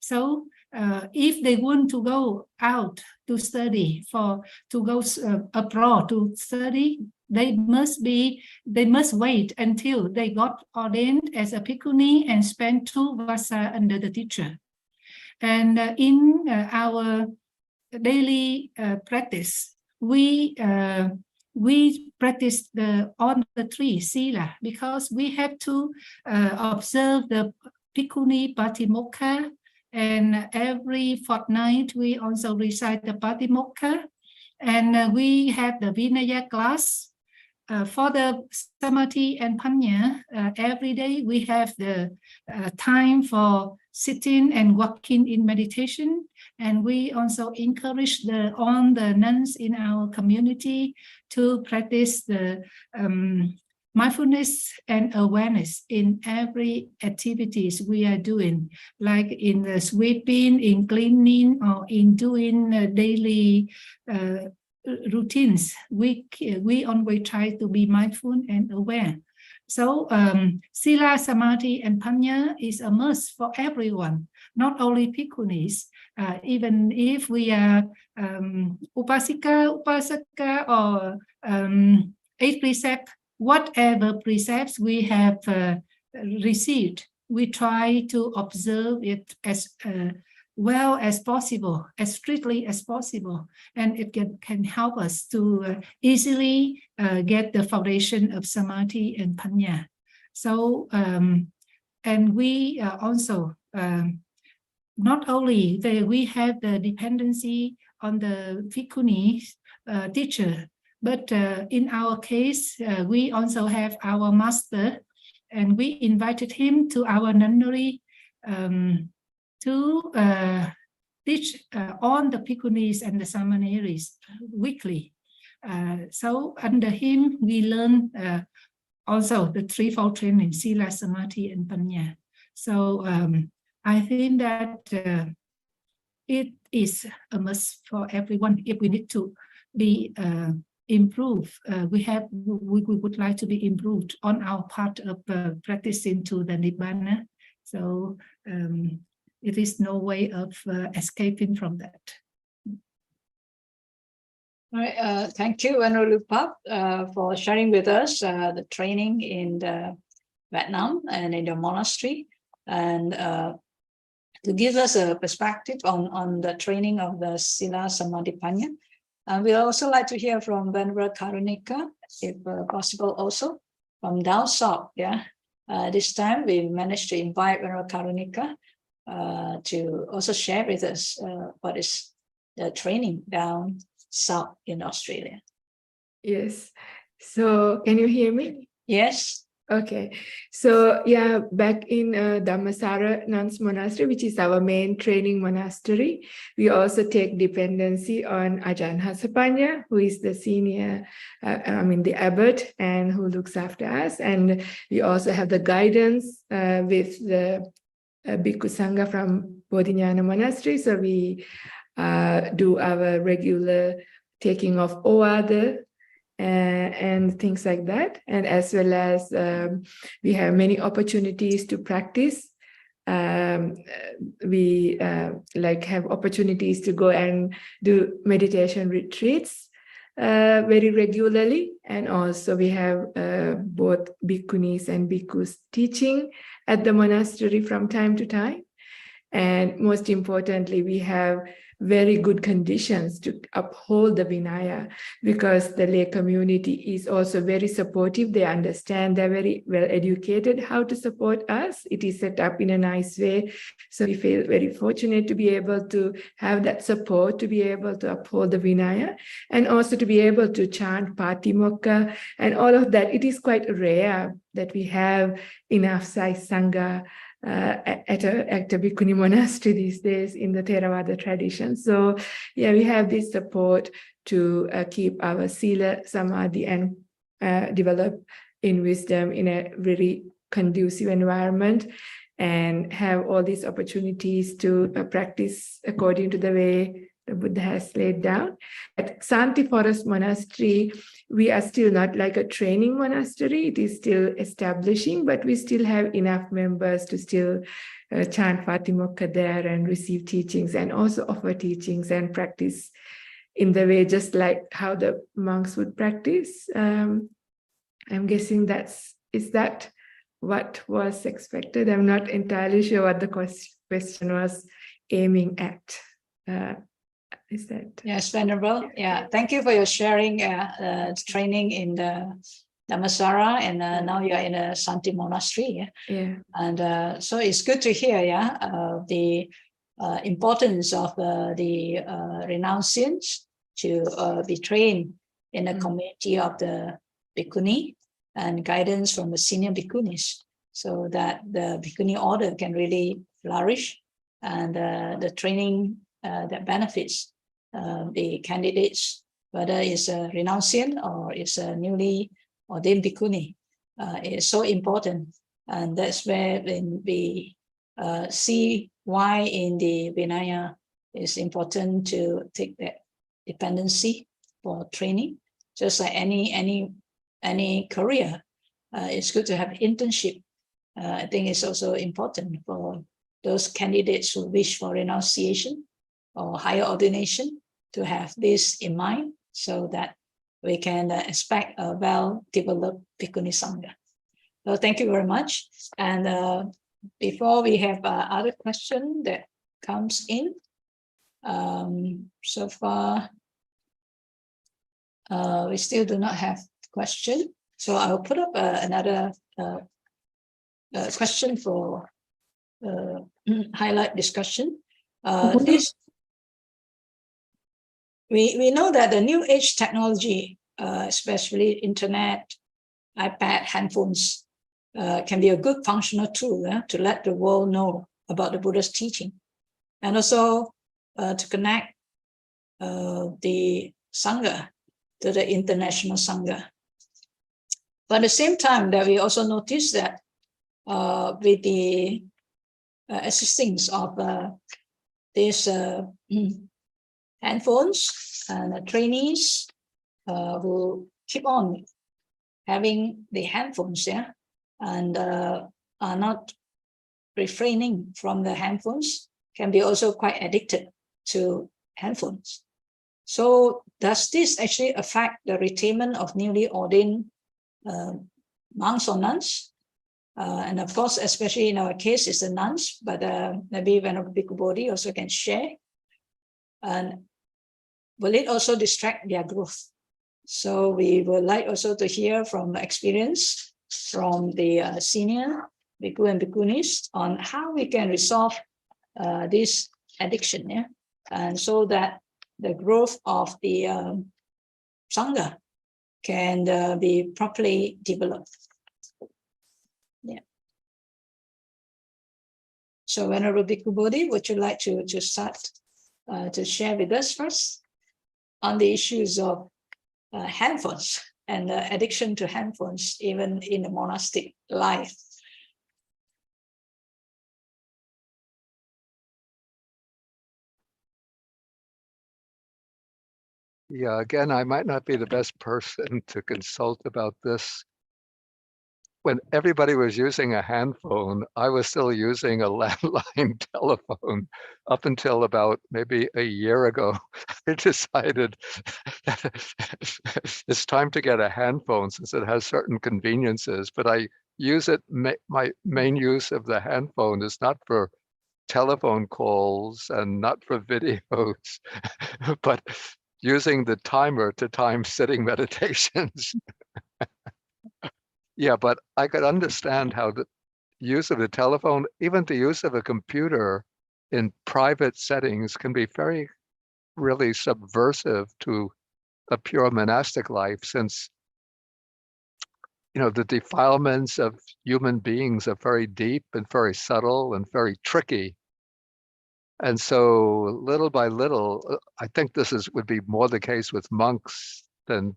So if they want to go out to study, to go abroad to study, they must wait until they got ordained as a bhikkhuni and spend 2 vasa under the teacher. And in our daily practice, we practice all the 3 sila, because we have to observe the Bhikkhuni Patimokkha, and every fortnight we also recite the Patimokkha, and we have the Vinaya class. For the Samadhi and Panya, every day we have the time for sitting and walking in meditation, and we also encourage all the nuns in our community to practice the mindfulness and awareness in every activities we are doing, like in the sweeping, in cleaning, or in doing daily routines. We always try to be mindful and aware. So Sila, Samadhi, and Panya is a must for everyone, not only bhikkhunis. Even if we are upasika, or 8 precepts, whatever precepts we have received, we try to observe it as well as possible, as strictly as possible, and it can help us to easily get the foundation of Samadhi and Panya. So, and we also, not only we have the dependency on the bhikkhuni teacher, but in our case, we also have our master and we invited him to our nunnery to teach on the Bhikkhunis and the Samaneris weekly. So under him, we learn also the threefold training, Sila, Samadhi, and Panya. So I think that it is a must for everyone if we need to be improved. We would like to be improved on our part of practicing to the Nibbana. So it is no way of escaping from that. All right, thank you, Venerable Pap, for sharing with us the training in Vietnam and in the monastery, and to give us a perspective on the training of the Sila, Samadhi, Panya. And we also like to hear from Venerable Karunika, if possible, also from down south. Yeah, this time we managed to invite Venerable Karunika to also share with us what is the training down south in Australia. Yes. So can you hear me? Yes. Okay. So yeah, back in Dhammasara Nuns Monastery, which is our main training monastery, we also take dependency on Ajahn Hasapanya, who is the senior, the abbot, and who looks after us. And we also have the guidance with the Bhikkhu Sangha from Bodhinyana Monastery. So we do our regular taking of Ovada and things like that. And as well as we have many opportunities to practice. We have opportunities to go and do meditation retreats very regularly. And also we have both bhikkhunis and bhikkhus teaching at the monastery from time to time. And most importantly, we have very good conditions to uphold the Vinaya, because the lay community is also very supportive. They understand, they're very well educated how to support us. It is set up in a nice way. So we feel very fortunate to be able to have that support, to be able to uphold the Vinaya, and also to be able to chant Patimokkha and all of that. It is quite rare that we have enough size Sangha at a Bhikkhuni monastery these days in the Theravada tradition. So yeah, we have this support to keep our Sila, Samadhi, and develop in wisdom in a very conducive environment, and have all these opportunities to practice according to the way the Buddha has laid down. At Santi Forest Monastery, we are still not like a training monastery. It is still establishing, but we still have enough members to still chant Patimokkha there and receive teachings, and also offer teachings and practice in the way just like how the monks would practice. I'm guessing is that what was expected? I'm not entirely sure what the question was aiming at. Is that? Yes, Venerable. Yeah, thank you for your sharing training in the Dhammasara, and now you're in a Santi Monastery. Yeah. And so it's good to hear, the importance of the renunciants to be trained in the community of the Bhikkhuni and guidance from the senior Bhikkhunis, so that the Bhikkhuni order can really flourish, and the training that benefits the candidates, whether it's a renunciant or it's a newly ordained Bhikkhuni, is so important. And that's where when we see why in the Vinaya it's important to take that dependency for training. Just like any career, it's good to have internship. I think it's also important for those candidates who wish for renunciation or higher ordination to have this in mind, so that we can expect a well-developed Bhikkhuni Sangha. So thank you very much. And before we have other question that comes in, so far we still do not have question. So I'll put up another question for highlight discussion. We know that the new age technology, especially internet, iPad, handphones, can be a good functional tool to let the world know about the Buddha's teaching, and also to connect the Sangha to the international Sangha. But at the same time, that we also notice that with the assistance of these handphones and trainees who keep on having the handphones, and are not refraining from the handphones, can be also quite addicted to handphones. So does this actually affect the retainment of newly ordained monks or nuns? And of course, especially in our case, it's the nuns, but maybe Venerable Bhikkhu Bodhi also can share. And will it also distract their growth? So we would like also to hear from experience from the senior Bhikkhu and Bhikkhunis on how we can resolve this addiction, and so that the growth of the Sangha can be properly developed. So Venerable Bhikkhu Bodhi, would you like to start to share with us first on the issues of handphones and addiction to handphones, even in the monastic life? Yeah, again, I might not be the best person to consult about this. When everybody was using a handphone, I was still using a landline telephone up until about maybe a year ago. I decided it's time to get a handphone since it has certain conveniences, but I use it, my main use of the handphone is not for telephone calls and not for videos, but using the timer to time sitting meditations. Yeah, but I could understand how the use of the telephone, even the use of a computer in private settings, can be really subversive to a pure monastic life, since the defilements of human beings are very deep and very subtle and very tricky. And so little by little, I think this would be more the case with monks than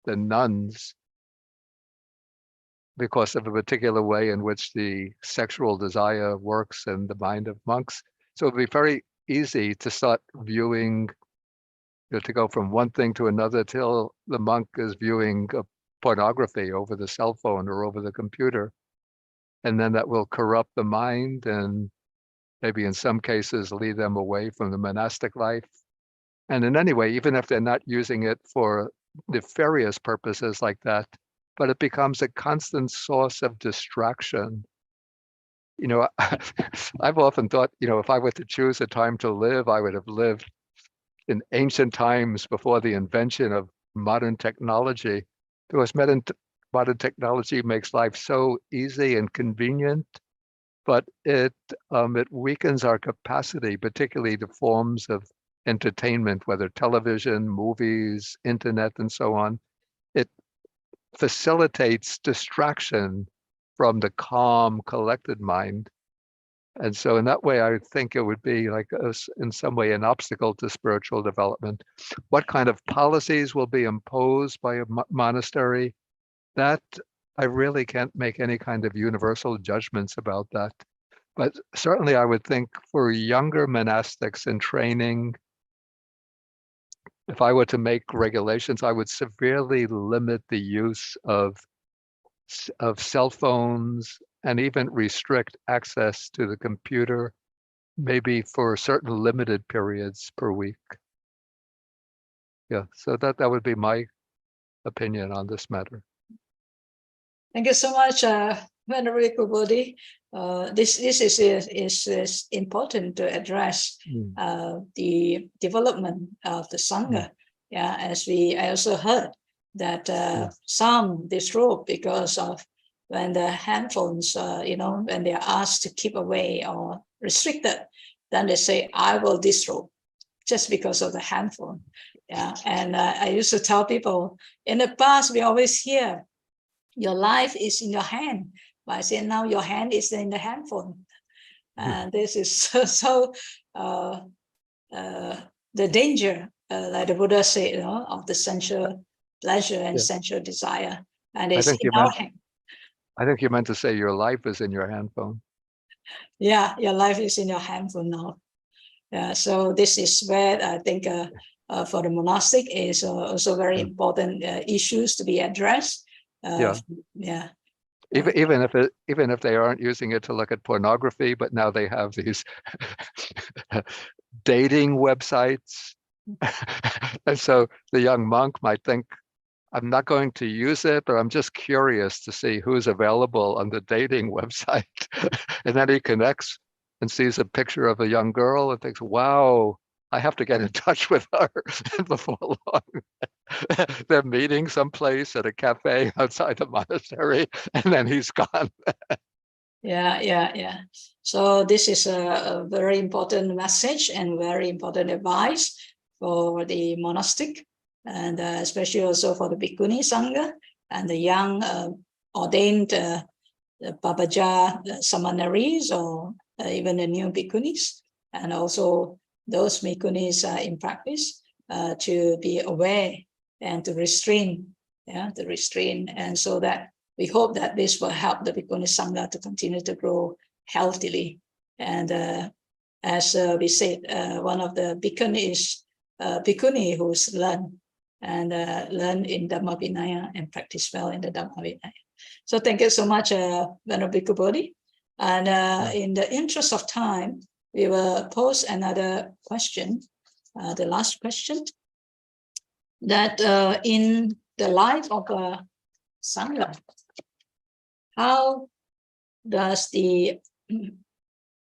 nuns, because of a particular way in which the sexual desire works in the mind of monks. So it'd be very easy to start viewing, to go from one thing to another till the monk is viewing pornography over the cell phone or over the computer. And then that will corrupt the mind and maybe in some cases lead them away from the monastic life. And in any way, even if they're not using it for nefarious purposes like that, but it becomes a constant source of distraction. I've often thought, if I were to choose a time to live, I would have lived in ancient times before the invention of modern technology, because modern technology makes life so easy and convenient, but it weakens our capacity, particularly the forms of entertainment, whether television, movies, internet, and so on. It facilitates distraction from the calm, collected mind. And so in that way, I think it would be like, in some way, an obstacle to spiritual development. What kind of policies will be imposed by a monastery? That I really can't make any kind of universal judgments about that. But certainly I would think for younger monastics in training, if I were to make regulations, I would severely limit the use of cell phones and even restrict access to the computer, maybe for certain limited periods per week. Yeah, so that would be my opinion on this matter. Thank you so much, Venerable Bhikkhu Bodhi. This is important to address the development of the Sangha. Yeah, as I also heard that some disrobe because of when the handphones, when they are asked to keep away or restricted, then they say, I will disrobe just because of the handphone. Yeah, and I used to tell people, in the past, we always hear your life is in your hand. But I say now your hand is in the handphone. And this is so the danger, like the Buddha said, of the sensual pleasure and sensual desire. And it's in our hand. I think you meant to say your life is in your handphone. Yeah, your life is in your handphone now. Yeah, so this is where I think for the monastic is also very important issues to be addressed. Yeah. Even if they aren't using it to look at pornography, but now they have these dating websites. And so the young monk might think, I'm not going to use it, or I'm just curious to see who's available on the dating website. And then he connects and sees a picture of a young girl and thinks, wow, I have to get in touch with her. And before long, they're meeting someplace at a cafe outside the monastery, and then he's gone. Yeah. So this is a very important message and very important advice for the monastic, and especially also for the Bhikkhuni Sangha and the young ordained Babaja seminaries, or even the new Bhikkhunis, and also those Bhikkhunis in practice, to be aware and to restrain, and so that we hope that this will help the Bhikkhuni Sangha to continue to grow healthily. And as we said, one of the Bhikkhuni who's learned in Dhamma Vinaya and practice well in the Dhamma Vinaya. So thank you so much, Venerable Bhikkhu Bodhi. And in the interest of time, we will pose another question, the last question, that in the life of a Sangha, how does the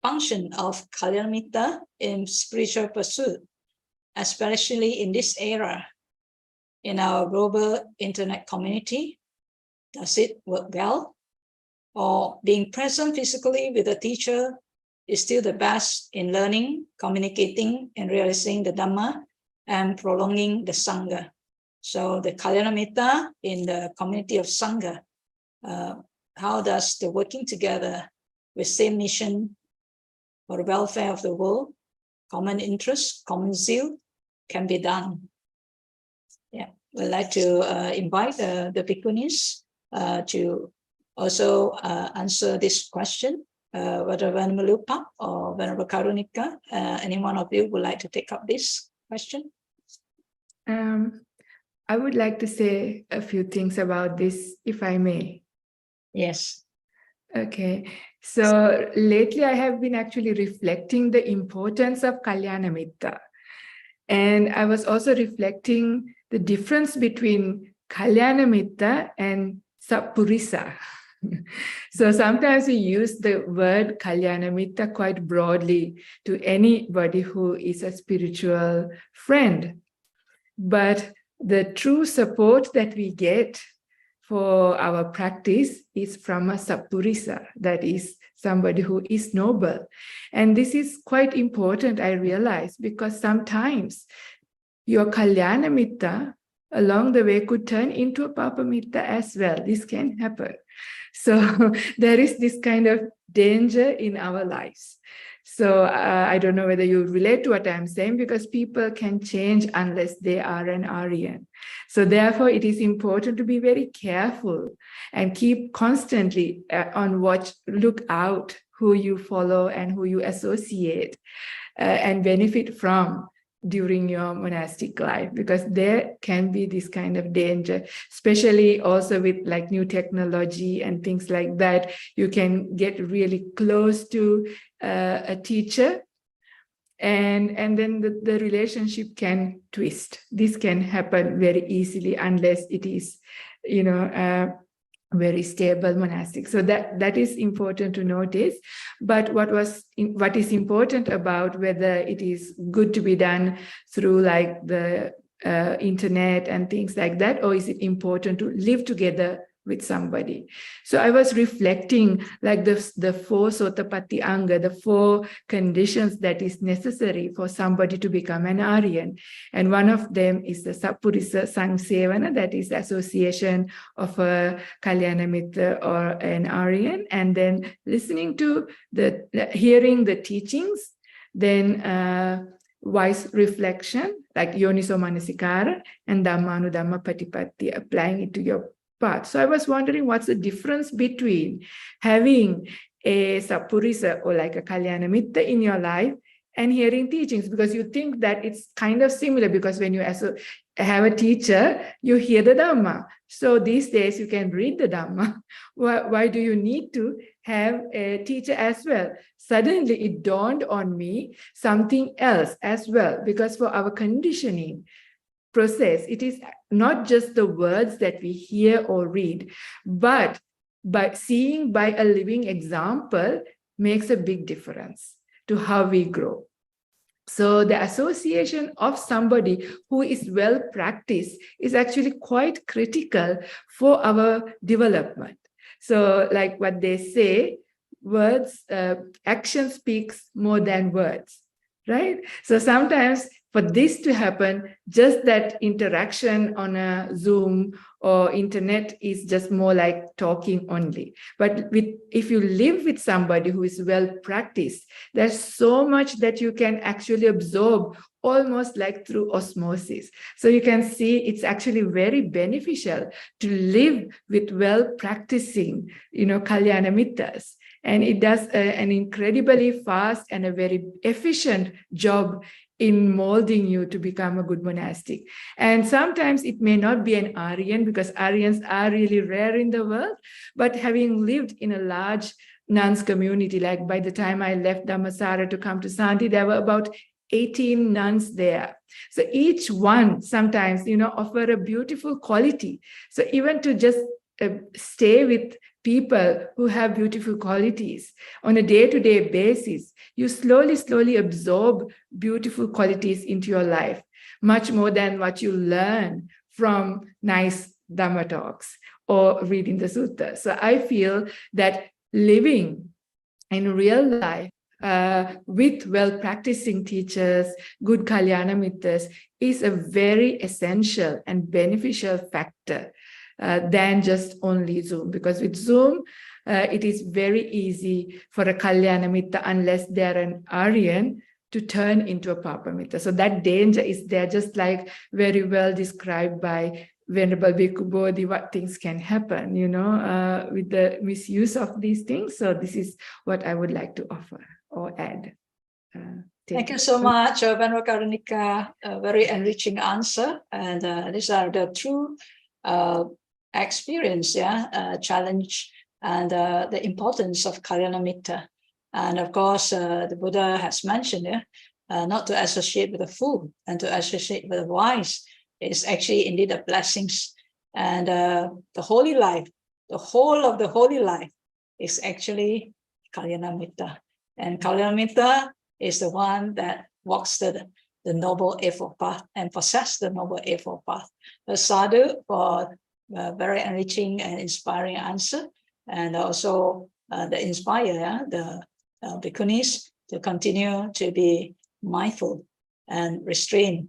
function of Kalyanamitta in spiritual pursuit, especially in this era, in our global internet community, does it work well? Or being present physically with a teacher is still the best in learning, communicating, and realizing the Dhamma and prolonging the Sangha? So the Kalyanamitta in the community of Sangha, how does the working together with same mission for the welfare of the world, common interest, common zeal, can be done? Yeah, we'd like to invite the Bhikkhunis to also answer this question, whether Venerable Lupa or Venerable Karunika, any one of you would like to take up this question? I would like to say a few things about this, if I may. Yes. Okay. So lately I have been actually reflecting the importance of Kalyanamitta. And I was also reflecting the difference between Kalyanamitta and Sappurisa. So sometimes we use the word Kalyanamitta quite broadly to anybody who is a spiritual friend. But the true support that we get for our practice is from a Sappurisa, that is somebody who is noble. And this is quite important, I realize, because sometimes your Kalyanamitta along the way could turn into a Papamitta as well. This can happen. So there is this kind of danger in our lives. So I don't know whether you relate to what I'm saying, because people can change unless they are an Aryan. So therefore, it is important to be very careful and keep constantly on watch, look out who you follow and who you associate and benefit from during your monastic life, because there can be this kind of danger, especially also with like new technology and things like that. You can get really close to a teacher, and then the relationship can twist. This can happen very easily unless it is, very stable monastic. So that is important to notice. But what is important about whether it is good to be done through like the internet and things like that, or is it important to live together with somebody. So I was reflecting like the 4 Sotapatti Anga, the 4 conditions that is necessary for somebody to become an Aryan. And one of them is the Sappurisa Sangsevana, that is association of a Kalyana Mitra or an Aryan, and then listening to hearing the teachings, then wise reflection, like Yoniso Manasikara, and Dhammanudhamma Patipatti, applying it to your path. So I was wondering what's the difference between having a Sappurisa or like a Kalyana Mitra in your life and hearing teachings, because you think that it's kind of similar, because when you have a teacher, you hear the Dhamma. So these days you can read the Dhamma. Why do you need to have a teacher as well? Suddenly it dawned on me something else as well, because for our conditioning process, it is not just the words that we hear or read, but by seeing by a living example makes a big difference to how we grow. So the association of somebody who is well practiced is actually quite critical for our development. So like what they say, action speaks more than words, right? So sometimes for this to happen, just that interaction on a Zoom or internet is just more like talking only. But if you live with somebody who is well practiced, there's so much that you can actually absorb almost like through osmosis. So you can see it's actually very beneficial to live with well practicing, Kalyana Mitras. And it does an incredibly fast and a very efficient job in molding you to become a good monastic. And sometimes it may not be an Aryan, because Aryans are really rare in the world, but having lived in a large nuns community, like by the time I left Dhammasara to come to Santi, there were about 18 nuns there. So each one sometimes, offer a beautiful quality. So even to just stay with people who have beautiful qualities on a day-to-day basis, you slowly absorb beautiful qualities into your life, much more than what you learn from nice Dhamma talks or reading the suttas. So I feel that living in real life with well-practicing teachers, good Kalyana Mitras, is a very essential and beneficial factor than just only Zoom. Because with Zoom, it is very easy for a Kalyana Mitra, unless they're an Aryan, to turn into a Papa Mitra. So that danger is there, just like very well described by Venerable Bhikkhu Bodhi, what things can happen, with the misuse of these things. So this is what I would like to offer or add. Thank you so much, Venerable Karunika. A very enriching answer. And these are the true experience, challenge, and the importance of Kalyana Mitra. And of course, the Buddha has mentioned not to associate with the fool and to associate with the wise is actually indeed a blessings. And the holy life, the whole of the holy life is actually Kalyana Mitra. And Kalyana Mitra is the one that walks the Noble Eightfold Path and possesses the Noble Eightfold Path. Sadhu for a very enriching and inspiring answer, and also the inspire the Bhikkhunis to continue to be mindful and restrained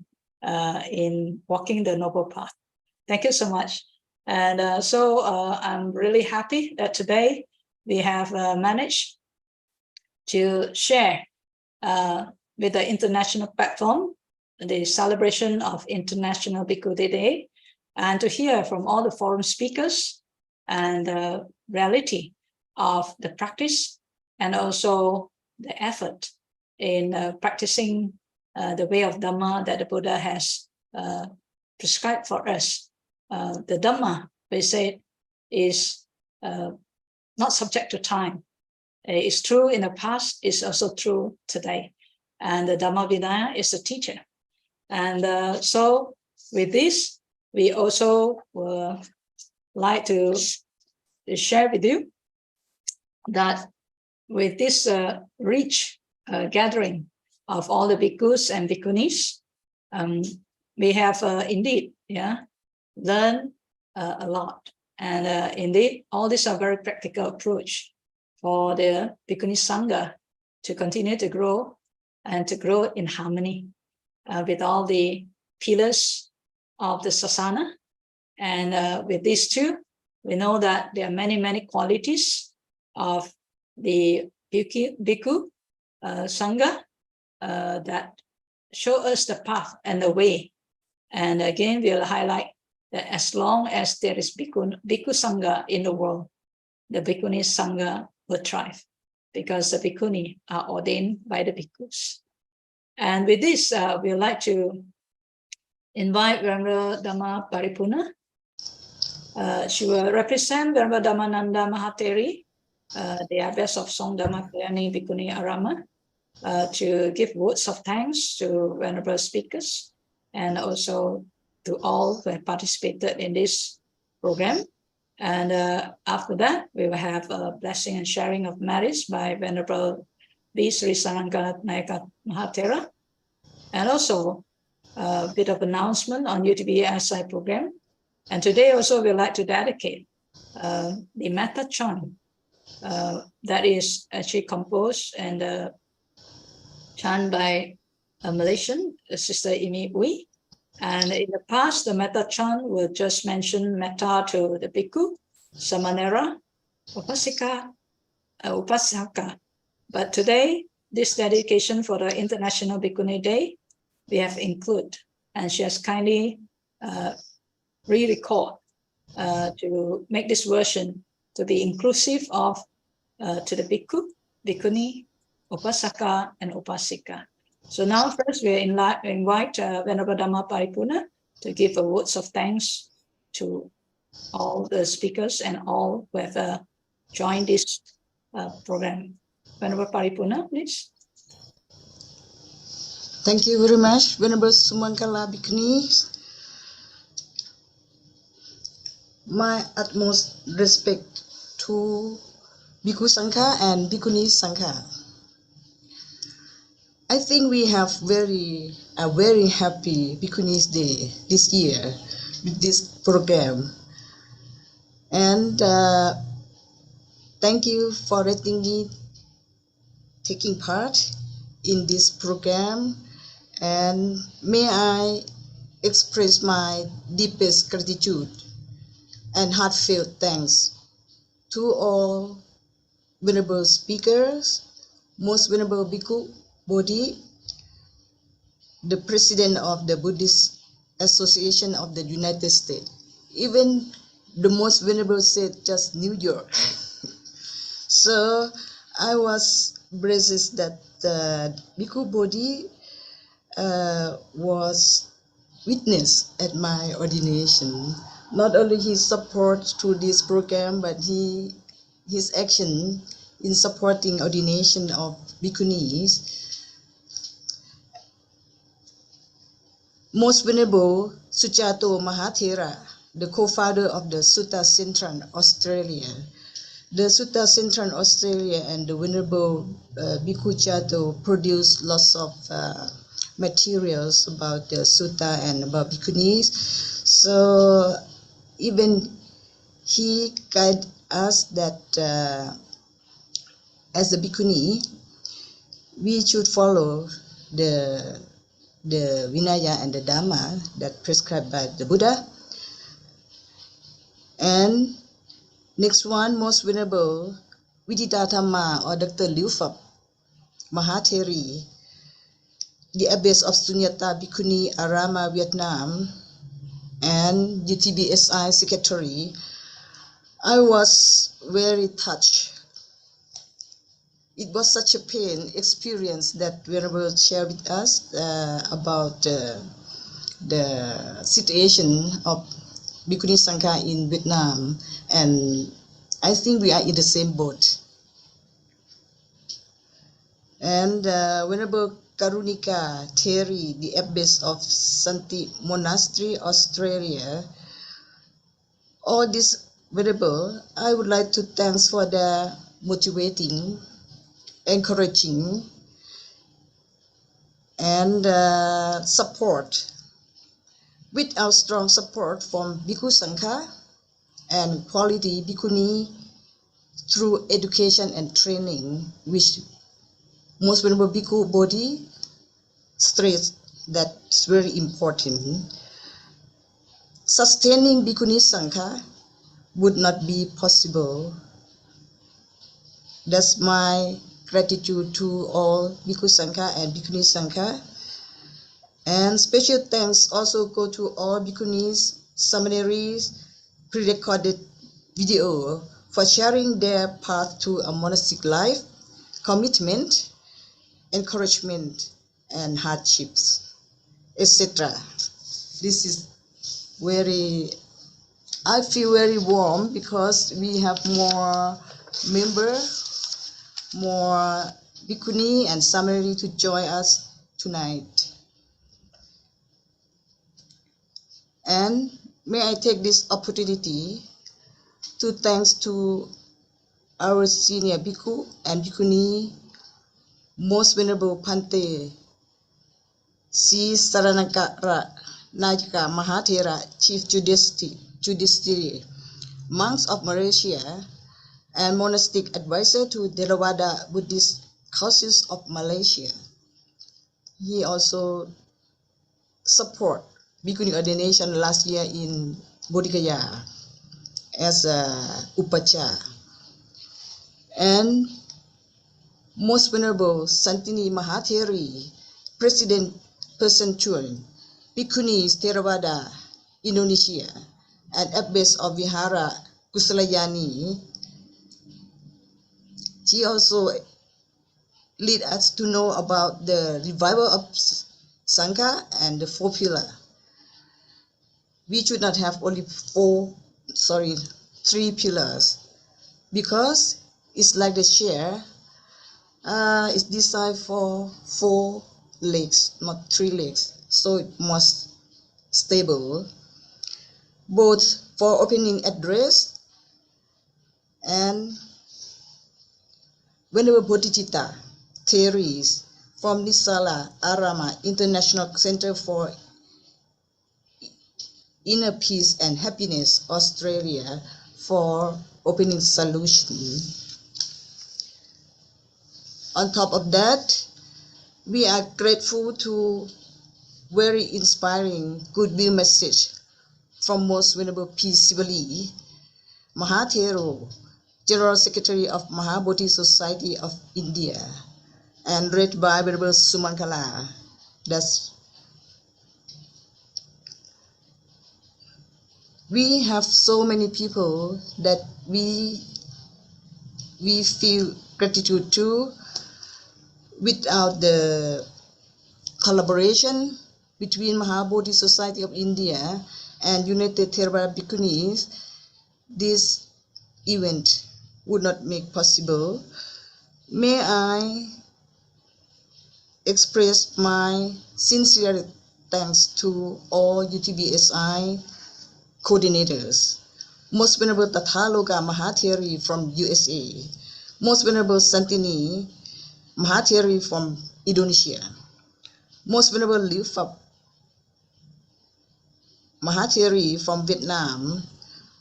in walking the Noble Path. Thank you so much. And so I'm really happy that today we have managed to share with the international platform the celebration of International Bhikkhu Day, and to hear from all the forum speakers and the reality of the practice and also the effort in practicing the way of Dhamma that the Buddha has prescribed for us. The Dhamma, we say, is not subject to time. It's true in the past, it's also true today. And the Dhamma Vinaya is the teacher. And so with this, we also would like to share with you that with this rich gathering of all the bhikkhus and bhikkhunis, we have indeed learned a lot. And indeed, all these are very practical approach for the Bhikkhuni Sangha to continue to grow and to grow in harmony with all the pillars of the Sasana. And with these two, we know that there are many, many qualities of the Bhikkhu Sangha that show us the path and the way. And again, we'll highlight that as long as there is Bhikkhu Sangha in the world, the Bhikkhuni Sangha will thrive, because the Bhikkhuni are ordained by the Bhikkhus. And with this, we'd like to invite Venerable Dhamma Paripurna. She will represent Venerable Dhammananda Mahateri, the abbess of Song Dhamma Kalyani Bhikkhuni Arama, to give words of thanks to venerable speakers and also to all who have participated in this program. And after that, we will have a blessing and sharing of merits by Venerable B. Sri Sananganatnayaka Mahatera, and also a bit of announcement on UTBSI program. And today also we'd like to dedicate the Metta chant that is actually composed and chant by a Malaysian, Sister Imi Ui. And in the past, the Metta chant will just mention Metta to the Bhikkhu, Samanera, Upasika, Upasaka. But today, this dedication for the International Bhikkhuni Day, we have included, and she has kindly re-record to make this version to be inclusive of to the Bhikkhu, Bhikkhuni, Upasaka, and Upasika. So now first we invite Venerable Dhamma Paripurna to give a words of thanks to all the speakers and all who have joined this program. Venerable Paripurna, please. Thank you very much, Venerable Sumangala Bhikkhuni. My utmost respect to Bhikkhu Sangha and Bhikkhuni Sangha. I think we have a very happy Bhikkhunis Day this year with this program. And thank you for letting me taking part in this program. And may I express my deepest gratitude and heartfelt thanks to all venerable speakers, Most Venerable Bhikkhu Bodhi, the President of the Buddhist Association of the United States, even the Most Venerable said just New York. So I was blessed that Bhikkhu Bodhi was witness at my ordination. Not only his support through this program, but his action in supporting ordination of Bhikkhunis. Most Venerable Sujato Mahathera, the co-founder of the Sutta Central Australia. The Sutta Central Australia and the Venerable Bhikkhu Chato produced lots of materials about the Sutta and about Bhikkhunis. So even he guided us that as a Bhikkhuni, we should follow the Vinaya and the Dhamma that prescribed by the Buddha. And next one, Most Venerable Viditatama or Dr. Liu Fab Mahatheri, the abbess of Sunyata Bhikkhuni Arama, Vietnam, and UTBSI secretary. I was very touched. It was such a pain experience that Venerable shared with us about the situation of Bhikkhuni Sangha in Vietnam, and I think we are in the same boat. And Venerable Karunika Theri, the abbess of Santi Monastery, Australia, all this Venerable, I would like to thank for their motivating, encouraging, and support. With our strong support from Bhikkhu Sangha, and quality bhikkhuni through education and training, which Most Venerable Bhikkhu Bodhi stressed that's very important. Sustaining Bhikkhuni Sangha would not be possible. That's my gratitude to all Bhikkhu Sangha and Bhikkhuni Sangha. And special thanks also go to all Bhikkhunis, seminaries, pre-recorded video for sharing their path to a monastic life, commitment, encouragement, and hardships, etc. This is I feel very warm because we have more members, more Bhikkhuni and seminary to join us tonight. And may I take this opportunity to thanks to our senior Bhikkhu and Bhikkhuni, Most Venerable Pante Si Saranagara Najika Mahathera, Chief Justiciary, monks of Malaysia, and monastic advisor to Theravada Buddhist Councils of Malaysia. He also support Bhikkhuni ordination last year in Bodhi as a Upacha. And Most Venerable Santini Mahatheri, President Percentual, Bhikkhunis Theravada, Indonesia, and Abbess of Vihara Kusalayani. She also lead us to know about the revival of Sangha and the 4 pillars. We should not have only 3 pillars, because it's like the chair is designed for 4 legs, not 3 legs, so it must stable, both for opening address and Venerable Bodhicitta Theres from Nisala Arama International Center for Inner Peace and Happiness, Australia, for opening solution. On top of that, we are grateful to very inspiring goodwill message from Most Venerable P. Sivali, Mahathero, General Secretary of Maha Bodhi Society of India, and read by Venerable Sumangala. We have so many people that we feel gratitude to. Without the collaboration between Maha Bodhi Society of India and United Theravada Bhikkhunis, this event would not make possible. May I express my sincere thanks to all UTBSI coordinators, Most Venerable Tathaloka Mahatheri from USA, Most Venerable Santini Mahatheri from Indonesia, Most Venerable Liu Phap Mahatheri from Vietnam,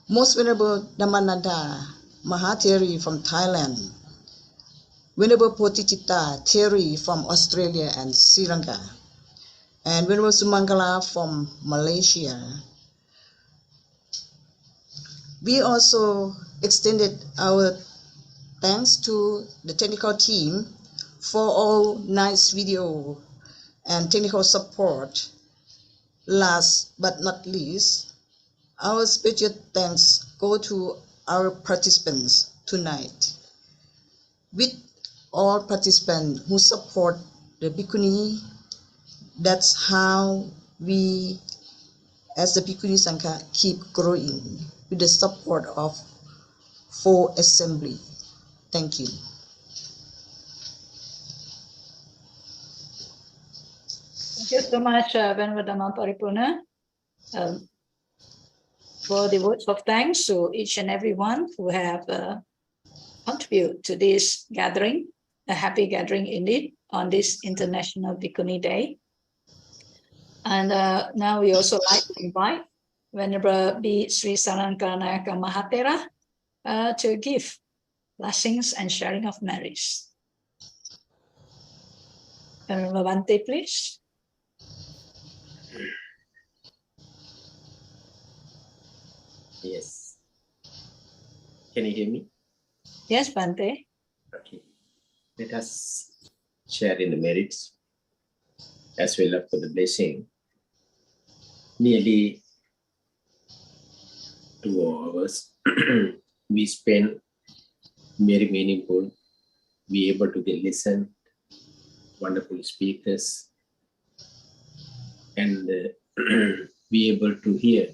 Most Venerable Dhammananda Mahatheri from Thailand, Venerable Bodhicitta Theri from Australia and Sri Lanka, and Venerable Sumangala from Malaysia. We also extended our thanks to the technical team for all nice video and technical support. Last but not least, our special thanks go to our participants tonight. With all participants who support the Bhikkhuni, that's how we as the Bhikkhuni Sangha keep growing with the support of 4 assembly. Thank you. Thank you so much, Venerable Dhamma Paripurna, for the words of thanks to each and everyone who have contributed to this gathering, a happy gathering indeed, on this International Bhikkhuni Day. And now we also like to invite Venerable B. Sri Sarankarnayaka Mahatera to give blessings and sharing of merits. Venerable Bhante, please. Yes. Can you hear me? Yes, Bhante. Okay. Let us share in the merits as well as for the blessing. Nearly 2 hours we spent very meaningful. We able to get listen, wonderful speakers, and be able to hear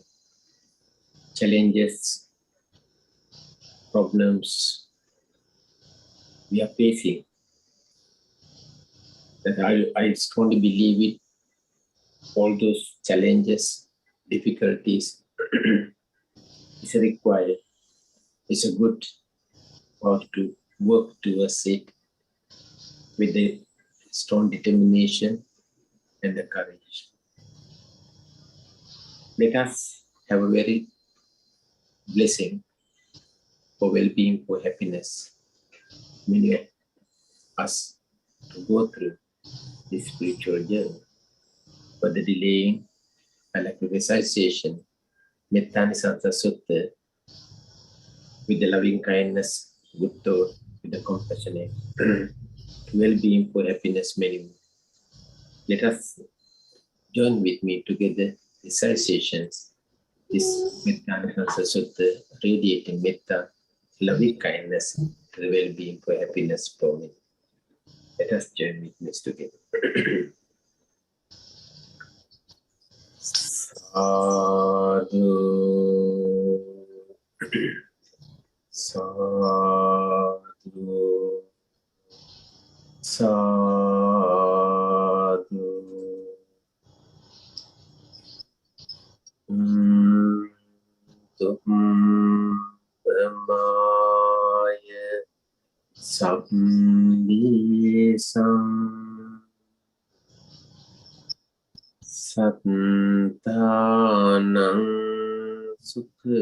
challenges, problems we are facing. That I strongly believe it. All those challenges, difficulties is required. It's a good part to work towards it with the strong determination and the courage. Let us have a very blessing for well-being, for happiness. Many of us to go through this spiritual journey. For the delaying and exercisation, Mettanisansa Sutta, with the loving kindness, good thought, with the compassionate, well-being for happiness, many more. Let us join with me together recitations. This Mettanisansa Sutta, radiating metta, loving kindness, the well-being for happiness for me. Let us join with me together. Sadhu, sadhu, sadhu. Brahmaya Sambhisam Satanang Sukha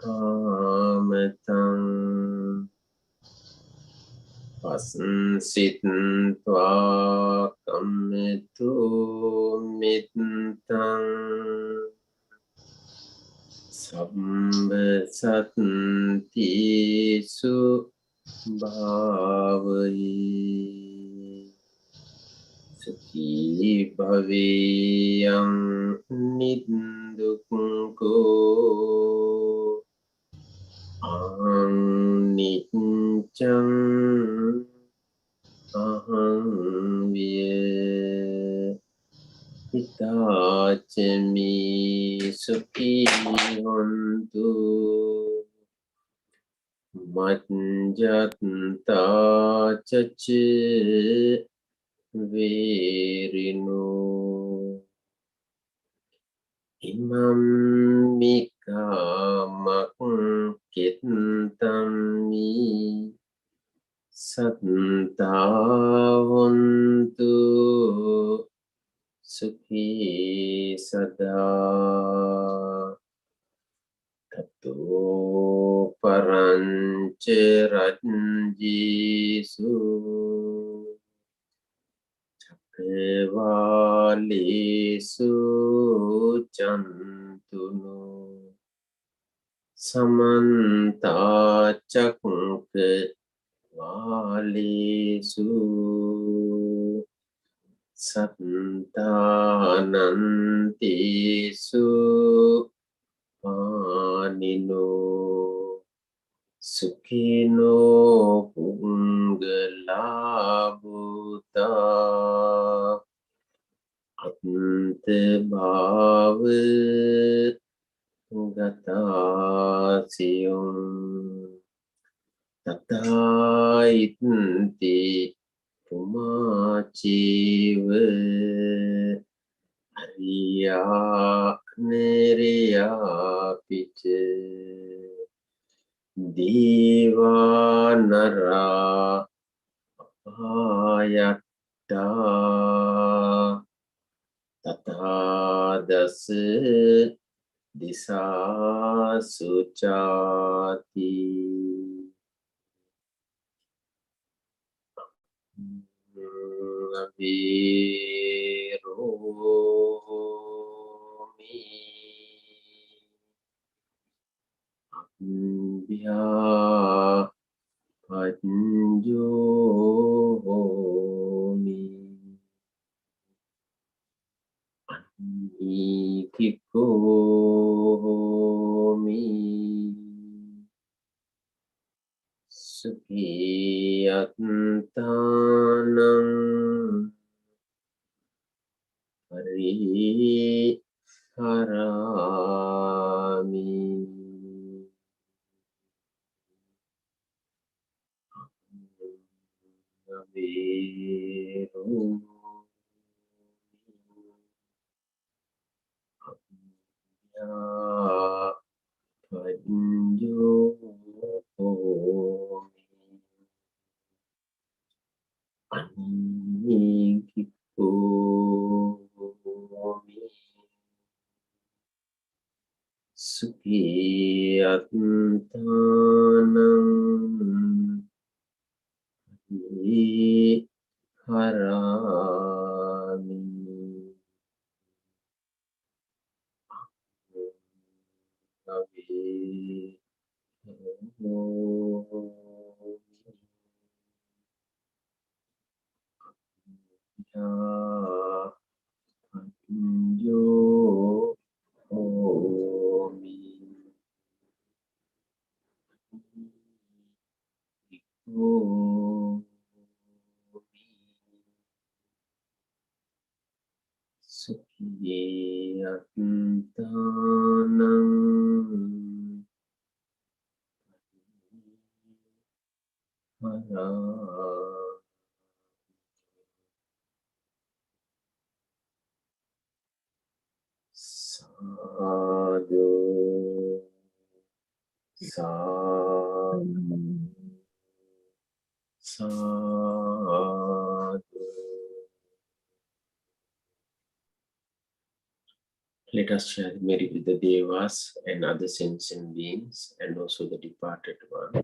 Kamatang Pasnsitva Kametu Mitang Sambhasanti Su Bhavayi Sukhi Bhaviyam Niddukkho Aniccham Aham Vya Hitachami Sukhi Hontu Manjata Chachi Verino Imam Mikamak Kitantami Sattavuntu Sukhi Sada Tato Paranche Ranjisu Chakevalisu Chantunu Samanta Chakve Valisu Sattanantisu Panino Sukhino Pungalabuta Antebhavat Gatasiyum Tataitanti Pumachiva Ariya Neriya Piche Divanara Ayatta Tata dasa disa suchati Abiromi Abhya Panjomi Ikikomi Sukhiyatanam Pariharami Abiru Ya Panjomi Anikikomi Sukhiyatanam Harami Avi Ya Panjo Omi Omi Sukhiyatanam Hara Sadhu Sadhu Sadhu. Let us share the merit with the Devas and other sentient beings and also the departed one.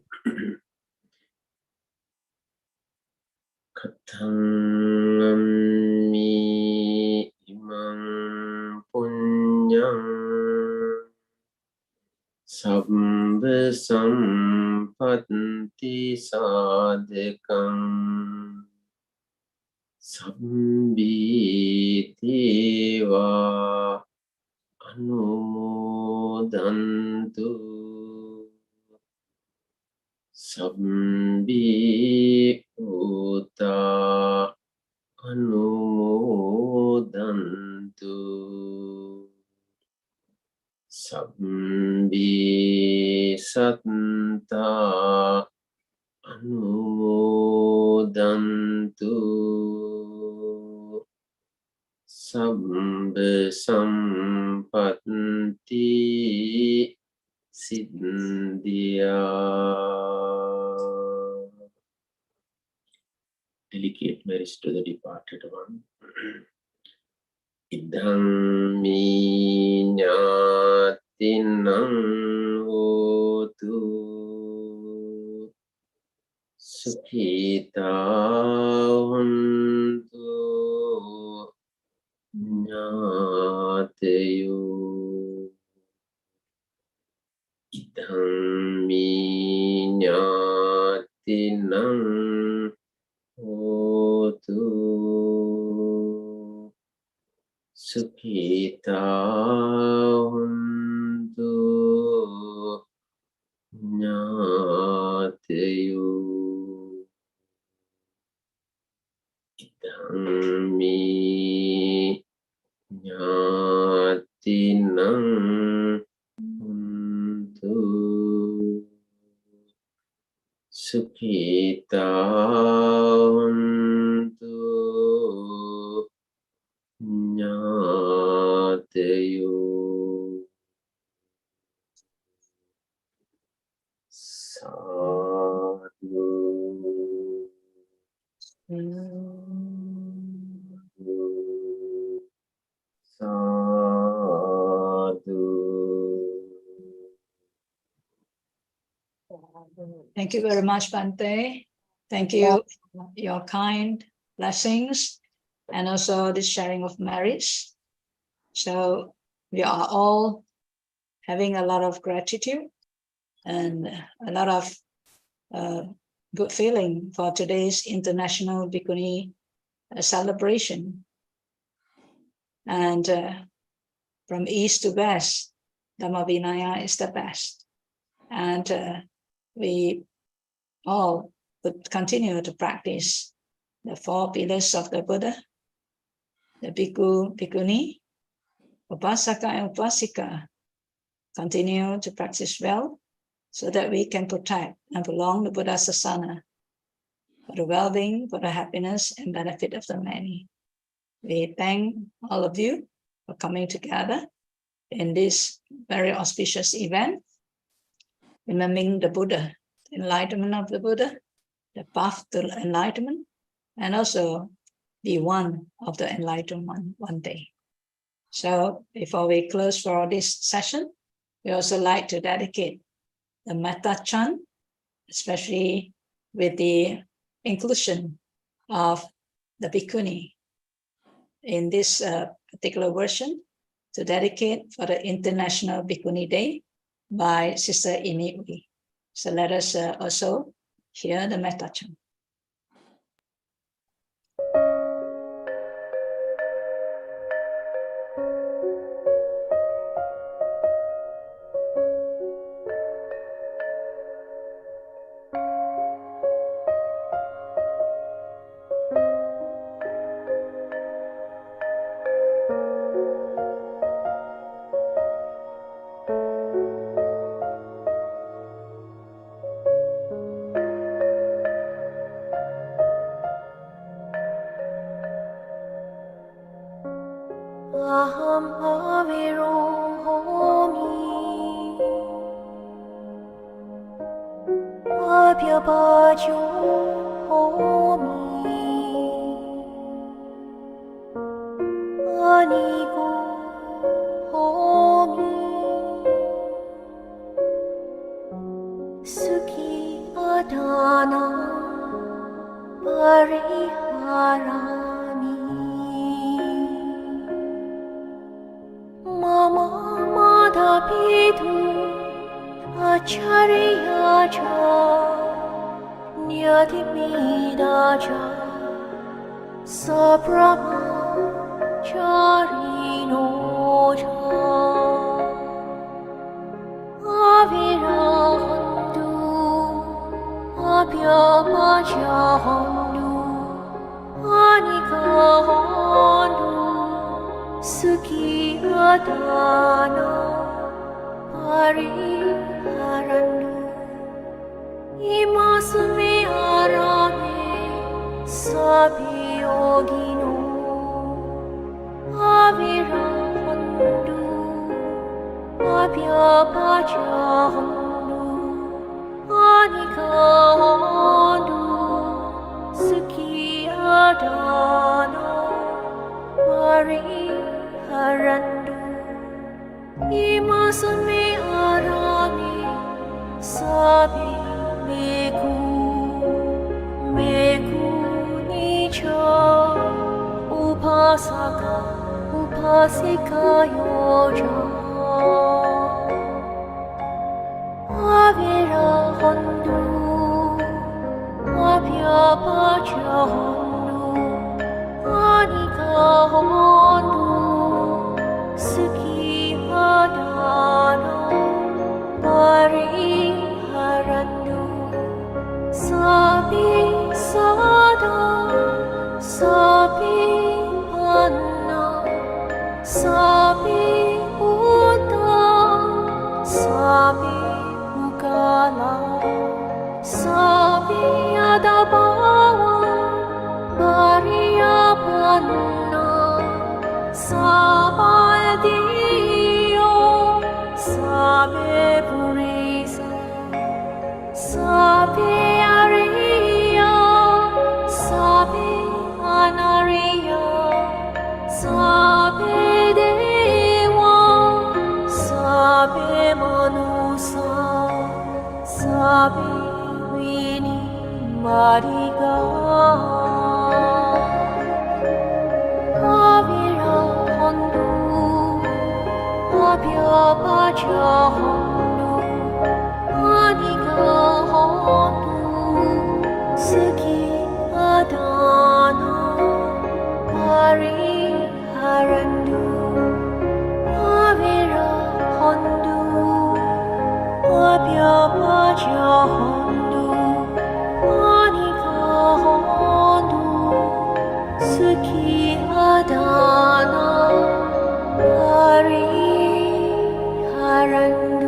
Kathangami imam punyam sabba sampatti sadhakam sambhiti anumodantu sabbi uta anumodantu sabbi satta anumodantu sabba sampatti siddhya. Delicate marriage to the departed one. Idham minyatinam hotu sukhita huntu Nyateyo Idham minyatinam hotu Sukhita huntu Nyateyo Idham minyatinam huntu Sukhita huntu Nyateyo. Sadhu. Thank you very much, Bhante. Thank you for your kind blessings and also this sharing of merits. So we are all having a lot of gratitude and a lot of good feeling for today's International Bhikkhuni celebration. And from east to west, Dhamma Vinaya is the best. And we all would continue to practice the 4 pillars of the Buddha, the Bhikkhu, Bhikkhuni, Upasaka and Upasika. Continue to practice well so that we can protect and prolong the Buddha Sasana for the well-being, for the happiness and benefit of the many. We thank all of you for coming together in this very auspicious event, remembering the Buddha, the enlightenment of the Buddha, the path to enlightenment, and also be one of the enlightened one day. So before we close for this session, we also like to dedicate the Metta chant, especially with the inclusion of the Bhikkhuni in this particular version, to dedicate for the International Bhikkhuni Day by Sister Iniwi. So let us also hear the Metta chant. Vini Mariga Avira Hondu Abya Baja Hondu Aniga Hondu Suki Adana Pari Harandu Avira Hondu Abya Baja Hondu Anika Hondu Suki Adana Pari Harandu.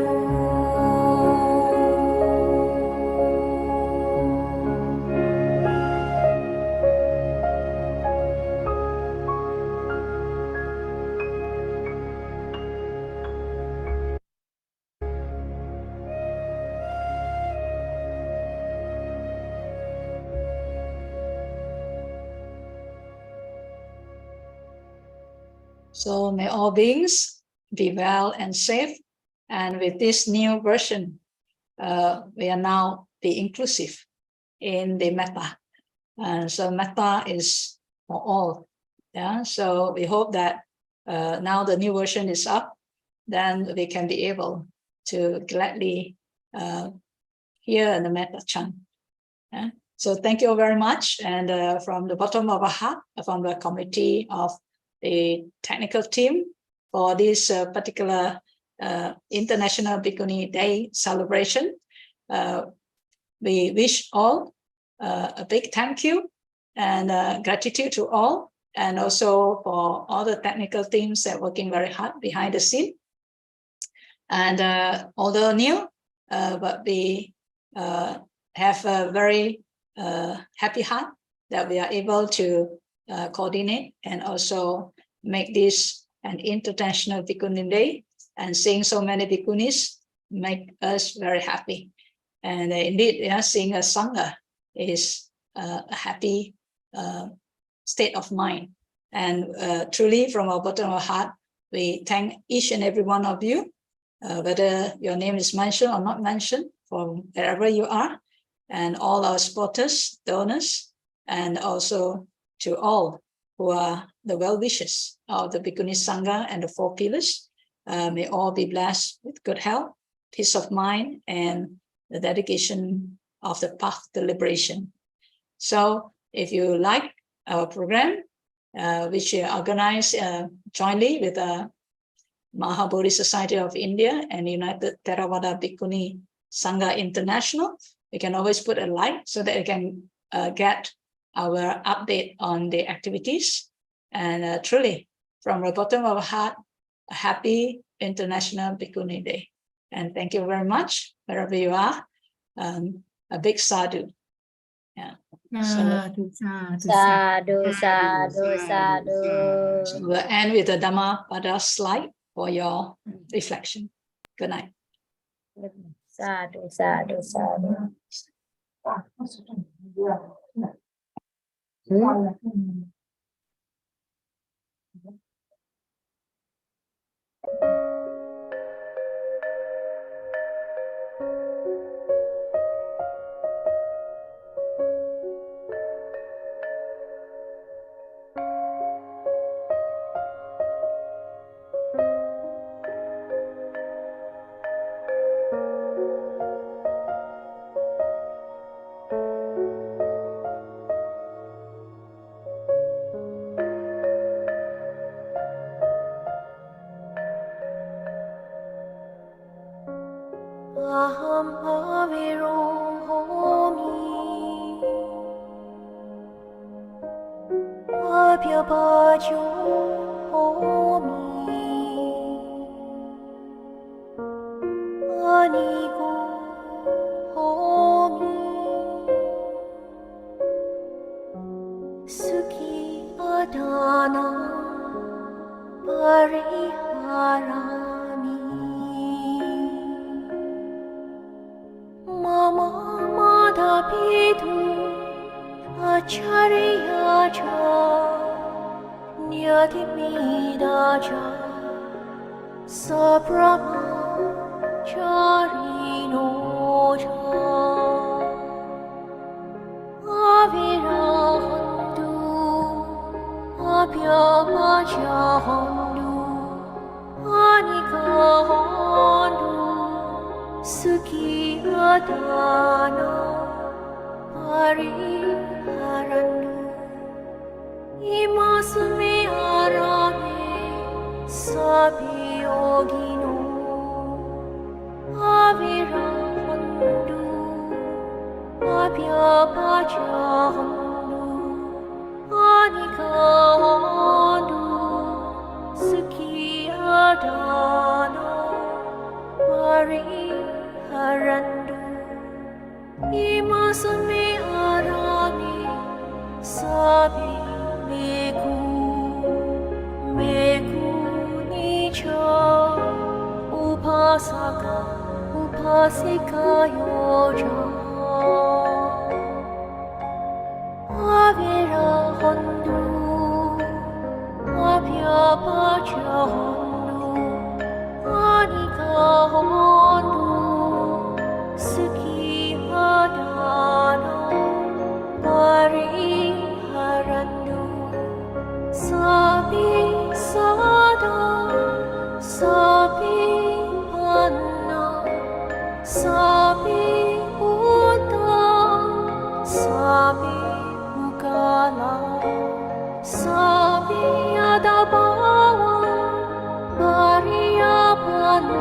So may all beings be well and safe. And with this new version, we are now be inclusive in the metta. And so metta is for all. Yeah. So we hope that now the new version is up, then we can be able to gladly hear the metta chant. Yeah. So thank you very much. And from the bottom of our heart, from the committee of the technical team for this particular International Bhikkhuni Day celebration, we wish all a big thank you and gratitude to all, and also for all the technical teams that are working very hard behind the scene. And although new, but we have a very happy heart that we are able to coordinate and also make this an International Bhikkhuni Day, and seeing so many Bhikkhunis make us very happy. And indeed, seeing a Sangha is a happy state of mind. And truly, from our bottom of our heart, we thank each and every one of you, whether your name is mentioned or not mentioned, from wherever you are, and all our supporters, donors, and also to all who are the well-wishers of the Bhikkhuni Sangha and the Four Pillars. May all be blessed with good health, peace of mind, and the dedication of the path to liberation. So if you like our program, which we organize jointly with the Maha Bodhi Society of India and United Theravada Bhikkhuni Sangha International, you can always put a like so that you can get our update on the activities. And truly, from the bottom of our heart, a happy International Bhikkhuni Day. And thank you very much, wherever you are. A big sadhu. Yeah. Sadhu, Sadhu, sadhu, sadhu. So we'll end with the Dhamma Pada slide for your reflection. Good night. Sadhu, sadhu, sadhu. Aham avirohomi abhyabajo homi anigo homi sukhi adana pariharami Mama Madhapitu Acharyaja Nyatimidaja Sabrahma Charinoja Sukhi-adana Pariharandu Imasme arame Sabiyogino Avirahandu Abhyapachahandu Anikahandu Sukhi-adana Pariharandu Imasme arame Sabi Bhikkhuni-cha Upasaka Upasika-yoja Avirahandu Abhyapachahandu Anikahandu Sukhi-adana Pariharandu Sabi sada Sabi panna Sabi buddha Sabi mukala Sabi adabhava Pariyapanna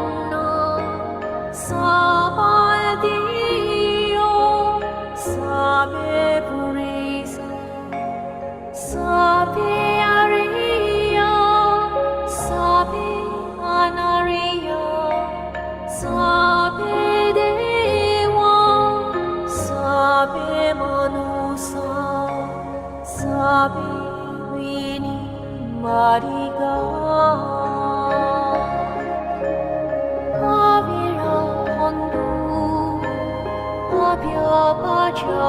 Sabadiyo Sabe purisa Sabe ariya Sabe anariya Sabe deva Sabe manusa Sabe vini mariga Avirahandu Abhyapacha